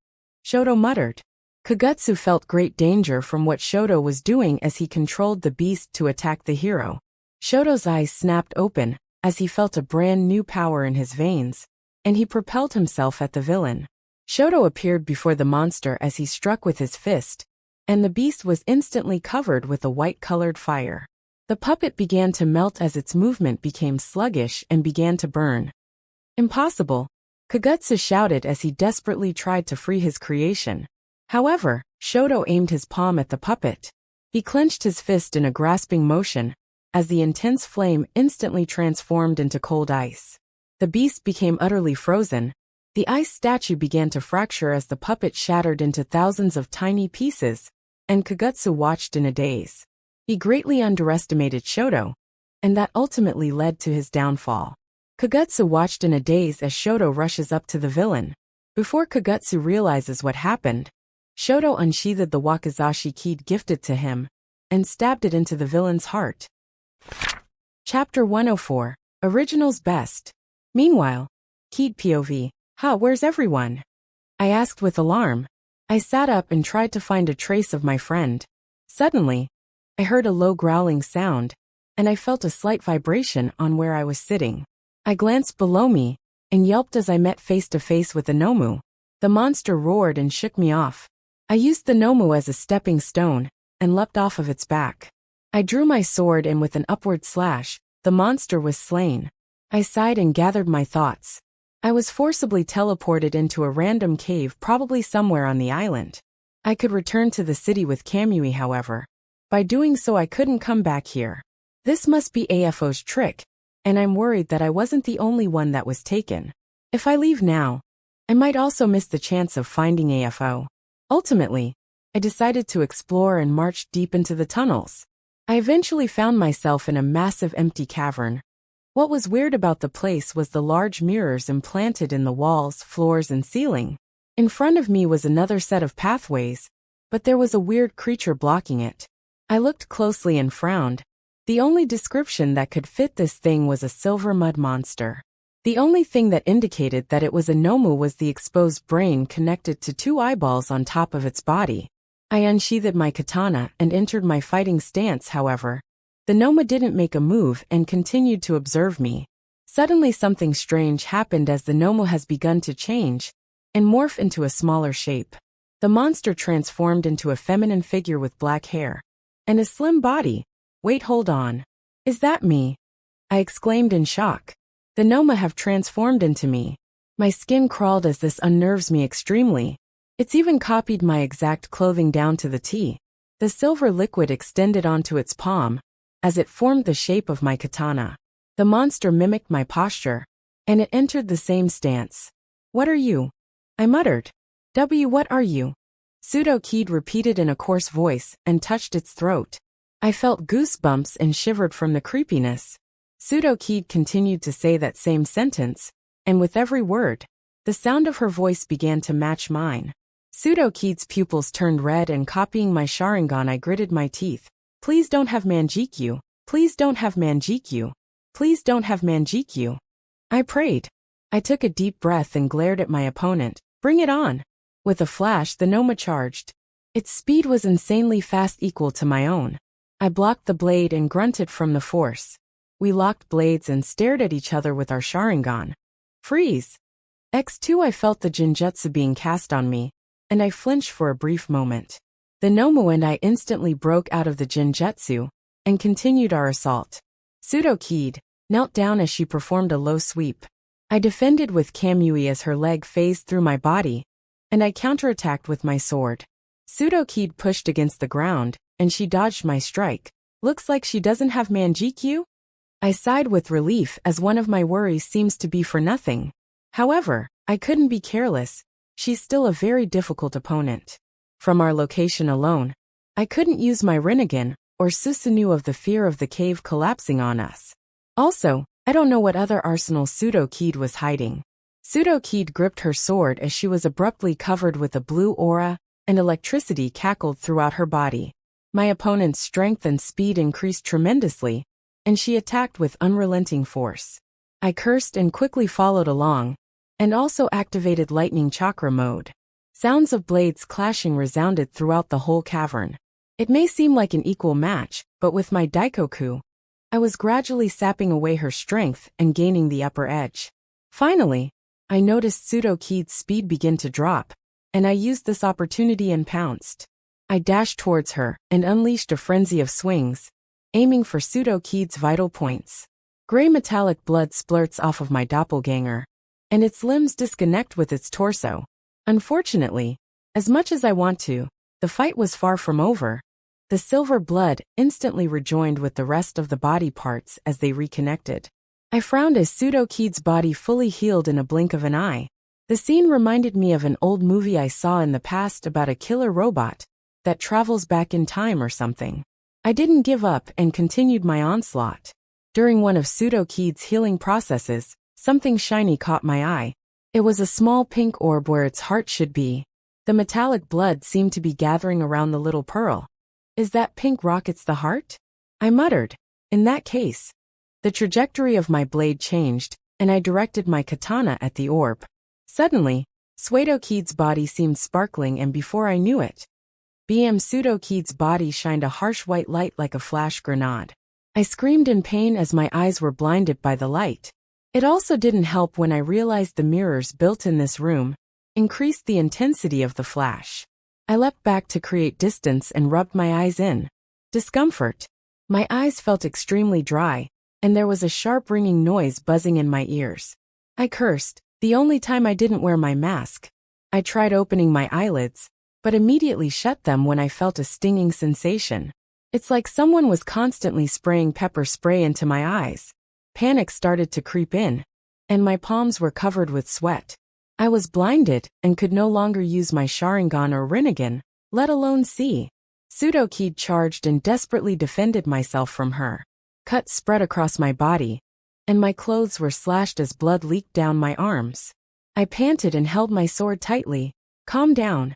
Shoto muttered. Kagetsu felt great danger from what Shoto was doing as he controlled the beast to attack the hero. Shoto's eyes snapped open as he felt a brand new power in his veins, and he propelled himself at the villain. Shoto appeared before the monster as he struck with his fist, and the beast was instantly covered with a white-colored fire. The puppet began to melt as its movement became sluggish and began to burn. Impossible! Kagetsu shouted as he desperately tried to free his creation. However, Shoto aimed his palm at the puppet. He clenched his fist in a grasping motion, as the intense flame instantly transformed into cold ice. The beast became utterly frozen. The ice statue began to fracture as the puppet shattered into thousands of tiny pieces, and Kagetsu watched in a daze. He greatly underestimated Shoto, and that ultimately led to his downfall. Kagetsu watched in a daze as Shoto rushes up to the villain. Before Kagetsu realizes what happened, Shoto unsheathed the wakizashi Kaede gifted to him, and stabbed it into the villain's heart. Chapter 104, Originals Best. Meanwhile, Kaede POV. Where's everyone? I asked with alarm. I sat up and tried to find a trace of my friend. Suddenly, I heard a low growling sound, and I felt a slight vibration on where I was sitting. I glanced below me, and yelped as I met face to face with a Nomu. The monster roared and shook me off. I used the Nomu as a stepping stone, and leapt off of its back. I drew my sword and with an upward slash, the monster was slain. I sighed and gathered my thoughts. I was forcibly teleported into a random cave probably somewhere on the island. I could return to the city with Kamui, however. By doing so I couldn't come back here. This must be AFO's trick, and I'm worried that I wasn't the only one that was taken. If I leave now, I might also miss the chance of finding AFO. Ultimately, I decided to explore and marched deep into the tunnels. I eventually found myself in a massive empty cavern. What was weird about the place was the large mirrors implanted in the walls, floors, and ceiling. In front of me was another set of pathways, but there was a weird creature blocking it. I looked closely and frowned. The only description that could fit this thing was a silver mud monster. The only thing that indicated that it was a Nomu was the exposed brain connected to two eyeballs on top of its body. I unsheathed my katana and entered my fighting stance, however. The Nomu didn't make a move and continued to observe me. Suddenly something strange happened as the Nomu has begun to change and morph into a smaller shape. The monster transformed into a feminine figure with black hair and a slim body. Wait, hold on. Is that me? I exclaimed in shock. The Nomu have transformed into me. My skin crawled as this unnerves me extremely. It's even copied my exact clothing down to the T. The silver liquid extended onto its palm, as it formed the shape of my katana. The monster mimicked my posture, and it entered the same stance. What are you? I muttered. What are you? Pseudo Kaede repeated in a coarse voice and touched its throat. I felt goosebumps and shivered from the creepiness. Pseudo Kaede continued to say that same sentence, and with every word, the sound of her voice began to match mine. Pseudo Kaede's pupils turned red and copying my Sharingan I gritted my teeth. Please don't have Manjikyu. Please don't have Manjikyu. Please don't have Manjikyu. I prayed. I took a deep breath and glared at my opponent. Bring it on. With a flash, the Noma charged. Its speed was insanely fast, equal to my own. I blocked the blade and grunted from the force. We locked blades and stared at each other with our Sharingan. Freeze! X2. I felt the Jinjutsu being cast on me, and I flinched for a brief moment. The Nomu and I instantly broke out of the Jinjutsu and continued our assault. Pseudo Kaede knelt down as she performed a low sweep. I defended with Kamui as her leg phased through my body, and I counterattacked with my sword. Pseudo Kaede pushed against the ground, and she dodged my strike. Looks like she doesn't have Manjikyu? I sighed with relief, as one of my worries seems to be for nothing. However, I couldn't be careless. She's still a very difficult opponent. From our location alone, I couldn't use my Rinnegan or Susanoo of the fear of the cave collapsing on us. Also, I don't know what other arsenal Pseudo Kaede was hiding. Pseudo Kaede gripped her sword as she was abruptly covered with a blue aura, and electricity cackled throughout her body. My opponent's strength and speed increased tremendously, and she attacked with unrelenting force. I cursed and quickly followed along, and also activated lightning chakra mode. Sounds of blades clashing resounded throughout the whole cavern. It may seem like an equal match, but with my Daikoku, I was gradually sapping away her strength and gaining the upper edge. Finally, I noticed Pseudo Kaede's speed begin to drop, and I used this opportunity and pounced. I dashed towards her and unleashed a frenzy of swings, aiming for Pseudo Kaede's vital points. Gray metallic blood splurts off of my doppelganger, and its limbs disconnect with its torso. Unfortunately, as much as I want to, the fight was far from over. The silver blood instantly rejoined with the rest of the body parts as they reconnected. I frowned as Pseudo Kaede's body fully healed in a blink of an eye. The scene reminded me of an old movie I saw in the past about a killer robot that travels back in time or something. I didn't give up and continued my onslaught. During one of Pseudo Kaede's healing processes, something shiny caught my eye. It was a small pink orb where its heart should be. The metallic blood seemed to be gathering around the little pearl. Is that pink rocket's the heart? I muttered. In that case. The trajectory of my blade changed, and I directed my katana at the orb. Suddenly, Pseudo Kaede's body seemed sparkling, and before I knew it, Pseudo Kaede's body shined a harsh white light like a flash grenade. I screamed in pain as my eyes were blinded by the light. It also didn't help when I realized the mirrors built in this room increased the intensity of the flash. I leapt back to create distance and rubbed my eyes in. Discomfort. My eyes felt extremely dry, and there was a sharp ringing noise buzzing in my ears. I cursed, the only time I didn't wear my mask. I tried opening my eyelids, but immediately shut them when I felt a stinging sensation. It's like someone was constantly spraying pepper spray into my eyes. Panic started to creep in, and my palms were covered with sweat. I was blinded and could no longer use my Sharingan or Rinnegan, let alone see. Pseudo Kaede charged and desperately defended myself from her. Cuts spread across my body, and my clothes were slashed as blood leaked down my arms. I panted and held my sword tightly. Calm down.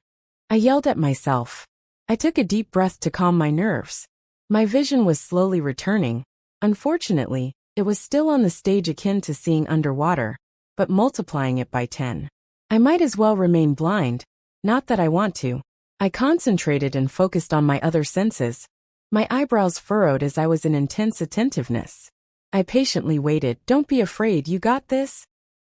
I yelled at myself. I took a deep breath to calm my nerves. My vision was slowly returning. Unfortunately, it was still on the stage akin to seeing underwater, but multiplying it by 10. I might as well remain blind, not that I want to. I concentrated and focused on my other senses. My eyebrows furrowed as I was in intense attentiveness. I patiently waited. Don't be afraid, you got this?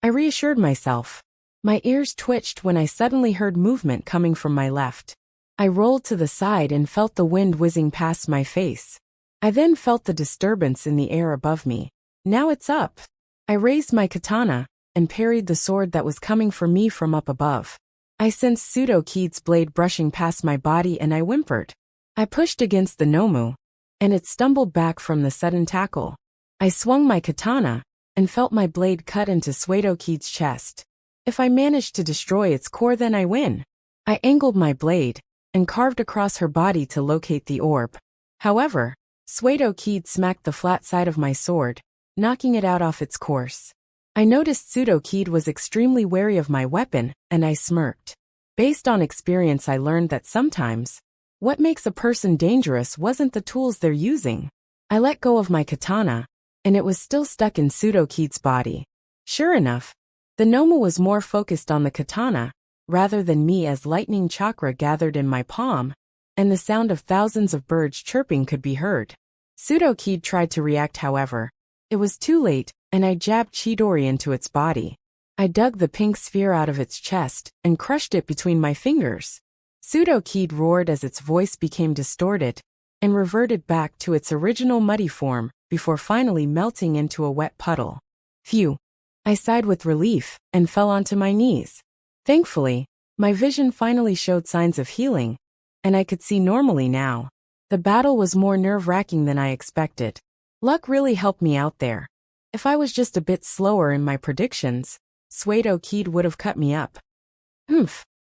I reassured myself. My ears twitched when I suddenly heard movement coming from my left. I rolled to the side and felt the wind whizzing past my face. I then felt the disturbance in the air above me. Now it's up. I raised my katana and parried the sword that was coming for me from up above. I sensed Pseudo Kaede's blade brushing past my body and I whimpered. I pushed against the Nomu, and it stumbled back from the sudden tackle. I swung my katana and felt my blade cut into Pseudo Kaede's chest. If I managed to destroy its core, then I win. I angled my blade and carved across her body to locate the orb. However, Pseudo Kaede smacked the flat side of my sword, knocking it out off its course. I noticed Pseudo Kaede was extremely wary of my weapon, and I smirked. Based on experience, I learned that sometimes, what makes a person dangerous wasn't the tools they're using, I let go of my katana, and it was still stuck in Pseudo-Keed's body. Sure enough, the Noma was more focused on the katana, rather than me, as lightning chakra gathered in my palm, and the sound of thousands of birds chirping could be heard. Pseudo-Keed tried to react, however. It was too late, and I jabbed Chidori into its body. I dug the pink sphere out of its chest and crushed it between my fingers. Pseudo-Keed roared as its voice became distorted and reverted back to its original muddy form before finally melting into a wet puddle. Phew! I sighed with relief and fell onto my knees. Thankfully, my vision finally showed signs of healing, and I could see normally now. The battle was more nerve-wracking than I expected. Luck really helped me out there. If I was just a bit slower in my predictions, Pseudo-Keed would have cut me up.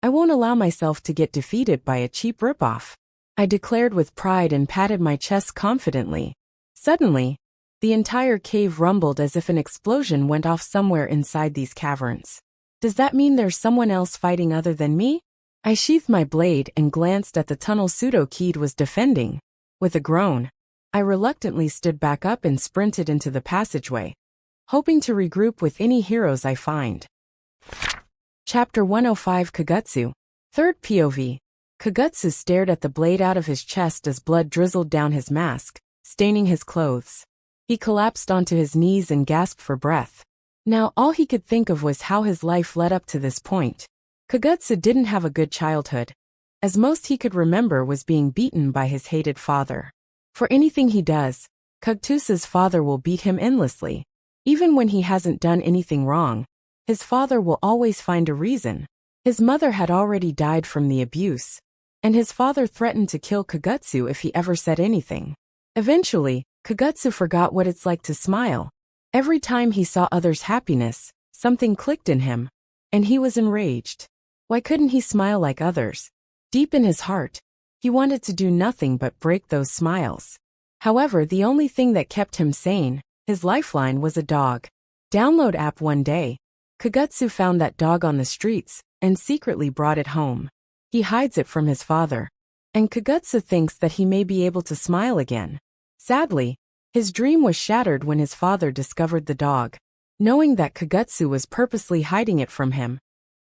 I won't allow myself to get defeated by a cheap ripoff, I declared with pride and patted my chest confidently. Suddenly, the entire cave rumbled as if an explosion went off somewhere inside these caverns. Does that mean there's someone else fighting other than me? I sheathed my blade and glanced at the tunnel Pseudo-Keed was defending. With a groan, I reluctantly stood back up and sprinted into the passageway, hoping to regroup with any heroes I find. Chapter 105 Kagutsu. Third POV. Kagutsu stared at the blade out of his chest as blood drizzled down his mask, staining his clothes. He collapsed onto his knees and gasped for breath. Now all he could think of was how his life led up to this point. Kagutsu didn't have a good childhood, as most he could remember was being beaten by his hated father. For anything he does, Kagutsu's father will beat him endlessly. Even when he hasn't done anything wrong, his father will always find a reason. His mother had already died from the abuse, and his father threatened to kill Kagutsu if he ever said anything. Eventually, Kagutsu forgot what it's like to smile. Every time he saw others' happiness, something clicked in him, and he was enraged. Why couldn't he smile like others? Deep in his heart, he wanted to do nothing but break those smiles. However, the only thing that kept him sane, his lifeline, was a dog. Download app. One day, Kagutsu found that dog on the streets and secretly brought it home. He hides it from his father, and Kagutsu thinks that he may be able to smile again. Sadly, his dream was shattered when his father discovered the dog. Knowing that Kagutsu was purposely hiding it from him,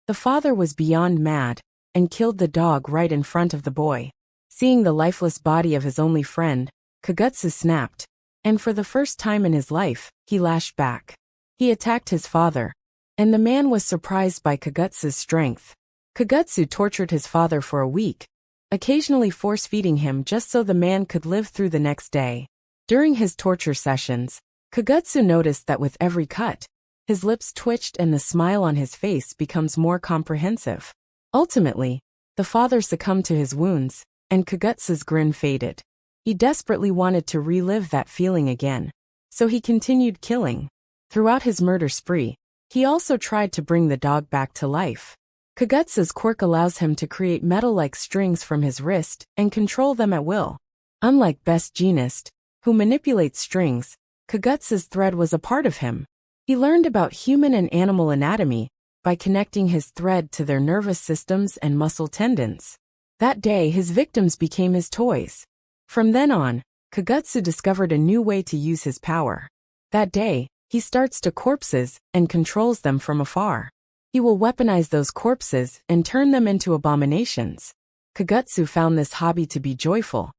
the father was beyond mad and killed the dog right in front of the boy. Seeing the lifeless body of his only friend, Kagutsu snapped, and for the first time in his life, he lashed back. He attacked his father, and the man was surprised by Kagutsu's strength. Kagutsu tortured his father for a week, occasionally force-feeding him just so the man could live through the next day. During his torture sessions, Kagutsu noticed that with every cut, his lips twitched and the smile on his face becomes more comprehensive. Ultimately, the father succumbed to his wounds, and Kagutsu's grin faded. He desperately wanted to relive that feeling again, so he continued killing. Throughout his murder spree, he also tried to bring the dog back to life. Kagutsu's quirk allows him to create metal-like strings from his wrist and control them at will. Unlike Best Jeanist, who manipulates strings, Kagutsu's thread was a part of him. He learned about human and animal anatomy by connecting his thread to their nervous systems and muscle tendons. That day, his victims became his toys. From then on, Kagutsu discovered a new way to use his power. That day, he starts to corpses and controls them from afar. He will weaponize those corpses and turn them into abominations. Kagutsu found this hobby to be joyful,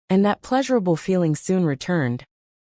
and that pleasurable feeling soon returned.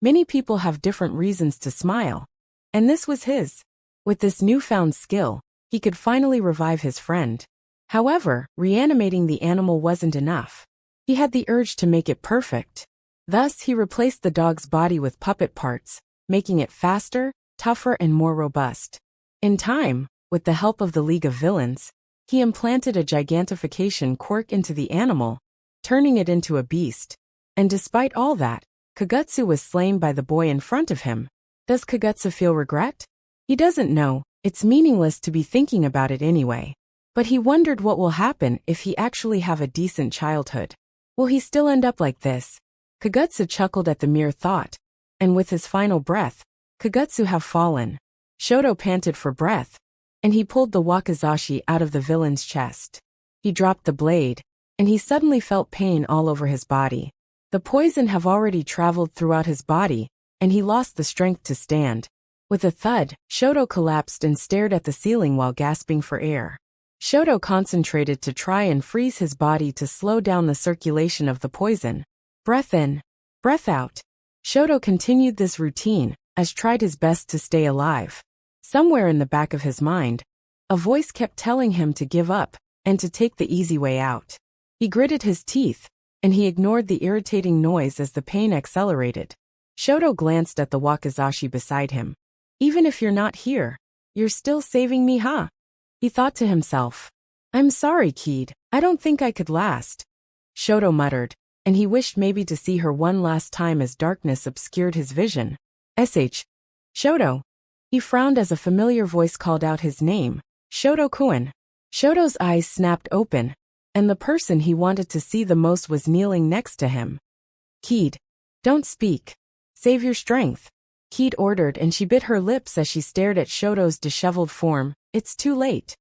Many people have different reasons to smile, and this was his. With this newfound skill, he could finally revive his friend. However, reanimating the animal wasn't enough. He had the urge to make it perfect. Thus, he replaced the dog's body with puppet parts, making it faster, tougher, and more robust. In time, with the help of the League of Villains, he implanted a gigantification quirk into the animal, turning it into a beast. And despite all that, Kagutsu was slain by the boy in front of him. Does Kagutsu feel regret? He doesn't know. It's meaningless to be thinking about it anyway. But he wondered what will happen if he actually have a decent childhood. Will he still end up like this? Kagutsu chuckled at the mere thought, and with his final breath, Kagutsu have fallen. Shoto panted for breath, and he pulled the wakizashi out of the villain's chest. He dropped the blade, and he suddenly felt pain all over his body. The poison have already traveled throughout his body, and he lost the strength to stand. With a thud, Shoto collapsed and stared at the ceiling while gasping for air. Shoto concentrated to try and freeze his body to slow down the circulation of the poison. Breath in, breath out. Shoto continued this routine, as tried his best to stay alive. Somewhere in the back of his mind, a voice kept telling him to give up, and to take the easy way out. He gritted his teeth, and he ignored the irritating noise as the pain accelerated. Shoto glanced at the wakizashi beside him. Even if you're not here, you're still saving me, huh? He thought to himself. I'm sorry, Kaede, I don't think I could last. Shoto muttered, and he wished maybe to see her one last time as darkness obscured his vision. Shoto. He frowned as a familiar voice called out his name, Shoto-kun. Shoto's eyes snapped open, and the person he wanted to see the most was kneeling next to him. Kaede, don't speak. Save your strength. Kaede ordered, and she bit her lips as she stared at Shoto's disheveled form. It's too late.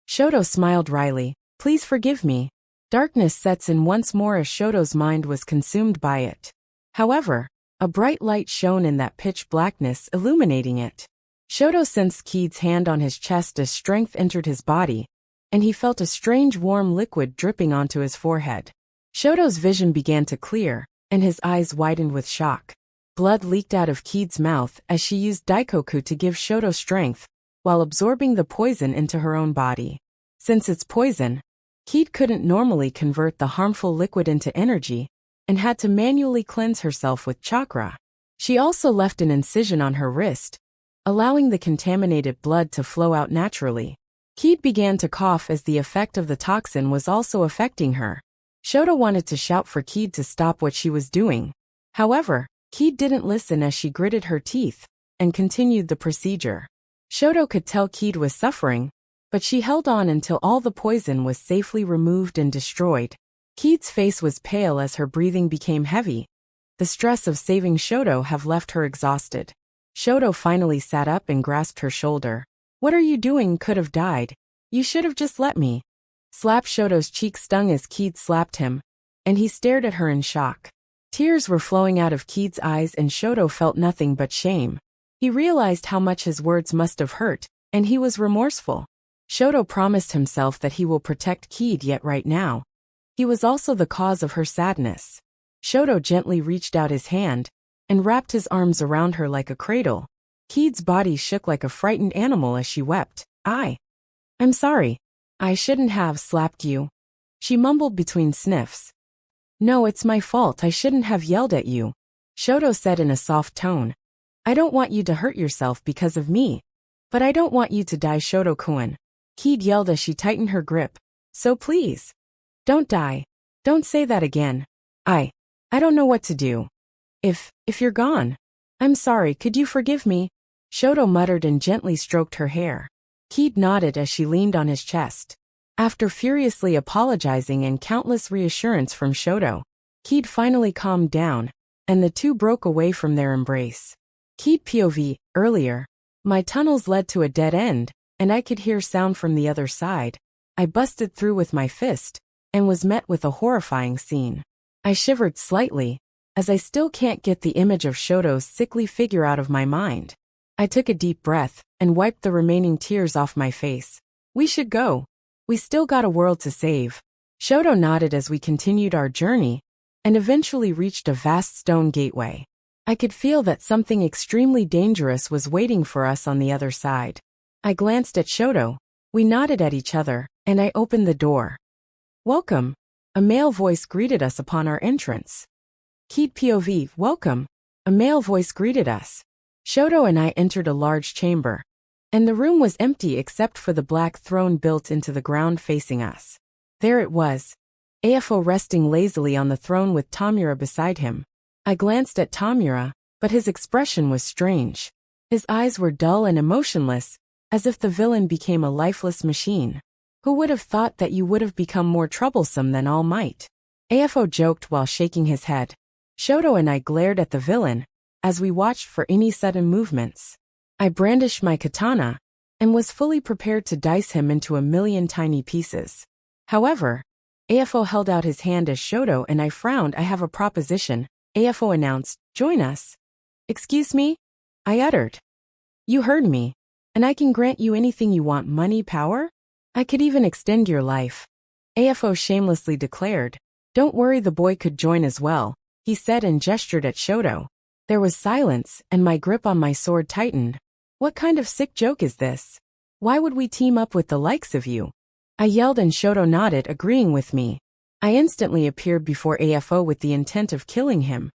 Shoto smiled wryly. Please forgive me. Darkness sets in once more as Shoto's mind was consumed by it. However, a bright light shone in that pitch blackness, illuminating it. Shoto sensed Kaede's hand on his chest as strength entered his body, and he felt a strange warm liquid dripping onto his forehead. Shoto's vision began to clear, and his eyes widened with shock. Blood leaked out of Kaede's mouth as she used Daikoku to give Shoto strength, while absorbing the poison into her own body. Since it's poison, Kaede couldn't normally convert the harmful liquid into energy, and had to manually cleanse herself with chakra. She also left an incision on her wrist, allowing the contaminated blood to flow out naturally. Kaede began to cough as the effect of the toxin was also affecting her. Shoto wanted to shout for Kaede to stop what she was doing. However, Kaede didn't listen as she gritted her teeth and continued the procedure. Shoto could tell Kaede was suffering, but she held on until all the poison was safely removed and destroyed. Kaede's face was pale as her breathing became heavy. The stress of saving Shoto have left her exhausted. Shoto finally sat up and grasped her shoulder. What are you doing? Could have died. You should have just let me. Slap. Shoto's cheek stung as Kaede slapped him, and he stared at her in shock. Tears were flowing out of Kaede's eyes and Shoto felt nothing but shame. He realized how much his words must have hurt, and he was remorseful. Shoto promised himself that he will protect Kaede, yet right now, he was also the cause of her sadness. Shoto gently reached out his hand and wrapped his arms around her like a cradle. Kaede's body shook like a frightened animal as she wept. I'm sorry. I shouldn't have slapped you. She mumbled between sniffs. No, it's my fault. I shouldn't have yelled at you. Shoto said in a soft tone. I don't want you to hurt yourself because of me. But I don't want you to die, Shoto-kun. Kaede yelled as she tightened her grip. So please. Don't die. Don't say that again. I don't know what to do. If you're gone. I'm sorry, could you forgive me? Shoto muttered and gently stroked her hair. Kaede nodded as she leaned on his chest. After furiously apologizing and countless reassurance from Shoto, Kaede finally calmed down, and the two broke away from their embrace. Kaede POV, earlier. My tunnels led to a dead end, and I could hear sound from the other side. I busted through with my fist, and was met with a horrifying scene. I shivered slightly, as I still can't get the image of Shoto's sickly figure out of my mind. I took a deep breath, and wiped the remaining tears off my face. We should go. We still got a world to save. Shoto nodded as we continued our journey, and eventually reached a vast stone gateway. I could feel that something extremely dangerous was waiting for us on the other side. I glanced at Shoto. We nodded at each other, and I opened the door. Welcome. A male voice greeted us upon our entrance. Kaede POV, welcome. A male voice greeted us. Shoto and I entered a large chamber, and the room was empty except for the black throne built into the ground facing us. There it was. AFO resting lazily on the throne with Tamura beside him. I glanced at Tamura, but his expression was strange. His eyes were dull and emotionless, as if the villain became a lifeless machine. Who would have thought that you would have become more troublesome than All Might? AFO joked while shaking his head. Shoto and I glared at the villain, as we watched for any sudden movements. I brandished my katana, and was fully prepared to dice him into a million tiny pieces. However, AFO held out his hand as Shoto and I frowned. I have a proposition, AFO announced. Join us. Excuse me? I uttered. You heard me. And I can grant you anything you want. Money, power? I could even extend your life. AFO shamelessly declared. Don't worry, the boy could join as well, he said and gestured at Shoto. There was silence, and my grip on my sword tightened. What kind of sick joke is this? Why would we team up with the likes of you? I yelled and Shoto nodded, agreeing with me. I instantly appeared before AFO with the intent of killing him.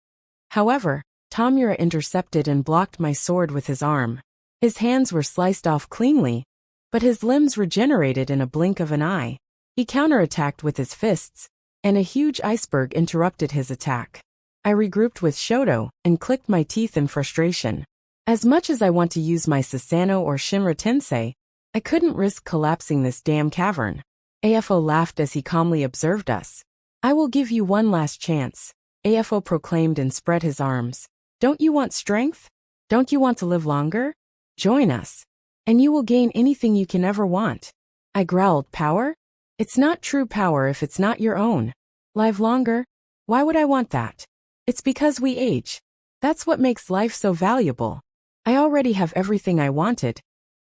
However, Tamura intercepted and blocked my sword with his arm. His hands were sliced off cleanly, but his limbs regenerated in a blink of an eye. He counterattacked with his fists, and a huge iceberg interrupted his attack. I regrouped with Shoto and clicked my teeth in frustration. As much as I want to use my Susanoo or Shinra Tensei, I couldn't risk collapsing this damn cavern. AFO laughed as he calmly observed us. I will give you one last chance, AFO proclaimed and spread his arms. Don't you want strength? Don't you want to live longer? Join us, and you will gain anything you can ever want. I growled. Power? It's not true power if it's not your own. Live longer? Why would I want that? It's because we age. That's what makes life so valuable. I already have everything I wanted,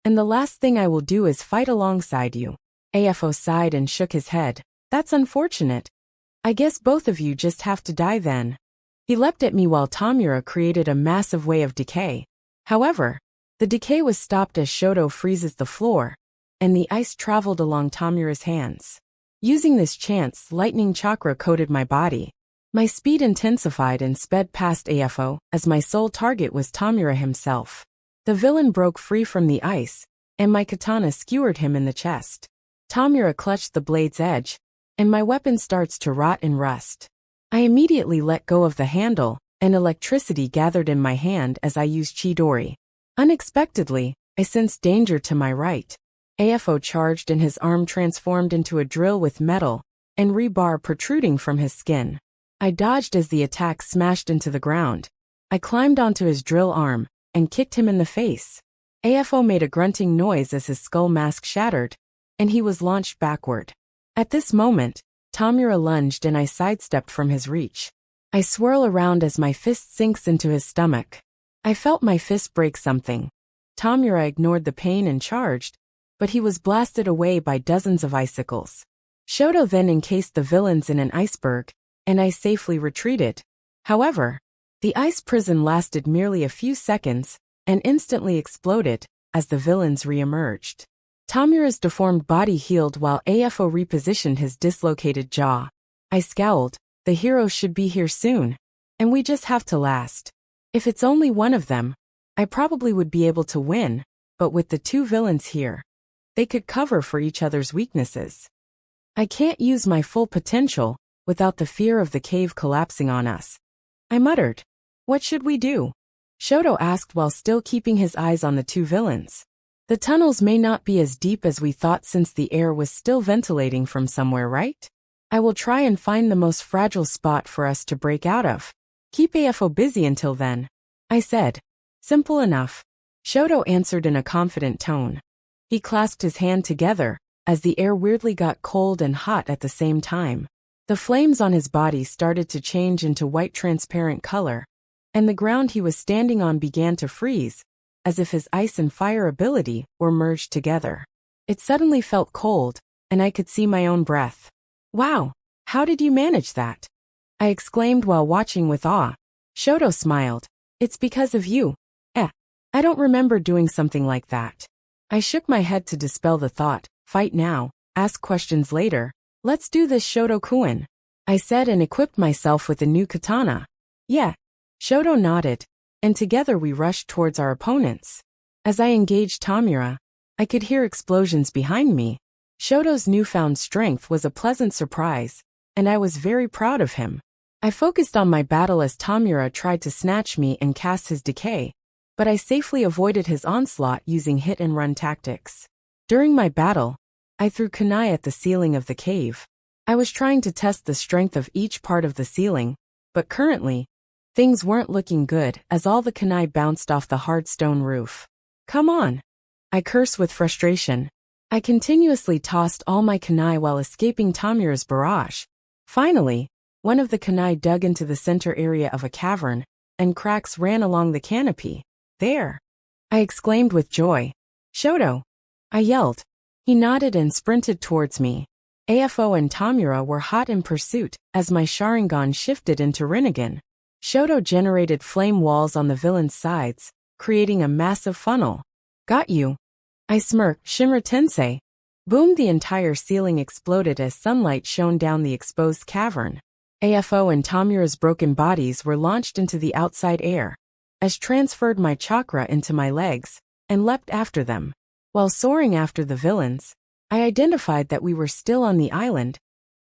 and the last thing I will do is fight alongside you. AFO sighed and shook his head. That's unfortunate. I guess both of you just have to die then. He leapt at me while Tamura created a massive wave of decay. However, the decay was stopped as Shoto freezes the floor, and the ice traveled along Tamura's hands. Using this chance, lightning chakra coated my body. My speed intensified and sped past AFO, as my sole target was Tamura himself. The villain broke free from the ice, and my katana skewered him in the chest. Tamura clutched the blade's edge, and my weapon starts to rot and rust. I immediately let go of the handle, and electricity gathered in my hand as I used Chidori. Unexpectedly, I sensed danger to my right. AFO charged and his arm transformed into a drill with metal and rebar protruding from his skin. I dodged as the attack smashed into the ground. I climbed onto his drill arm and kicked him in the face. AFO made a grunting noise as his skull mask shattered, and he was launched backward. At this moment, Tamura lunged and I sidestepped from his reach. I swirl around as my fist sinks into his stomach. I felt my fist break something. Tamura ignored the pain and charged, but he was blasted away by dozens of icicles. Shoto then encased the villains in an iceberg, and I safely retreated. However, the ice prison lasted merely a few seconds and instantly exploded as the villains re-emerged. Tamura's deformed body healed while AFO repositioned his dislocated jaw. I scowled. The heroes should be here soon, and we just have to last. If it's only one of them, I probably would be able to win, but with the two villains here, they could cover for each other's weaknesses. I can't use my full potential without the fear of the cave collapsing on us. I muttered. What should we do? Shoto asked while still keeping his eyes on the two villains. The tunnels may not be as deep as we thought since the air was still ventilating from somewhere, right? I will try and find the most fragile spot for us to break out of. Keep AFO busy until then, I said. Simple enough. Shoto answered in a confident tone. He clasped his hand together, as the air weirdly got cold and hot at the same time. The flames on his body started to change into white transparent color, and the ground he was standing on began to freeze, as if his ice and fire ability were merged together. It suddenly felt cold, and I could see my own breath. Wow, how did you manage that? I exclaimed while watching with awe. Shoto smiled. It's because of you. I don't remember doing something like that. I shook my head to dispel the thought. Fight now, ask questions later. Let's do this, Shoto-kun, I said and equipped myself with a new katana. Yeah. Shoto nodded, and together we rushed towards our opponents. As I engaged Tamura, I could hear explosions behind me. Shoto's newfound strength was a pleasant surprise, and I was very proud of him. I focused on my battle as Tamura tried to snatch me and cast his decay, but I safely avoided his onslaught using hit-and-run tactics. During my battle, I threw kunai at the ceiling of the cave. I was trying to test the strength of each part of the ceiling, but currently, things weren't looking good as all the kunai bounced off the hard stone roof. Come on! I cursed with frustration. I continuously tossed all my kunai while escaping Tamura's barrage. Finally, one of the kunai dug into the center area of a cavern, and cracks ran along the canopy. There! I exclaimed with joy. Shoto! I yelled. He nodded and sprinted towards me. AFO and Tamura were hot in pursuit as my Sharingan shifted into Rinnegan. Shoto generated flame walls on the villain's sides, creating a massive funnel. Got you. I smirked. Shinra Tensei. Boom! The entire ceiling exploded as sunlight shone down the exposed cavern. AFO and Tamura's broken bodies were launched into the outside air. I transferred my chakra into my legs and leapt after them. While soaring after the villains, I identified that we were still on the island.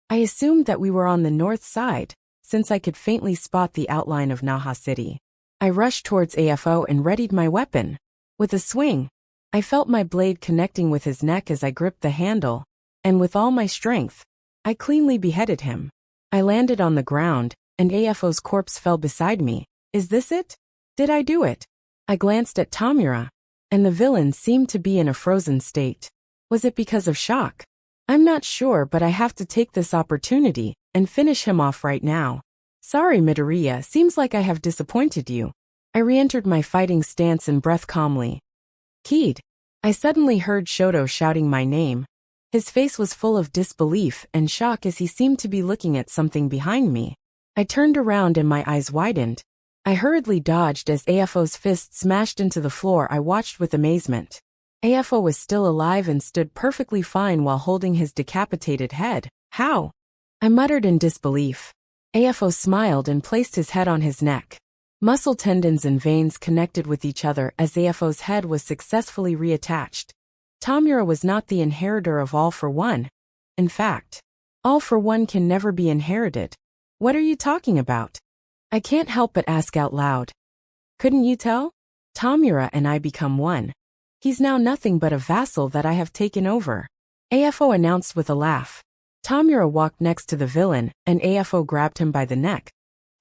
I assumed that we were on the north side, since I could faintly spot the outline of Naha City. I rushed towards AFO and readied my weapon. With a swing, I felt my blade connecting with his neck as I gripped the handle, and with all my strength, I cleanly beheaded him. I landed on the ground, and AFO's corpse fell beside me. Is this it? Did I do it? I glanced at Tamura, and the villain seemed to be in a frozen state. Was it because of shock? I'm not sure, but I have to take this opportunity and finish him off right now. Sorry, Midoriya, seems like I have disappointed you. I re-entered my fighting stance and breathed calmly. Kaede. I suddenly heard Shoto shouting my name. His face was full of disbelief and shock as he seemed to be looking at something behind me. I turned around and my eyes widened. I hurriedly dodged as AFO's fist smashed into the floor. I watched with amazement. AFO was still alive and stood perfectly fine while holding his decapitated head. How? I muttered in disbelief. AFO smiled and placed his head on his neck. Muscle tendons and veins connected with each other as AFO's head was successfully reattached. Tamura was not the inheritor of All for One. In fact, All for One can never be inherited. What are you talking about? I can't help but ask out loud. Couldn't you tell? Tamura and I become one. He's now nothing but a vassal that I have taken over. AFO announced with a laugh. Tamura walked next to the villain, and AFO grabbed him by the neck.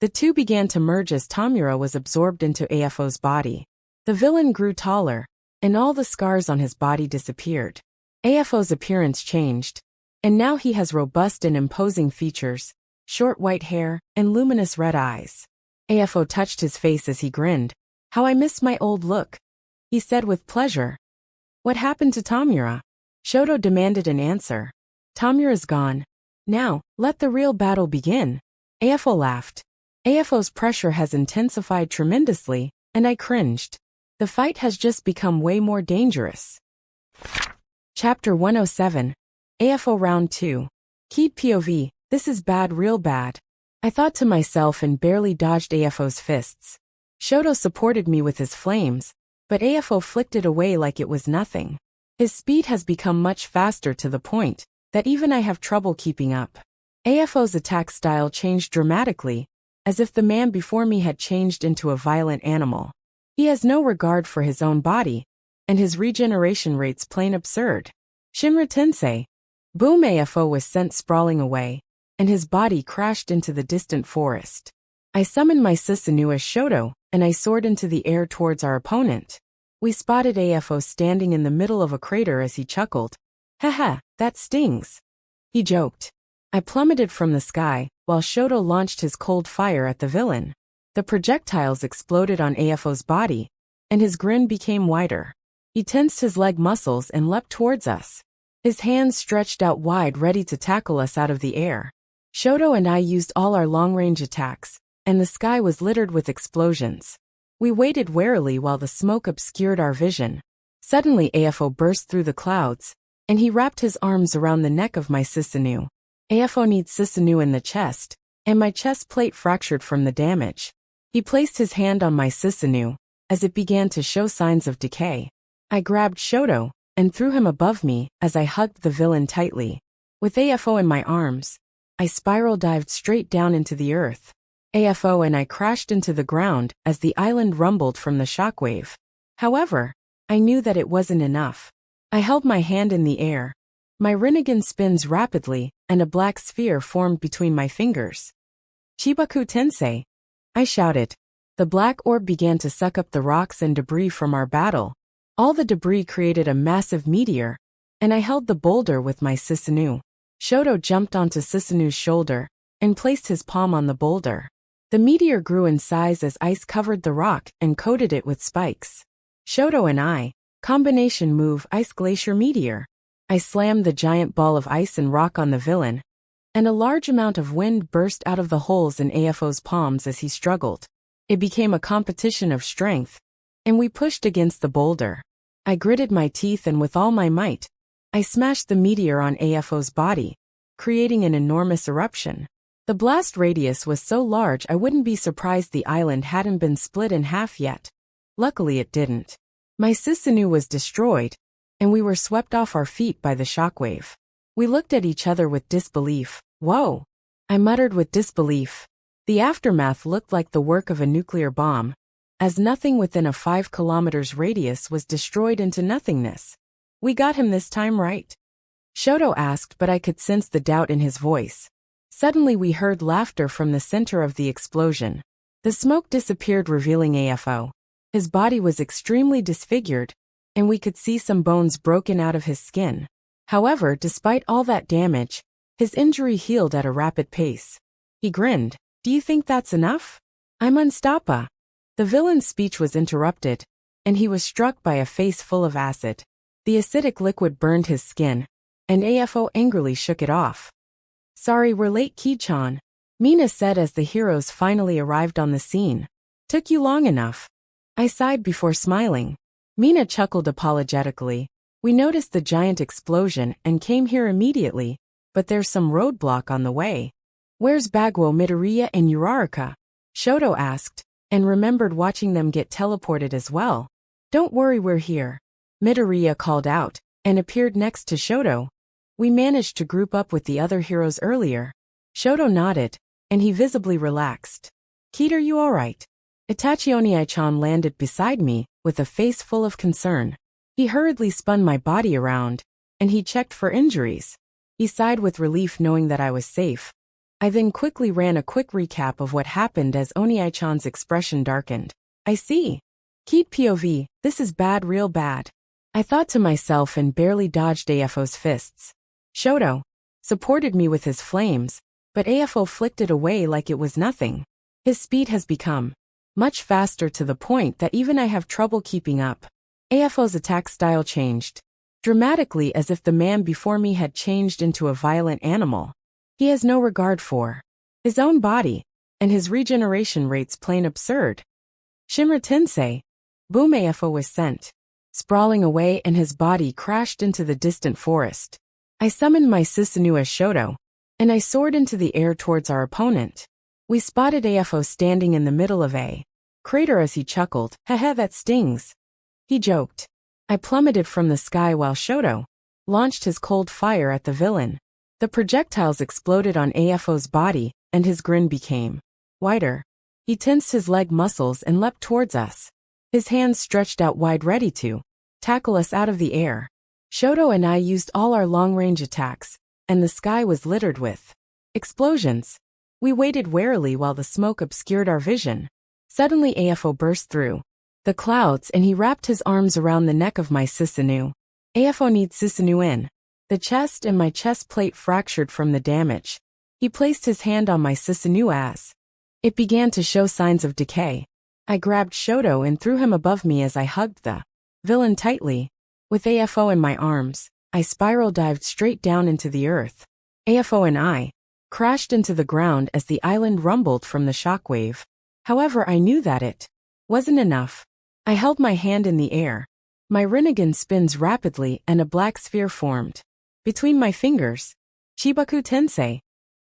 The two began to merge as Tamura was absorbed into AFO's body. The villain grew taller, and all the scars on his body disappeared. AFO's appearance changed, and now he has robust and imposing features, short white hair, and luminous red eyes. AFO touched his face as he grinned. How I miss my old look, he said with pleasure. What happened to Tamura? Shoto demanded an answer. Tamura's gone. Now, let the real battle begin. AFO laughed. AFO's pressure has intensified tremendously, and I cringed. The fight has just become way more dangerous. Chapter 107. AFO Round 2. Kaede POV, this is bad, real bad. I thought to myself and barely dodged AFO's fists. Shoto supported me with his flames, but AFO flicked it away like it was nothing. His speed has become much faster to the point that even I have trouble keeping up. AFO's attack style changed dramatically, as if the man before me had changed into a violent animal. He has no regard for his own body, and his regeneration rate's plain absurd. Shinra Tensei. Boom! AFO was sent sprawling away, and his body crashed into the distant forest. I summoned my Susanoo as Shoto, and I soared into the air towards our opponent. We spotted AFO standing in the middle of a crater as he chuckled. Haha, that stings. He joked. I plummeted from the sky, while Shoto launched his cold fire at the villain. The projectiles exploded on AFO's body, and his grin became wider. He tensed his leg muscles and leapt towards us. His hands stretched out wide, ready to tackle us out of the air. Shoto and I used all our long-range attacks, and the sky was littered with explosions. We waited warily while the smoke obscured our vision. Suddenly AFO burst through the clouds, and he wrapped his arms around the neck of my Susanoo. AFO needs Susanoo in the chest, and my chest plate fractured from the damage. He placed his hand on my Susanoo, as it began to show signs of decay. I grabbed Shoto, and threw him above me as I hugged the villain tightly. With AFO in my arms, I spiral dived straight down into the earth. AFO and I crashed into the ground as the island rumbled from the shockwave. However, I knew that it wasn't enough. I held my hand in the air. My Rinnegan spins rapidly, and a black sphere formed between my fingers. Chibaku Tensei! I shouted. The black orb began to suck up the rocks and debris from our battle. All the debris created a massive meteor, and I held the boulder with my Susanoo. Shoto jumped onto Susanoo's shoulder and placed his palm on the boulder. The meteor grew in size as ice covered the rock and coated it with spikes. Shoto and I, combination move Ice Glacier Meteor. I slammed the giant ball of ice and rock on the villain, and a large amount of wind burst out of the holes in AFO's palms as he struggled. It became a competition of strength, and we pushed against the boulder. I gritted my teeth and with all my might, I smashed the meteor on AFO's body, creating an enormous eruption. The blast radius was so large I wouldn't be surprised the island hadn't been split in half yet. Luckily it didn't. My Susanoo was destroyed, and we were swept off our feet by the shockwave. We looked at each other with disbelief. Whoa! I muttered with disbelief. The aftermath looked like the work of a nuclear bomb, as nothing within a 5 kilometers radius was destroyed into nothingness. We got him this time, right? Shoto asked, but I could sense the doubt in his voice. Suddenly we heard laughter from the center of the explosion. The smoke disappeared, revealing AFO. His body was extremely disfigured, and we could see some bones broken out of his skin. However, despite all that damage, his injury healed at a rapid pace. He grinned. Do you think that's enough? I'm unstoppable. The villain's speech was interrupted, and he was struck by a face full of acid. The acidic liquid burned his skin, and AFO angrily shook it off. Sorry we're late, Ki-chan, Mina said as the heroes finally arrived on the scene. Took you long enough. I sighed before smiling. Mina chuckled apologetically. We noticed the giant explosion and came here immediately, but there's some roadblock on the way. Where's Bagwo, Midoriya and Uraraka? Shoto asked, and remembered watching them get teleported as well. Don't worry, we're here. Midoriya called out, and appeared next to Shoto. We managed to group up with the other heroes earlier. Shoto nodded, and he visibly relaxed. Kid, are you alright? Itachi Oniai-chan landed beside me, with a face full of concern. He hurriedly spun my body around, and he checked for injuries. He sighed with relief knowing that I was safe. I then quickly ran a quick recap of what happened as Oniai-chan's expression darkened. I see. Kid POV, this is bad, real bad. I thought to myself and barely dodged AFO's fists. Shoto supported me with his flames, but AFO flicked it away like it was nothing. His speed has become much faster to the point that even I have trouble keeping up. AFO's attack style changed dramatically, as if the man before me had changed into a violent animal. He has no regard for his own body, and his regeneration rate's plain absurd. Shimura Tensei. Boom! AFO was sent sprawling away and his body crashed into the distant forest. I summoned my Susanoo as Shoto, and I soared into the air towards our opponent. We spotted AFO standing in the middle of a crater as he chuckled. Haha, that stings. He joked. I plummeted from the sky while Shoto launched his cold fire at the villain. The projectiles exploded on AFO's body, and his grin became wider. He tensed his leg muscles and leapt towards us. His hands stretched out wide, ready to tackle us out of the air. Shoto and I used all our long-range attacks, and the sky was littered with explosions. We waited warily while the smoke obscured our vision. Suddenly AFO burst through the clouds and he wrapped his arms around the neck of my Susanoo. AFO needs Susanoo in the chest, and my chest plate fractured from the damage. He placed his hand on my Susanoo as it began to show signs of decay. I grabbed Shoto and threw him above me as I hugged the villain tightly. With AFO in my arms, I spiral dived straight down into the earth. AFO and I crashed into the ground as the island rumbled from the shockwave. However, I knew that it wasn't enough. I held my hand in the air. My Rinnegan spins rapidly and a black sphere formed between my fingers. Chibaku Tensei,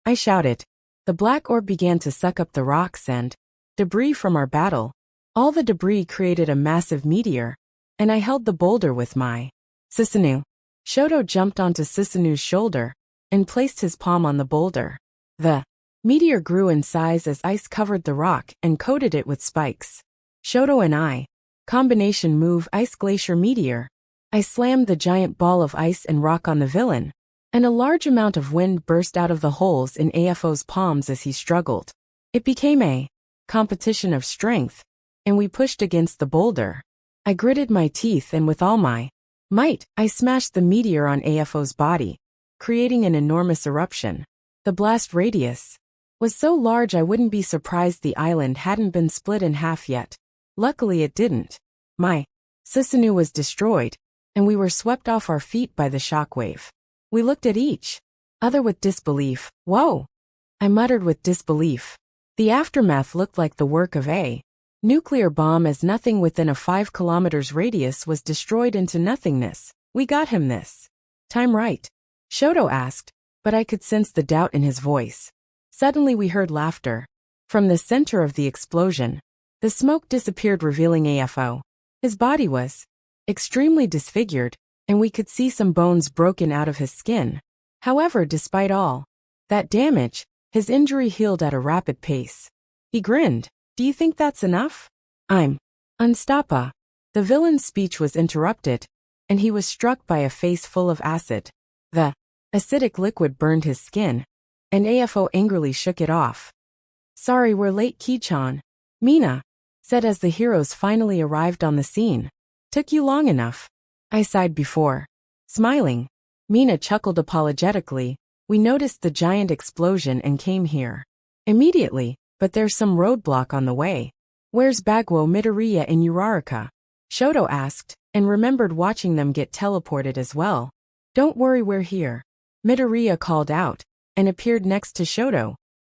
I shouted. The black orb began to suck up the rocks and debris from our battle. All the debris created a massive meteor, and I held the boulder with my Susanoo. Shoto jumped onto Susanoo's shoulder and placed his palm on the boulder. The meteor grew in size as ice covered the rock and coated it with spikes. Shoto and I, combination move Ice Glacier Meteor. I slammed the giant ball of ice and rock on the villain, and a large amount of wind burst out of the holes in AFO's palms as he struggled. It became a competition of strength, and we pushed against the boulder. I gritted my teeth and with all my Might, I smashed the meteor on AFO's body, creating an enormous eruption. The blast radius was so large I wouldn't be surprised the island hadn't been split in half yet. Luckily it didn't. My Susanoo was destroyed, and we were swept off our feet by the shockwave. We looked at each other with disbelief. Whoa! I muttered with disbelief. The aftermath looked like the work of a nuclear bomb, as nothing within a 5 kilometers radius was destroyed into nothingness. We got him this time, right? Shoto asked, but I could sense the doubt in his voice. Suddenly we heard laughter. From the center of the explosion, the smoke disappeared, revealing AFO. His body was extremely disfigured, and we could see some bones broken out of his skin. However, despite all that damage, his injury healed at a rapid pace. He grinned. Do you think that's enough? I'm unstoppable. The villain's speech was interrupted, and he was struck by a face full of acid. The acidic liquid burned his skin, and AFO angrily shook it off. Sorry we're late, Ki-chan, Mina said as the heroes finally arrived on the scene. Took you long enough. I sighed before smiling. Mina chuckled apologetically. We noticed the giant explosion and came here immediately, but there's some roadblock on the way. Where's Bagwo, Midoriya, and Uraraka? Shoto asked, and remembered watching them get teleported as well. Don't worry, we're here, Midoriya called out, and appeared next to Shoto.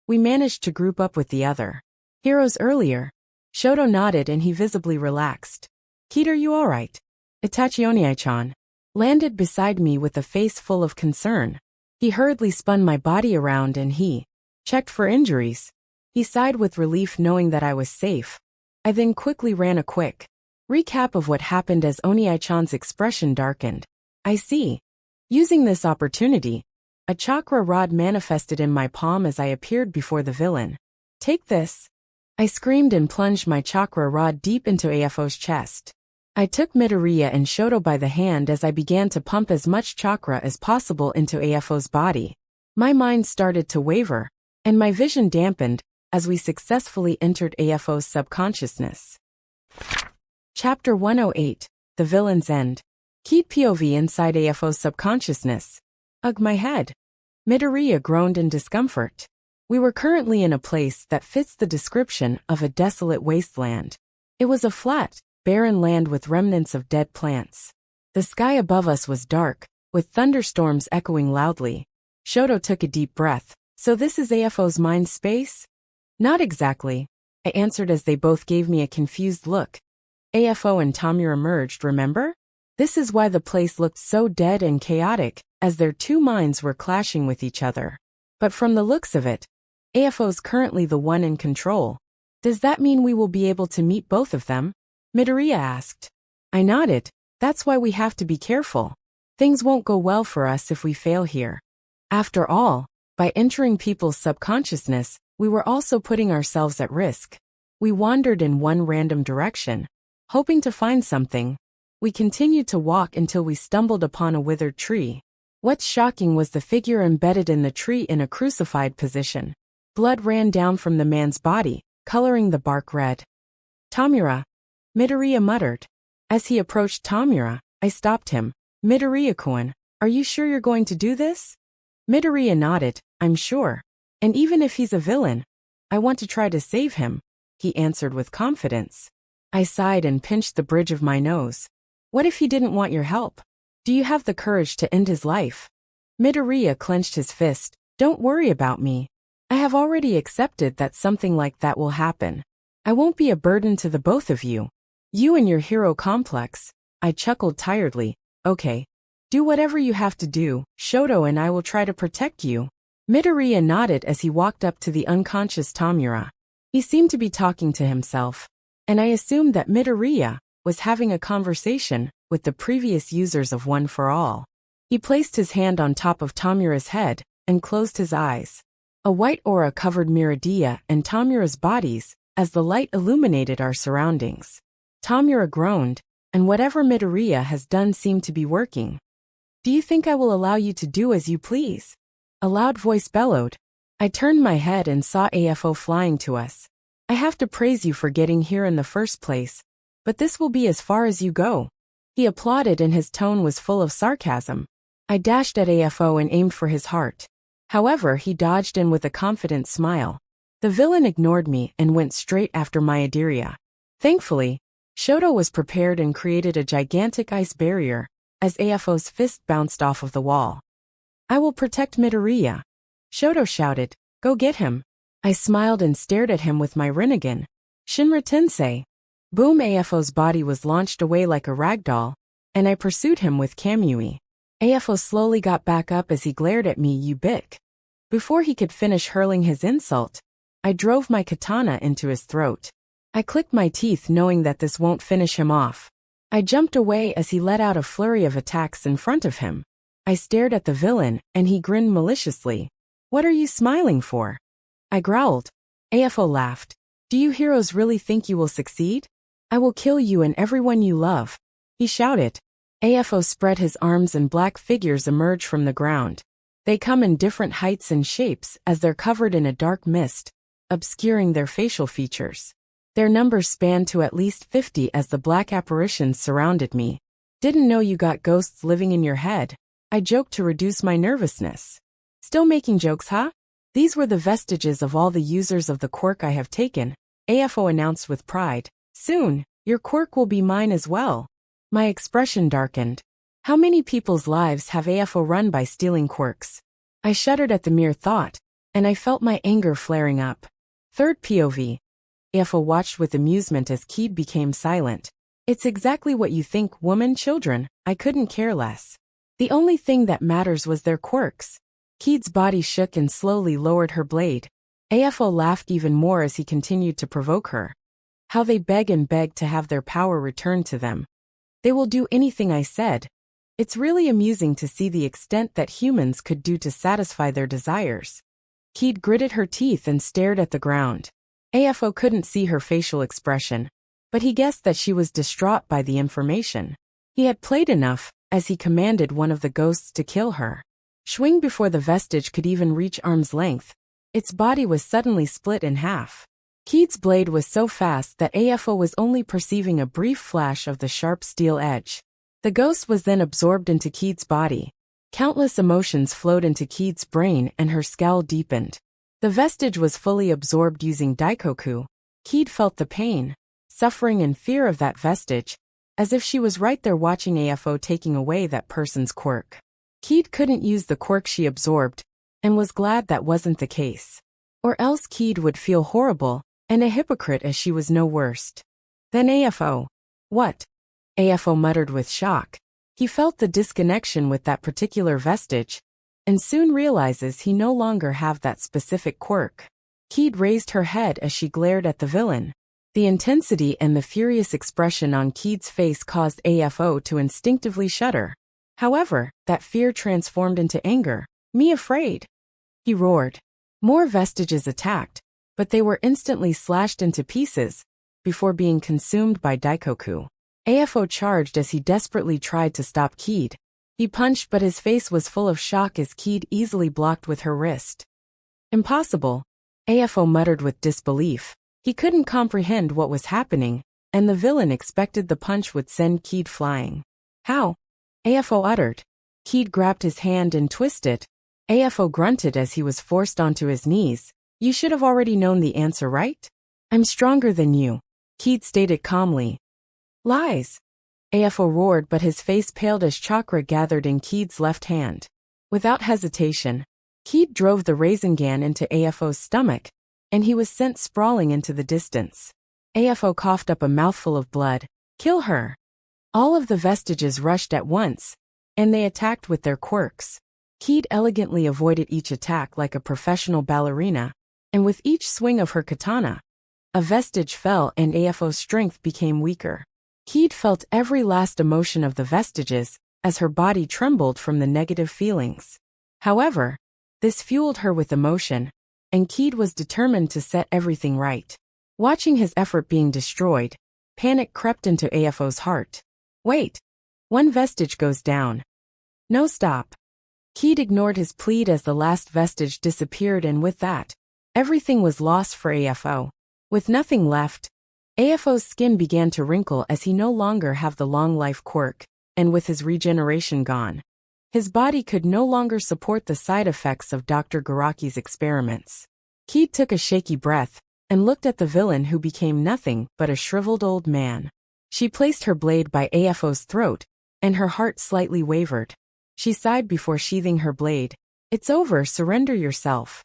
We managed to group up with the other heroes earlier. Shoto nodded and he visibly relaxed. Kid, are you alright? Itachione-chan landed beside me with a face full of concern. He hurriedly spun my body around and he checked for injuries. He sighed with relief knowing that I was safe. I then quickly ran a quick recap of what happened as Oni-chan's expression darkened. I see. Using this opportunity, a chakra rod manifested in my palm as I appeared before the villain. Take this. I screamed and plunged my chakra rod deep into AFO's chest. I took Midoriya and Shoto by the hand as I began to pump as much chakra as possible into AFO's body. My mind started to waver, and my vision dampened as we successfully entered AFO's subconsciousness. Chapter 108, The Villain's End. Keep POV inside AFO's subconsciousness. Ugh, my head. Midoriya groaned in discomfort. We were currently in a place that fits the description of a desolate wasteland. It was a flat, barren land with remnants of dead plants. The sky above us was dark, with thunderstorms echoing loudly. Shoto took a deep breath. So this is AFO's mind space? Not exactly, I answered as they both gave me a confused look. AFO and Tamura merged, remember? This is why the place looked so dead and chaotic, as their two minds were clashing with each other. But from the looks of it, AFO's currently the one in control. Does that mean we will be able to meet both of them? Midoriya asked. I nodded. That's why we have to be careful. Things won't go well for us if we fail here. After all, by entering people's subconsciousness, we were also putting ourselves at risk. We wandered in one random direction, hoping to find something. We continued to walk until we stumbled upon a withered tree. What's shocking was the figure embedded in the tree in a crucified position. Blood ran down from the man's body, coloring the bark red. Tamura, Midoriya muttered. As he approached Tamura, I stopped him. Midoriya-kun, are you sure you're going to do this? Midoriya nodded. I'm sure. And even if he's a villain, I want to try to save him, he answered with confidence. I sighed and pinched the bridge of my nose. What if he didn't want your help? Do you have the courage to end his life? Midoriya clenched his fist. Don't worry about me. I have already accepted that something like that will happen. I won't be a burden to the both of you. You and your hero complex. I chuckled tiredly. Okay. Do whatever you have to do. Shoto and I will try to protect you. Midoriya nodded as he walked up to the unconscious Tamura. He seemed to be talking to himself, and I assumed that Midoriya was having a conversation with the previous users of One for All. He placed his hand on top of Tamura's head and closed his eyes. A white aura covered Midoriya and Tamura's bodies as the light illuminated our surroundings. Tamura groaned, and whatever Midoriya has done seemed to be working. Do you think I will allow you to do as you please? A loud voice bellowed. I turned my head and saw AFO flying to us. I have to praise you for getting here in the first place, but this will be as far as you go. He applauded and his tone was full of sarcasm. I dashed at AFO and aimed for his heart. However, he dodged in with a confident smile. The villain ignored me and went straight after my Adiria. Thankfully, Shoto was prepared and created a gigantic ice barrier, as AFO's fist bounced off of the wall. I will protect Midoriya. Shoto shouted, go get him. I smiled and stared at him with my Rinnegan. Shinra Tensei. Boom, AFO's body was launched away like a ragdoll, and I pursued him with Kamui. AFO slowly got back up as he glared at me, you bick. Before he could finish hurling his insult, I drove my katana into his throat. I clicked my teeth knowing that this won't finish him off. I jumped away as he let out a flurry of attacks in front of him. I stared at the villain, and he grinned maliciously. What are you smiling for? I growled. AFO laughed. Do you heroes really think you will succeed? I will kill you and everyone you love. He shouted. AFO spread his arms and black figures emerge from the ground. They come in different heights and shapes as they're covered in a dark mist, obscuring their facial features. Their numbers spanned to at least 50 as the black apparitions surrounded me. Didn't know you got ghosts living in your head. I joked to reduce my nervousness. Still making jokes, huh? These were the vestiges of all the users of the quirk I have taken, AFO announced with pride. Soon, your quirk will be mine as well. My expression darkened. How many people's lives have AFO run by stealing quirks? I shuddered at the mere thought, and I felt my anger flaring up. Third POV. AFO watched with amusement as Kaede became silent. It's exactly what you think, woman, children. I couldn't care less. The only thing that matters was their quirks. Kaede's body shook and slowly lowered her blade. AFO laughed even more as he continued to provoke her. How they beg and beg to have their power returned to them. They will do anything I said. It's really amusing to see the extent that humans could do to satisfy their desires. Kaede gritted her teeth and stared at the ground. AFO couldn't see her facial expression, but he guessed that she was distraught by the information. He had played enough, as he commanded one of the ghosts to kill her. Swing before the vestige could even reach arm's length. Its body was suddenly split in half. Kaede's blade was so fast that AFO was only perceiving a brief flash of the sharp steel edge. The ghost was then absorbed into Kaede's body. Countless emotions flowed into Kaede's brain and her scowl deepened. The vestige was fully absorbed using Daikoku. Kaede felt the pain, suffering and fear of that vestige, as if she was right there watching AFO taking away that person's quirk. Kaede couldn't use the quirk she absorbed, and was glad that wasn't the case. Or else Kaede would feel horrible, and a hypocrite as she was no worst. Then AFO. What? AFO muttered with shock. He felt the disconnection with that particular vestige, and soon realizes he no longer have that specific quirk. Kaede raised her head as she glared at the villain. The intensity and the furious expression on Kaede's face caused AFO to instinctively shudder. However, that fear transformed into anger. Me afraid? He roared. More vestiges attacked, but they were instantly slashed into pieces, before being consumed by Daikoku. AFO charged as he desperately tried to stop Kaede. He punched but his face was full of shock as Kaede easily blocked with her wrist. Impossible. AFO muttered with disbelief. He couldn't comprehend what was happening, and the villain expected the punch would send Kaede flying. How? AFO uttered. Kaede grabbed his hand and twisted. AFO grunted as he was forced onto his knees. You should have already known the answer, right? I'm stronger than you, Kaede stated calmly. Lies. AFO roared but his face paled as chakra gathered in Kaede's left hand. Without hesitation, Kaede drove the Rasengan into AFO's stomach, and he was sent sprawling into the distance. AFO coughed up a mouthful of blood. Kill her. All of the vestiges rushed at once, and they attacked with their quirks. Kaede elegantly avoided each attack like a professional ballerina, and with each swing of her katana, a vestige fell and AFO's strength became weaker. Kaede felt every last emotion of the vestiges, as her body trembled from the negative feelings. However, this fueled her with emotion, and Kaede was determined to set everything right. Watching his effort being destroyed, panic crept into AFO's heart. Wait. One vestige goes down. No, stop. Kaede ignored his plead as the last vestige disappeared, and with that, everything was lost for AFO. With nothing left, AFO's skin began to wrinkle as he no longer have the long life quirk, and with his regeneration gone, his body could no longer support the side effects of Dr. Garaki's experiments. Kaede took a shaky breath and looked at the villain, who became nothing but a shriveled old man. She placed her blade by AFO's throat, and her heart slightly wavered. She sighed before sheathing her blade. "It's over, surrender yourself."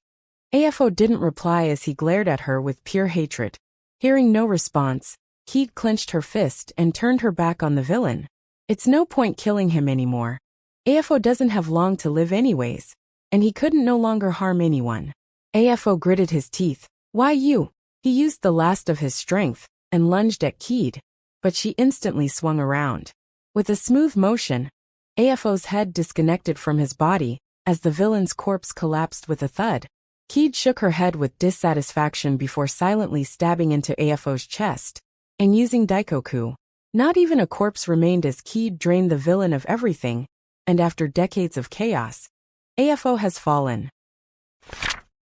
AFO didn't reply as he glared at her with pure hatred. Hearing no response, Kaede clenched her fist and turned her back on the villain. It's no point killing him anymore. AFO doesn't have long to live anyways, and he couldn't no longer harm anyone. AFO gritted his teeth. "Why you?" He used the last of his strength and lunged at Kaede, but she instantly swung around. With a smooth motion, AFO's head disconnected from his body as the villain's corpse collapsed with a thud. Kaede shook her head with dissatisfaction before silently stabbing into AFO's chest and using Daikoku. Not even a corpse remained as Kaede drained the villain of everything, and after decades of chaos, AFO has fallen.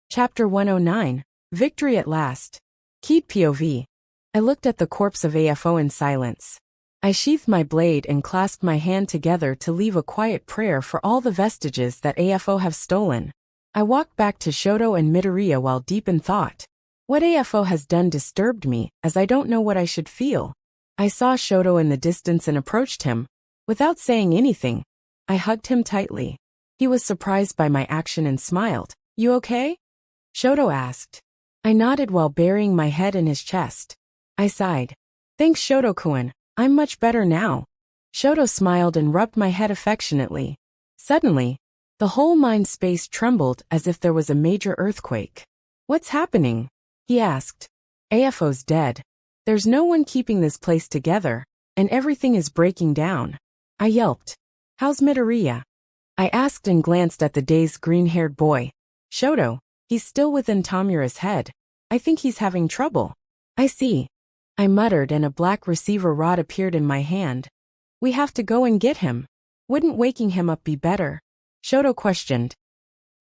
Chapter 109. Victory at last. Kaede POV. I looked at the corpse of AFO in silence. I sheathed my blade and clasped my hand together to leave a quiet prayer for all the vestiges that AFO have stolen. I walked back to Shoto and Midoriya while deep in thought. What AFO has done disturbed me, as I don't know what I should feel. I saw Shoto in the distance and approached him. Without saying anything, I hugged him tightly. He was surprised by my action and smiled. "You okay?" Shoto asked. I nodded while burying my head in his chest. I sighed. "Thanks, Shoto-kun. I'm much better now." Shoto smiled and rubbed my head affectionately. Suddenly, the whole mind space trembled as if there was a major earthquake. "What's happening?" he asked. "AFO's dead. There's no one keeping this place together, and everything is breaking down." I yelped. "How's Midoriya?" I asked and glanced at the dazed green-haired boy. "Shoto, he's still within Tamura's head. I think he's having trouble." "I see," I muttered, and a black receiver rod appeared in my hand. "We have to go and get him. Wouldn't waking him up be better?" Shoto questioned.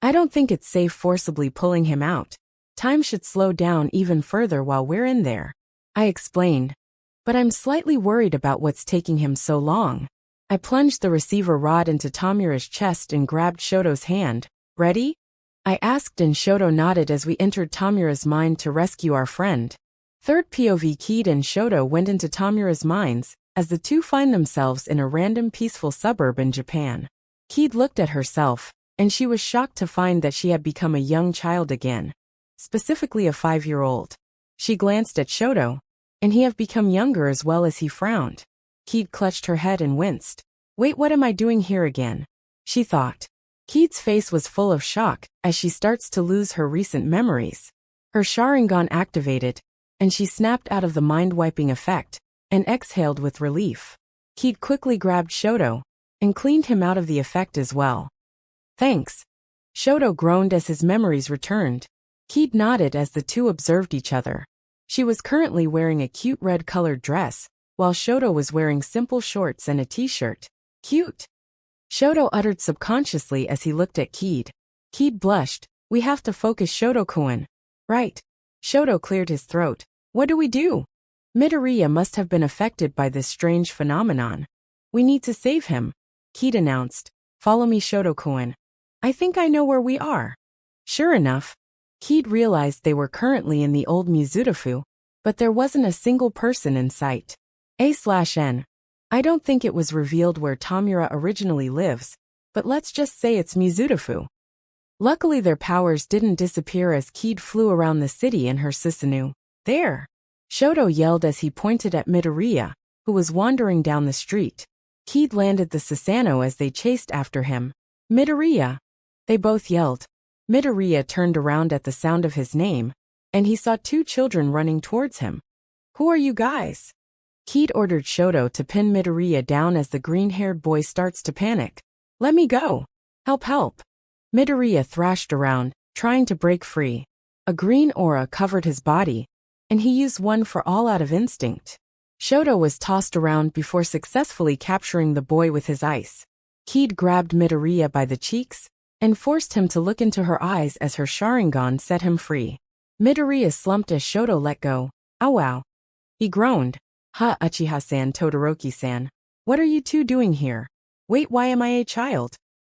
"I don't think it's safe forcibly pulling him out. Time should slow down even further while we're in there," I explained. "But I'm slightly worried about what's taking him so long." I plunged the receiver rod into Tamura's chest and grabbed Shoto's hand. "Ready?" I asked, and Shoto nodded as we entered Tamura's mind to rescue our friend. Third POV. Kaede and Shoto went into Tamura's mines as the two find themselves in a random peaceful suburb in Japan. Kaede looked at herself, and she was shocked to find that she had become a young child again, specifically a 5-year-old. She glanced at Shoto, and he had become younger as well as he frowned. Kaede clutched her head and winced. "Wait, what am I doing here again?" she thought. Kaede's face was full of shock as she starts to lose her recent memories. Her Sharingan activated, and she snapped out of the mind-wiping effect and exhaled with relief. Kaede quickly grabbed Shoto and cleaned him out of the effect as well. "Thanks." Shoto groaned as his memories returned. Kaede nodded as the two observed each other. She was currently wearing a cute red-colored dress, while Shoto was wearing simple shorts and a t-shirt. "Cute," Shoto uttered subconsciously as he looked at Kaede. Kaede blushed. "We have to focus, Shoto-kun." "Right." Shoto cleared his throat. "What do we do?" "Midoriya must have been affected by this strange phenomenon. We need to save him," Kaede announced. "Follow me, Shoto-kun. I think I know where we are." Sure enough, Kaede realized they were currently in the old Mizutofu, but there wasn't a single person in sight. A/N. I don't think it was revealed where Tamura originally lives, but let's just say it's Mizutofu. Luckily their powers didn't disappear as Kaede flew around the city in her Susanoo. "There!" Shoto yelled as he pointed at Midoriya, who was wandering down the street. Kaede landed the Susanoo as they chased after him. "Midoriya!" They both yelled. Midoriya turned around at the sound of his name, and he saw two children running towards him. "Who are you guys?" Kaede ordered Shoto to pin Midoriya down as the green-haired boy starts to panic. "Let me go! Help, help!" Midoriya thrashed around, trying to break free. A green aura covered his body, and he used one for all out of instinct. Shoto was tossed around before successfully capturing the boy with his ice. Kaede grabbed Midoriya by the cheeks and forced him to look into her eyes as her Sharingan set him free. Midoriya slumped as Shoto let go. "Ow wow." He groaned. Ha, Uchiha-san, Todoroki-san. What are you two doing here? Wait, why am I a child?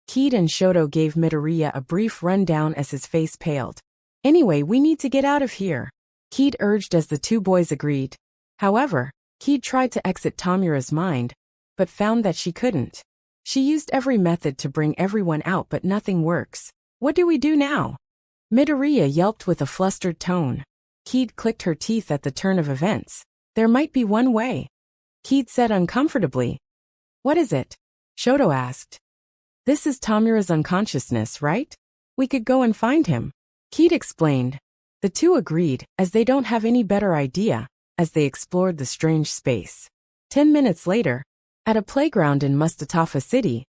Kaede and Shoto gave Midoriya a brief rundown as his face paled. Anyway, we need to get out of here, Kaede urged as the two boys agreed. However, Kaede tried to exit Tamura's mind, but found that she couldn't. She used every method to bring everyone out, but nothing works. What do we do now? Midoriya yelped with a flustered tone. Kaede clicked her teeth at the turn of events. There might be one way, Kaede said uncomfortably. What is it? Shoto asked. This is Tamura's unconsciousness, right? We could go and find him, Kaede explained. The two agreed, as they don't have any better idea, as they explored the strange space. 10 minutes later, at a playground in Mustatafa City,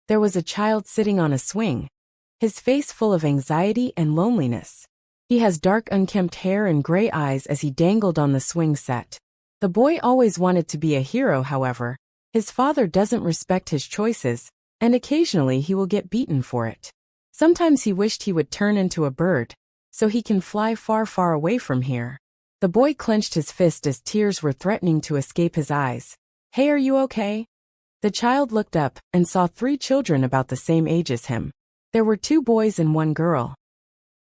there was a child sitting on a swing, his face full of anxiety and loneliness. He has dark unkempt hair and gray eyes as he dangled on the swing set. The boy always wanted to be a hero, however. His father doesn't respect his choices, and occasionally he will get beaten for it. Sometimes he wished he would turn into a bird, so he can fly far, far away from here. The boy clenched his fist as tears were threatening to escape his eyes. Hey, are you okay? The child looked up and saw 3 children about the same age as him. There were 2 boys and 1 girl.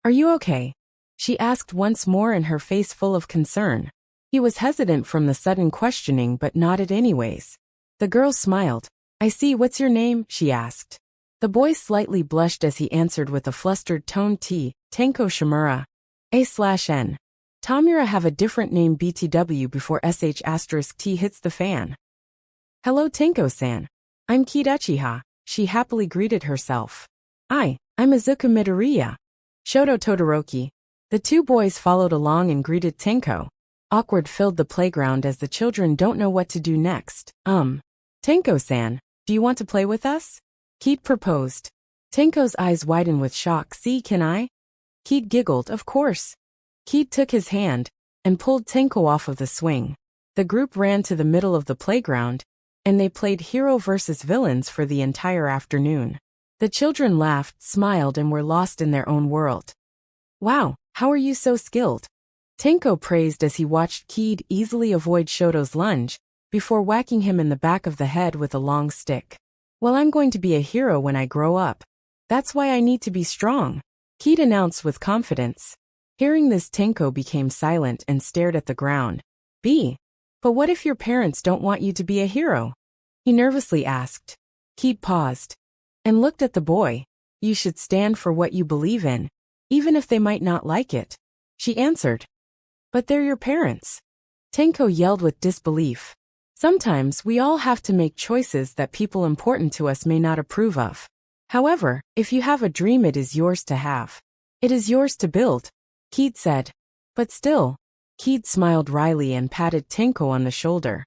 Are you okay? She asked once more, and her face full of concern. He was hesitant from the sudden questioning but nodded anyways. The girl smiled. I see, what's your name? She asked. The boy slightly blushed as he answered with a flustered tone, Tenko Shimura. A/N. Tamura have a different name BTW before sh*T hits the fan. Hello Tenko-san. I'm Kaede Uchiha, she happily greeted herself. I'm Izuku Midoriya. Shoto Todoroki. The 2 boys followed along and greeted Tenko. Awkward filled the playground as the children don't know what to do next. Tenko-san, do you want to play with us? Kaede proposed. Tenko's eyes widened with shock. See, can I? Kaede giggled, of course. Kaede took his hand and pulled Tenko off of the swing. The group ran to the middle of the playground, and they played hero versus villains for the entire afternoon. The children laughed, smiled, and were lost in their own world. Wow, how are you so skilled? Tenko praised as he watched Kaede easily avoid Shoto's lunge before whacking him in the back of the head with a long stick. Well, I'm going to be a hero when I grow up. That's why I need to be strong, Kaede announced with confidence. Hearing this, Tenko became silent and stared at the ground. But what if your parents don't want you to be a hero? He nervously asked. Kaede paused and looked at the boy. You should stand for what you believe in, even if they might not like it, she answered. But they're your parents, Tenko yelled with disbelief. Sometimes we all have to make choices that people important to us may not approve of. However, if you have a dream, it is yours to have. It is yours to build, Kaede said. But still, Kaede smiled wryly and patted Tenko on the shoulder.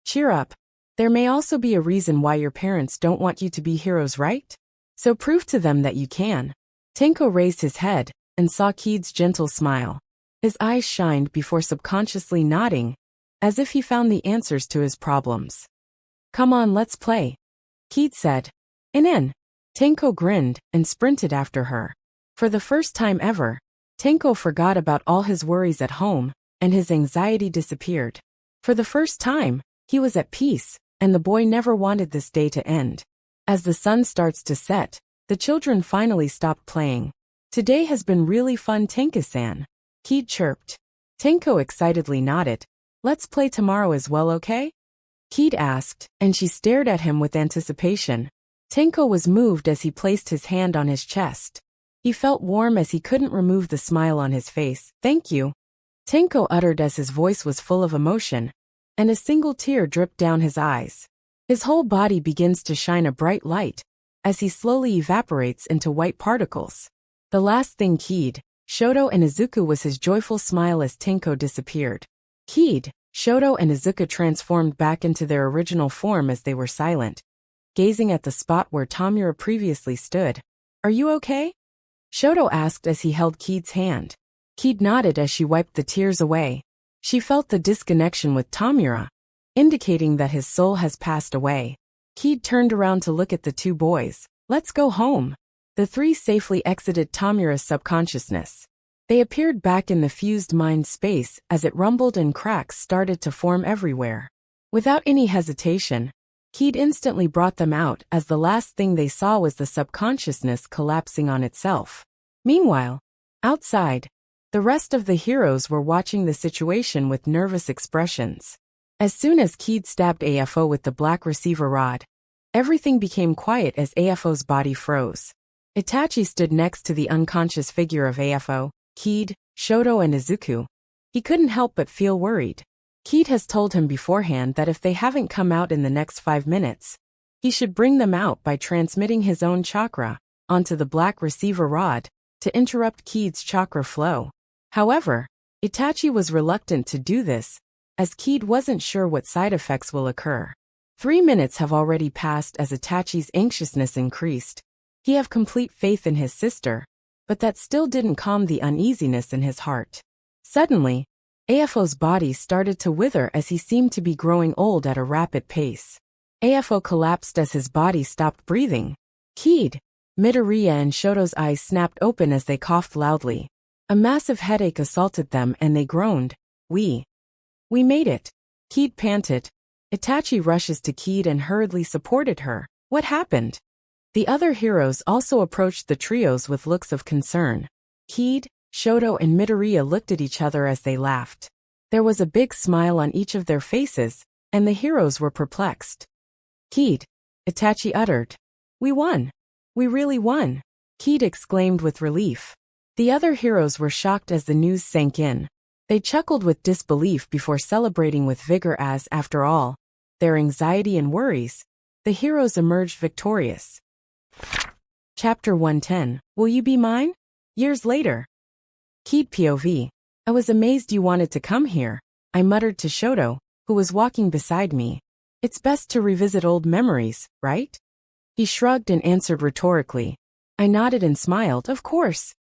Cheer up. There may also be a reason why your parents don't want you to be heroes, right? So prove to them that you can. Tenko raised his head and saw Kaede's gentle smile. His eyes shined before subconsciously nodding, as if he found the answers to his problems. Come on, let's play, Kaede said. In. Tenko grinned and sprinted after her. For the first time ever, Tenko forgot about all his worries at home, and his anxiety disappeared. For the first time, he was at peace, and the boy never wanted this day to end. As the sun starts to set, the children finally stopped playing. Today has been really fun, Tenko-san, Kaede chirped. Tenko excitedly nodded. Let's play tomorrow as well, okay? Kaede asked, and she stared at him with anticipation. Tenko was moved as he placed his hand on his chest. He felt warm as he couldn't remove the smile on his face. Thank you, Tenko uttered as his voice was full of emotion, and a single tear dripped down his eyes. His whole body begins to shine a bright light as he slowly evaporates into white particles. The last thing Kaede, Shoto, and Izuku was his joyful smile as Tenko disappeared. Kaede, Shoto, and Izuku transformed back into their original form as they were silent, gazing at the spot where Tamura previously stood. Are you okay? Shoto asked as he held Kaede's hand. Kaede nodded as she wiped the tears away. She felt the disconnection with Tamura, indicating that his soul has passed away. Kaede turned around to look at the 2 boys. Let's go home. The 3 safely exited Tamura's subconsciousness. They appeared back in the fused mind space as it rumbled and cracks started to form everywhere. Without any hesitation, Kaede instantly brought them out as the last thing they saw was the subconsciousness collapsing on itself. Meanwhile, outside, the rest of the heroes were watching the situation with nervous expressions. As soon as Kaede stabbed AFO with the black receiver rod, everything became quiet as AFO's body froze. Itachi stood next to the unconscious figure of AFO, Kaede, Shoto and Izuku. He couldn't help but feel worried. Kaede has told him beforehand that if they haven't come out in the next 5 minutes, he should bring them out by transmitting his own chakra onto the black receiver rod to interrupt Kaede's chakra flow. However, Itachi was reluctant to do this, as Kaede wasn't sure what side effects will occur. 3 minutes have already passed as Itachi's anxiousness increased. He had complete faith in his sister, but that still didn't calm the uneasiness in his heart. Suddenly, AFO's body started to wither as he seemed to be growing old at a rapid pace. AFO collapsed as his body stopped breathing. Kaede, Midoriya and Shoto's eyes snapped open as they coughed loudly. A massive headache assaulted them and they groaned. We made it. Kaede panted. Itachi rushes to Kaede and hurriedly supported her. What happened? The other heroes also approached the trios with looks of concern. Kaede, Shoto and Midoriya looked at each other as they laughed. There was a big smile on each of their faces, and the heroes were perplexed. Kaede, Itachi uttered. We won. We really won. Kaede exclaimed with relief. The other heroes were shocked as the news sank in. They chuckled with disbelief before celebrating with vigor as, after all, their anxiety and worries, the heroes emerged victorious. Chapter 110, Will You Be Mine? Years later. Kaede POV. I was amazed you wanted to come here, I muttered to Shoto, who was walking beside me. It's best to revisit old memories, right? He shrugged and answered rhetorically. I nodded and smiled, of course.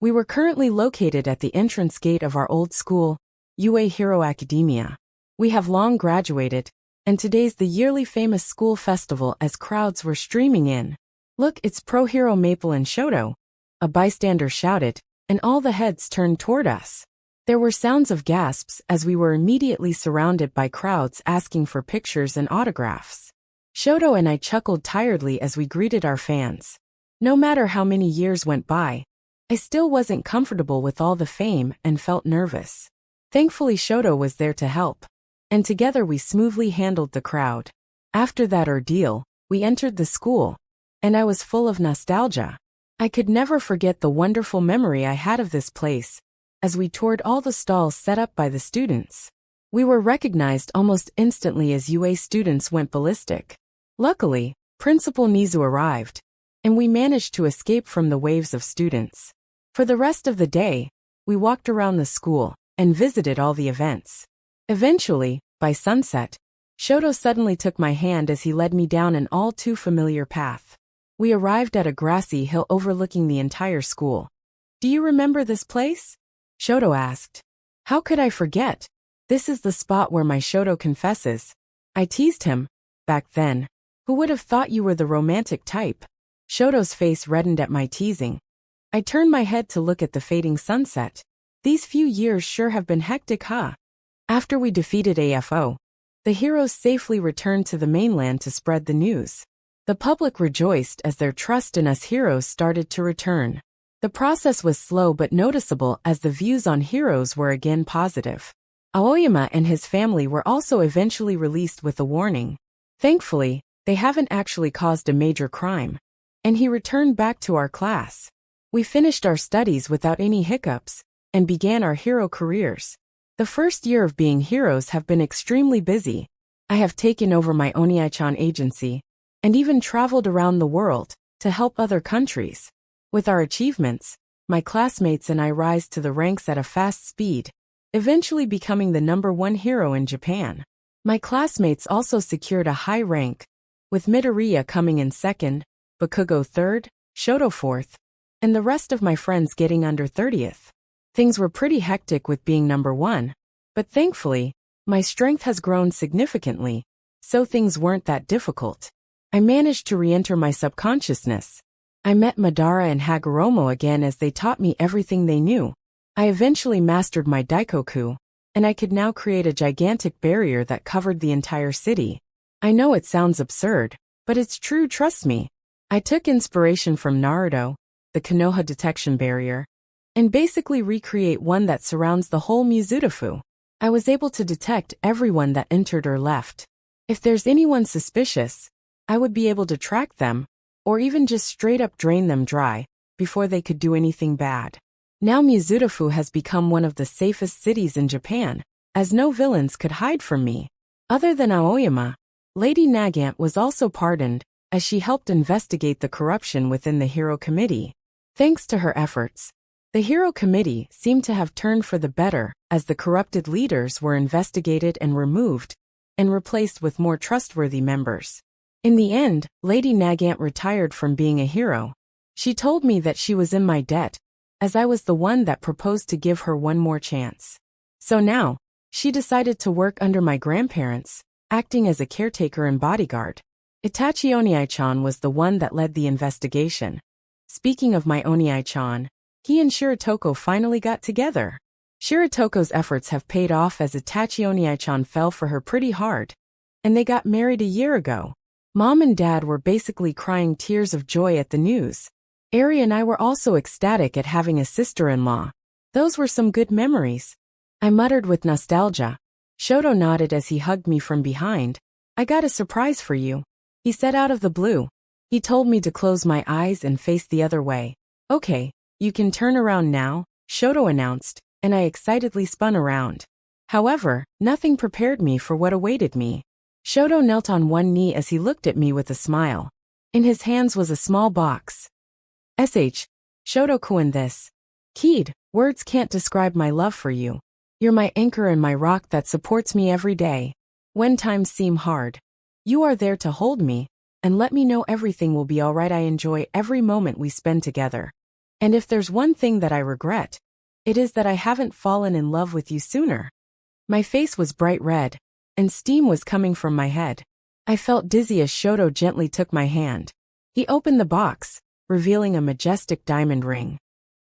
We were currently located at the entrance gate of our old school, UA Hero Academia. We have long graduated, and today's the yearly famous school festival as crowds were streaming in. Look, it's Pro Hero Maple and Shoto, a bystander shouted, and all the heads turned toward us. There were sounds of gasps as we were immediately surrounded by crowds asking for pictures and autographs. Shoto and I chuckled tiredly as we greeted our fans. No matter how many years went by, I still wasn't comfortable with all the fame and felt nervous. Thankfully Shoto was there to help, and together we smoothly handled the crowd. After that ordeal, we entered the school, and I was full of nostalgia. I could never forget the wonderful memory I had of this place, as we toured all the stalls set up by the students. We were recognized almost instantly as UA students went ballistic. Luckily, Principal Nizu arrived, and we managed to escape from the waves of students. For the rest of the day, we walked around the school and visited all the events. Eventually, by sunset, Shoto suddenly took my hand as he led me down an all too familiar path. We arrived at a grassy hill overlooking the entire school. Do you remember this place? Shoto asked. How could I forget? This is the spot where my Shoto confesses. I teased him. Back then, who would have thought you were the romantic type? Shoto's face reddened at my teasing. I turned my head to look at the fading sunset. These few years sure have been hectic, huh? After we defeated AFO, the heroes safely returned to the mainland to spread the news. The public rejoiced as their trust in us heroes started to return. The process was slow but noticeable as the views on heroes were again positive. Aoyama and his family were also eventually released with a warning. Thankfully, they haven't actually caused a major crime. And he returned back to our class. We finished our studies without any hiccups, and began our hero careers. The first year of being heroes have been extremely busy. I have taken over my Oniai-chan agency, and even traveled around the world, to help other countries. With our achievements, my classmates and I rise to the ranks at a fast speed, eventually becoming the #1 hero in Japan. My classmates also secured a high rank, with Midoriya coming in second, Bakugo third, Shoto fourth, and the rest of my friends getting under 30th. Things were pretty hectic with being #1, but thankfully, my strength has grown significantly, so things weren't that difficult. I managed to re-enter my subconsciousness. I met Madara and Hagoromo again as they taught me everything they knew. I eventually mastered my daikoku, and I could now create a gigantic barrier that covered the entire city. I know it sounds absurd, but it's true, trust me. I took inspiration from Naruto, the Konoha detection barrier, and basically recreate one that surrounds the whole Mizudafu. I was able to detect everyone that entered or left. If there's anyone suspicious, I would be able to track them, or even just straight up drain them dry, before they could do anything bad. Now Mizudafu has become one of the safest cities in Japan, as no villains could hide from me. Other than Aoyama, Lady Nagant was also pardoned, as she helped investigate the corruption within the Hero Committee. Thanks to her efforts, the Hero Committee seemed to have turned for the better, as the corrupted leaders were investigated and removed, and replaced with more trustworthy members. In the end, Lady Nagant retired from being a hero. She told me that she was in my debt, as I was the one that proposed to give her one more chance. So now, she decided to work under my grandparents, acting as a caretaker and bodyguard. Itachi Oniai-chan was the one that led the investigation. Speaking of my Oniai-chan, he and Shiratoko finally got together. Shiratoko's efforts have paid off as Itachi Oniai-chan fell for her pretty hard, and they got married a year ago. Mom and Dad were basically crying tears of joy at the news. Eri and I were also ecstatic at having a sister-in-law. Those were some good memories. I muttered with nostalgia. Shoto nodded as he hugged me from behind. I got a surprise for you, he said out of the blue. He told me to close my eyes and face the other way. Okay, you can turn around now, Shoto announced, and I excitedly spun around. However, nothing prepared me for what awaited me. Shoto knelt on one knee as he looked at me with a smile. In his hands was a small box. Shoto-kun this. Kaede, words can't describe my love for you. You're my anchor and my rock that supports me every day. When times seem hard, you are there to hold me, and let me know everything will be alright. I enjoy every moment we spend together. And if there's one thing that I regret, it is that I haven't fallen in love with you sooner. My face was bright red, and steam was coming from my head. I felt dizzy as Shoto gently took my hand. He opened the box, revealing a majestic diamond ring.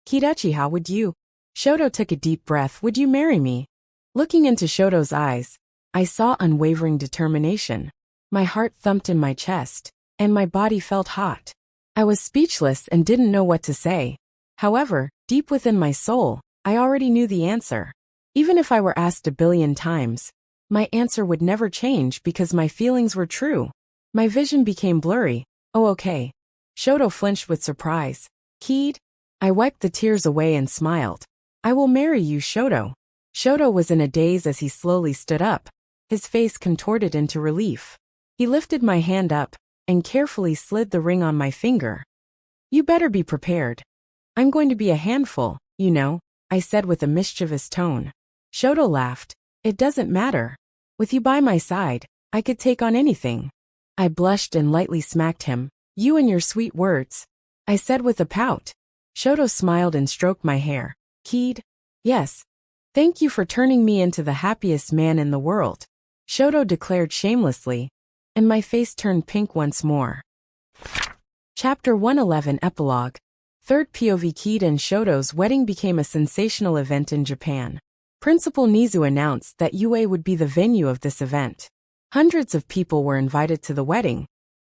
Kidachi, how would you? Shoto took a deep breath. Would you marry me? Looking into Shoto's eyes, I saw unwavering determination. My heart thumped in my chest, and my body felt hot. I was speechless and didn't know what to say. However, deep within my soul, I already knew the answer. Even if I were asked 1,000,000,000 times, my answer would never change because my feelings were true. My vision became blurry. Oh, okay. Shoto flinched with surprise. Kaede? I wiped the tears away and smiled. I will marry you, Shoto. Shoto was in a daze as he slowly stood up, his face contorted into relief. He lifted my hand up and carefully slid the ring on my finger. You better be prepared. I'm going to be a handful, you know, I said with a mischievous tone. Shoto laughed. It doesn't matter. With you by my side, I could take on anything. I blushed and lightly smacked him. You and your sweet words, I said with a pout. Shoto smiled and stroked my hair. Kaede? Yes. Thank you for turning me into the happiest man in the world, Shoto declared shamelessly, and my face turned pink once more. Chapter 111 Epilogue. Third POV. Kaede and Shoto's wedding became a sensational event in Japan. Principal Nizu announced that UA would be the venue of this event. Hundreds of people were invited to the wedding.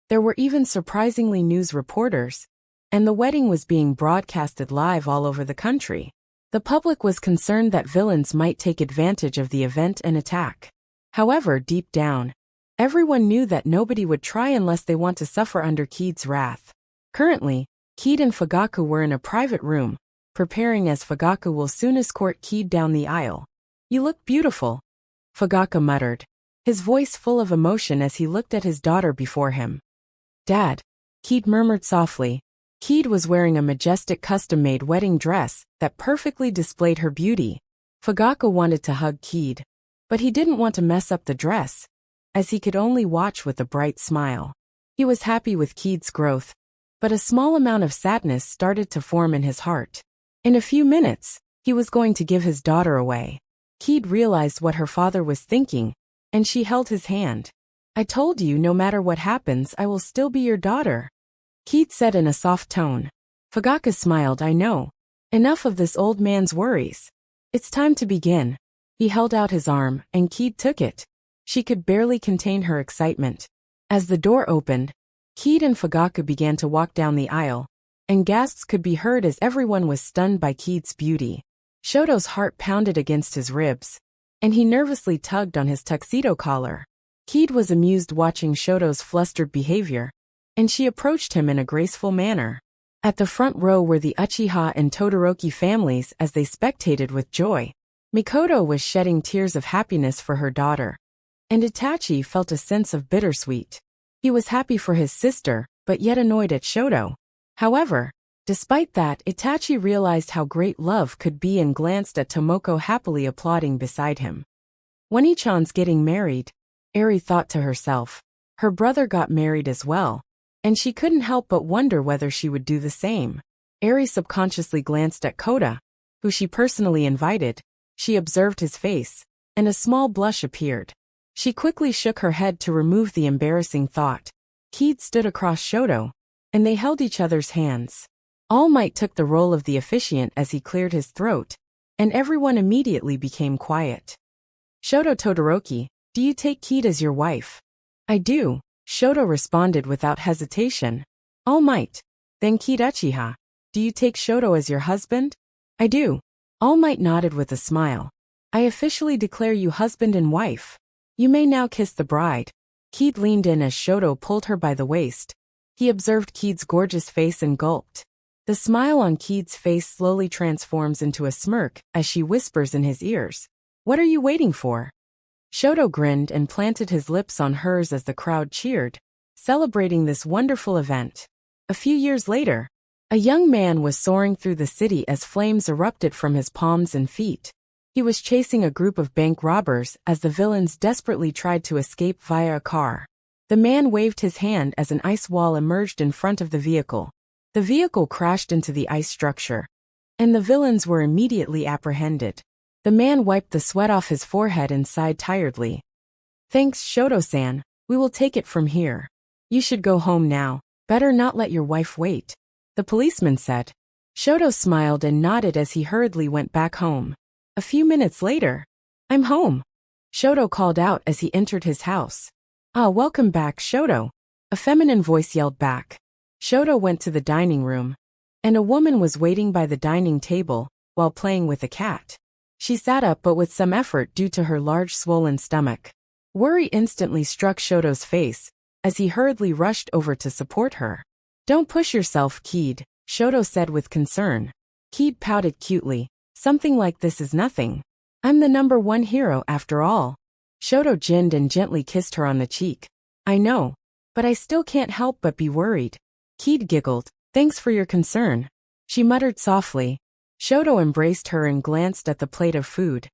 There were even surprisingly news reporters, and the wedding was being broadcasted live all over the country. The public was concerned that villains might take advantage of the event and attack. However, deep down, everyone knew that nobody would try unless they want to suffer under Kaede's wrath. Currently, Kaede and Fugaku were in a private room, preparing as Fugaku will soon escort Kaede down the aisle. You look beautiful, Fugaku muttered, his voice full of emotion as he looked at his daughter before him. Dad, Kaede murmured softly. Kaede was wearing a majestic custom-made wedding dress that perfectly displayed her beauty. Fugaku wanted to hug Kaede, but he didn't want to mess up the dress, as he could only watch with a bright smile. He was happy with Kaede's growth, but a small amount of sadness started to form in his heart. In a few minutes, he was going to give his daughter away. Kaede realized what her father was thinking, and she held his hand. I told you no matter what happens I will still be your daughter, Kaede said in a soft tone. Fugaku smiled. I know. Enough of this old man's worries. It's time to begin. He held out his arm, and Kaede took it. She could barely contain her excitement. As the door opened, Kaede and Fugaku began to walk down the aisle, and gasps could be heard as everyone was stunned by Kaede's beauty. Shoto's heart pounded against his ribs, and he nervously tugged on his tuxedo collar. Kaede was amused watching Shoto's flustered behavior, and she approached him in a graceful manner. At the front row were the Uchiha and Todoroki families as they spectated with joy. Mikoto was shedding tears of happiness for her daughter, and Itachi felt a sense of bittersweet. He was happy for his sister, but yet annoyed at Shoto. However, despite that, Itachi realized how great love could be and glanced at Tomoko happily applauding beside him. Wani-chan's getting married, Eri thought to herself. Her brother got married as well, and she couldn't help but wonder whether she would do the same. Eri subconsciously glanced at Kota, who she personally invited. She observed his face, and a small blush appeared. She quickly shook her head to remove the embarrassing thought. Kaede stood across Shoto, and they held each other's hands. All Might took the role of the officiant as he cleared his throat, and everyone immediately became quiet. Shoto Todoroki, do you take Kaede as your wife? I do, Shoto responded without hesitation. All Might. Then Kaede Uchiha, do you take Shoto as your husband? I do. All Might nodded with a smile. I officially declare you husband and wife. You may now kiss the bride. Kaede leaned in as Shoto pulled her by the waist. He observed Kaede's gorgeous face and gulped. The smile on Kaede's face slowly transforms into a smirk as she whispers in his ears. What are you waiting for? Shoto grinned and planted his lips on hers as the crowd cheered, celebrating this wonderful event. A few years later, a young man was soaring through the city as flames erupted from his palms and feet. He was chasing a group of bank robbers as the villains desperately tried to escape via a car. The man waved his hand as an ice wall emerged in front of the vehicle. The vehicle crashed into the ice structure, and the villains were immediately apprehended. The man wiped the sweat off his forehead and sighed tiredly. Thanks, Shoto-san, we will take it from here. You should go home now. Better not let your wife wait, the policeman said. Shoto smiled and nodded as he hurriedly went back home. A few minutes later, I'm home, Shoto called out as he entered his house. Ah, welcome back, Shoto, a feminine voice yelled back. Shoto went to the dining room, and a woman was waiting by the dining table while playing with a cat. She sat up but with some effort due to her large swollen stomach. Worry instantly struck Shoto's face as he hurriedly rushed over to support her. Don't push yourself, Kaede, Shoto said with concern. Kaede pouted cutely. Something like this is nothing. I'm the #1 hero after all. Shoto grinned and gently kissed her on the cheek. I know, but I still can't help but be worried. Kaede giggled. Thanks for your concern, she muttered softly. Shoto embraced her and glanced at the plate of food.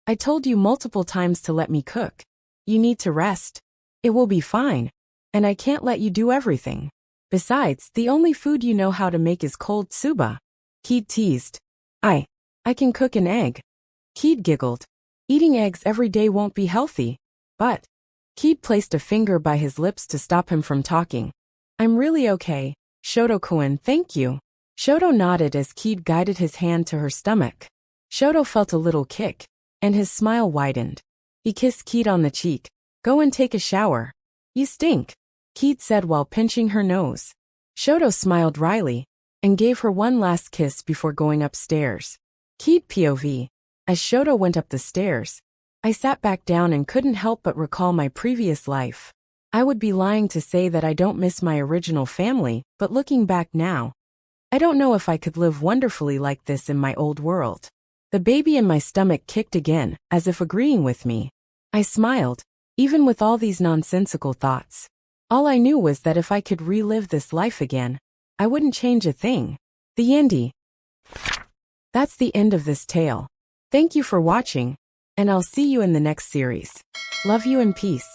I told you multiple times to let me cook. You need to rest. It will be fine. And I can't let you do everything. Besides, the only food you know how to make is cold tsuba. Kaede teased. I can cook an egg. Kaede giggled. Eating eggs every day won't be healthy. But Kaede placed a finger by his lips to stop him from talking. I'm really okay, Shoto-kun, thank you. Shoto nodded as Kaede guided his hand to her stomach. Shoto felt a little kick, and his smile widened. He kissed Kaede on the cheek. Go and take a shower. You stink, Kaede said while pinching her nose. Shoto smiled wryly, and gave her one last kiss before going upstairs. Kaede POV. As Shoto went up the stairs, I sat back down and couldn't help but recall my previous life. I would be lying to say that I don't miss my original family, but looking back now, I don't know if I could live wonderfully like this in my old world. The baby in my stomach kicked again, as if agreeing with me. I smiled, even with all these nonsensical thoughts. All I knew was that if I could relive this life again, I wouldn't change a thing. The ending. That's the end of this tale. Thank you for watching, and I'll see you in the next series. Love you and peace.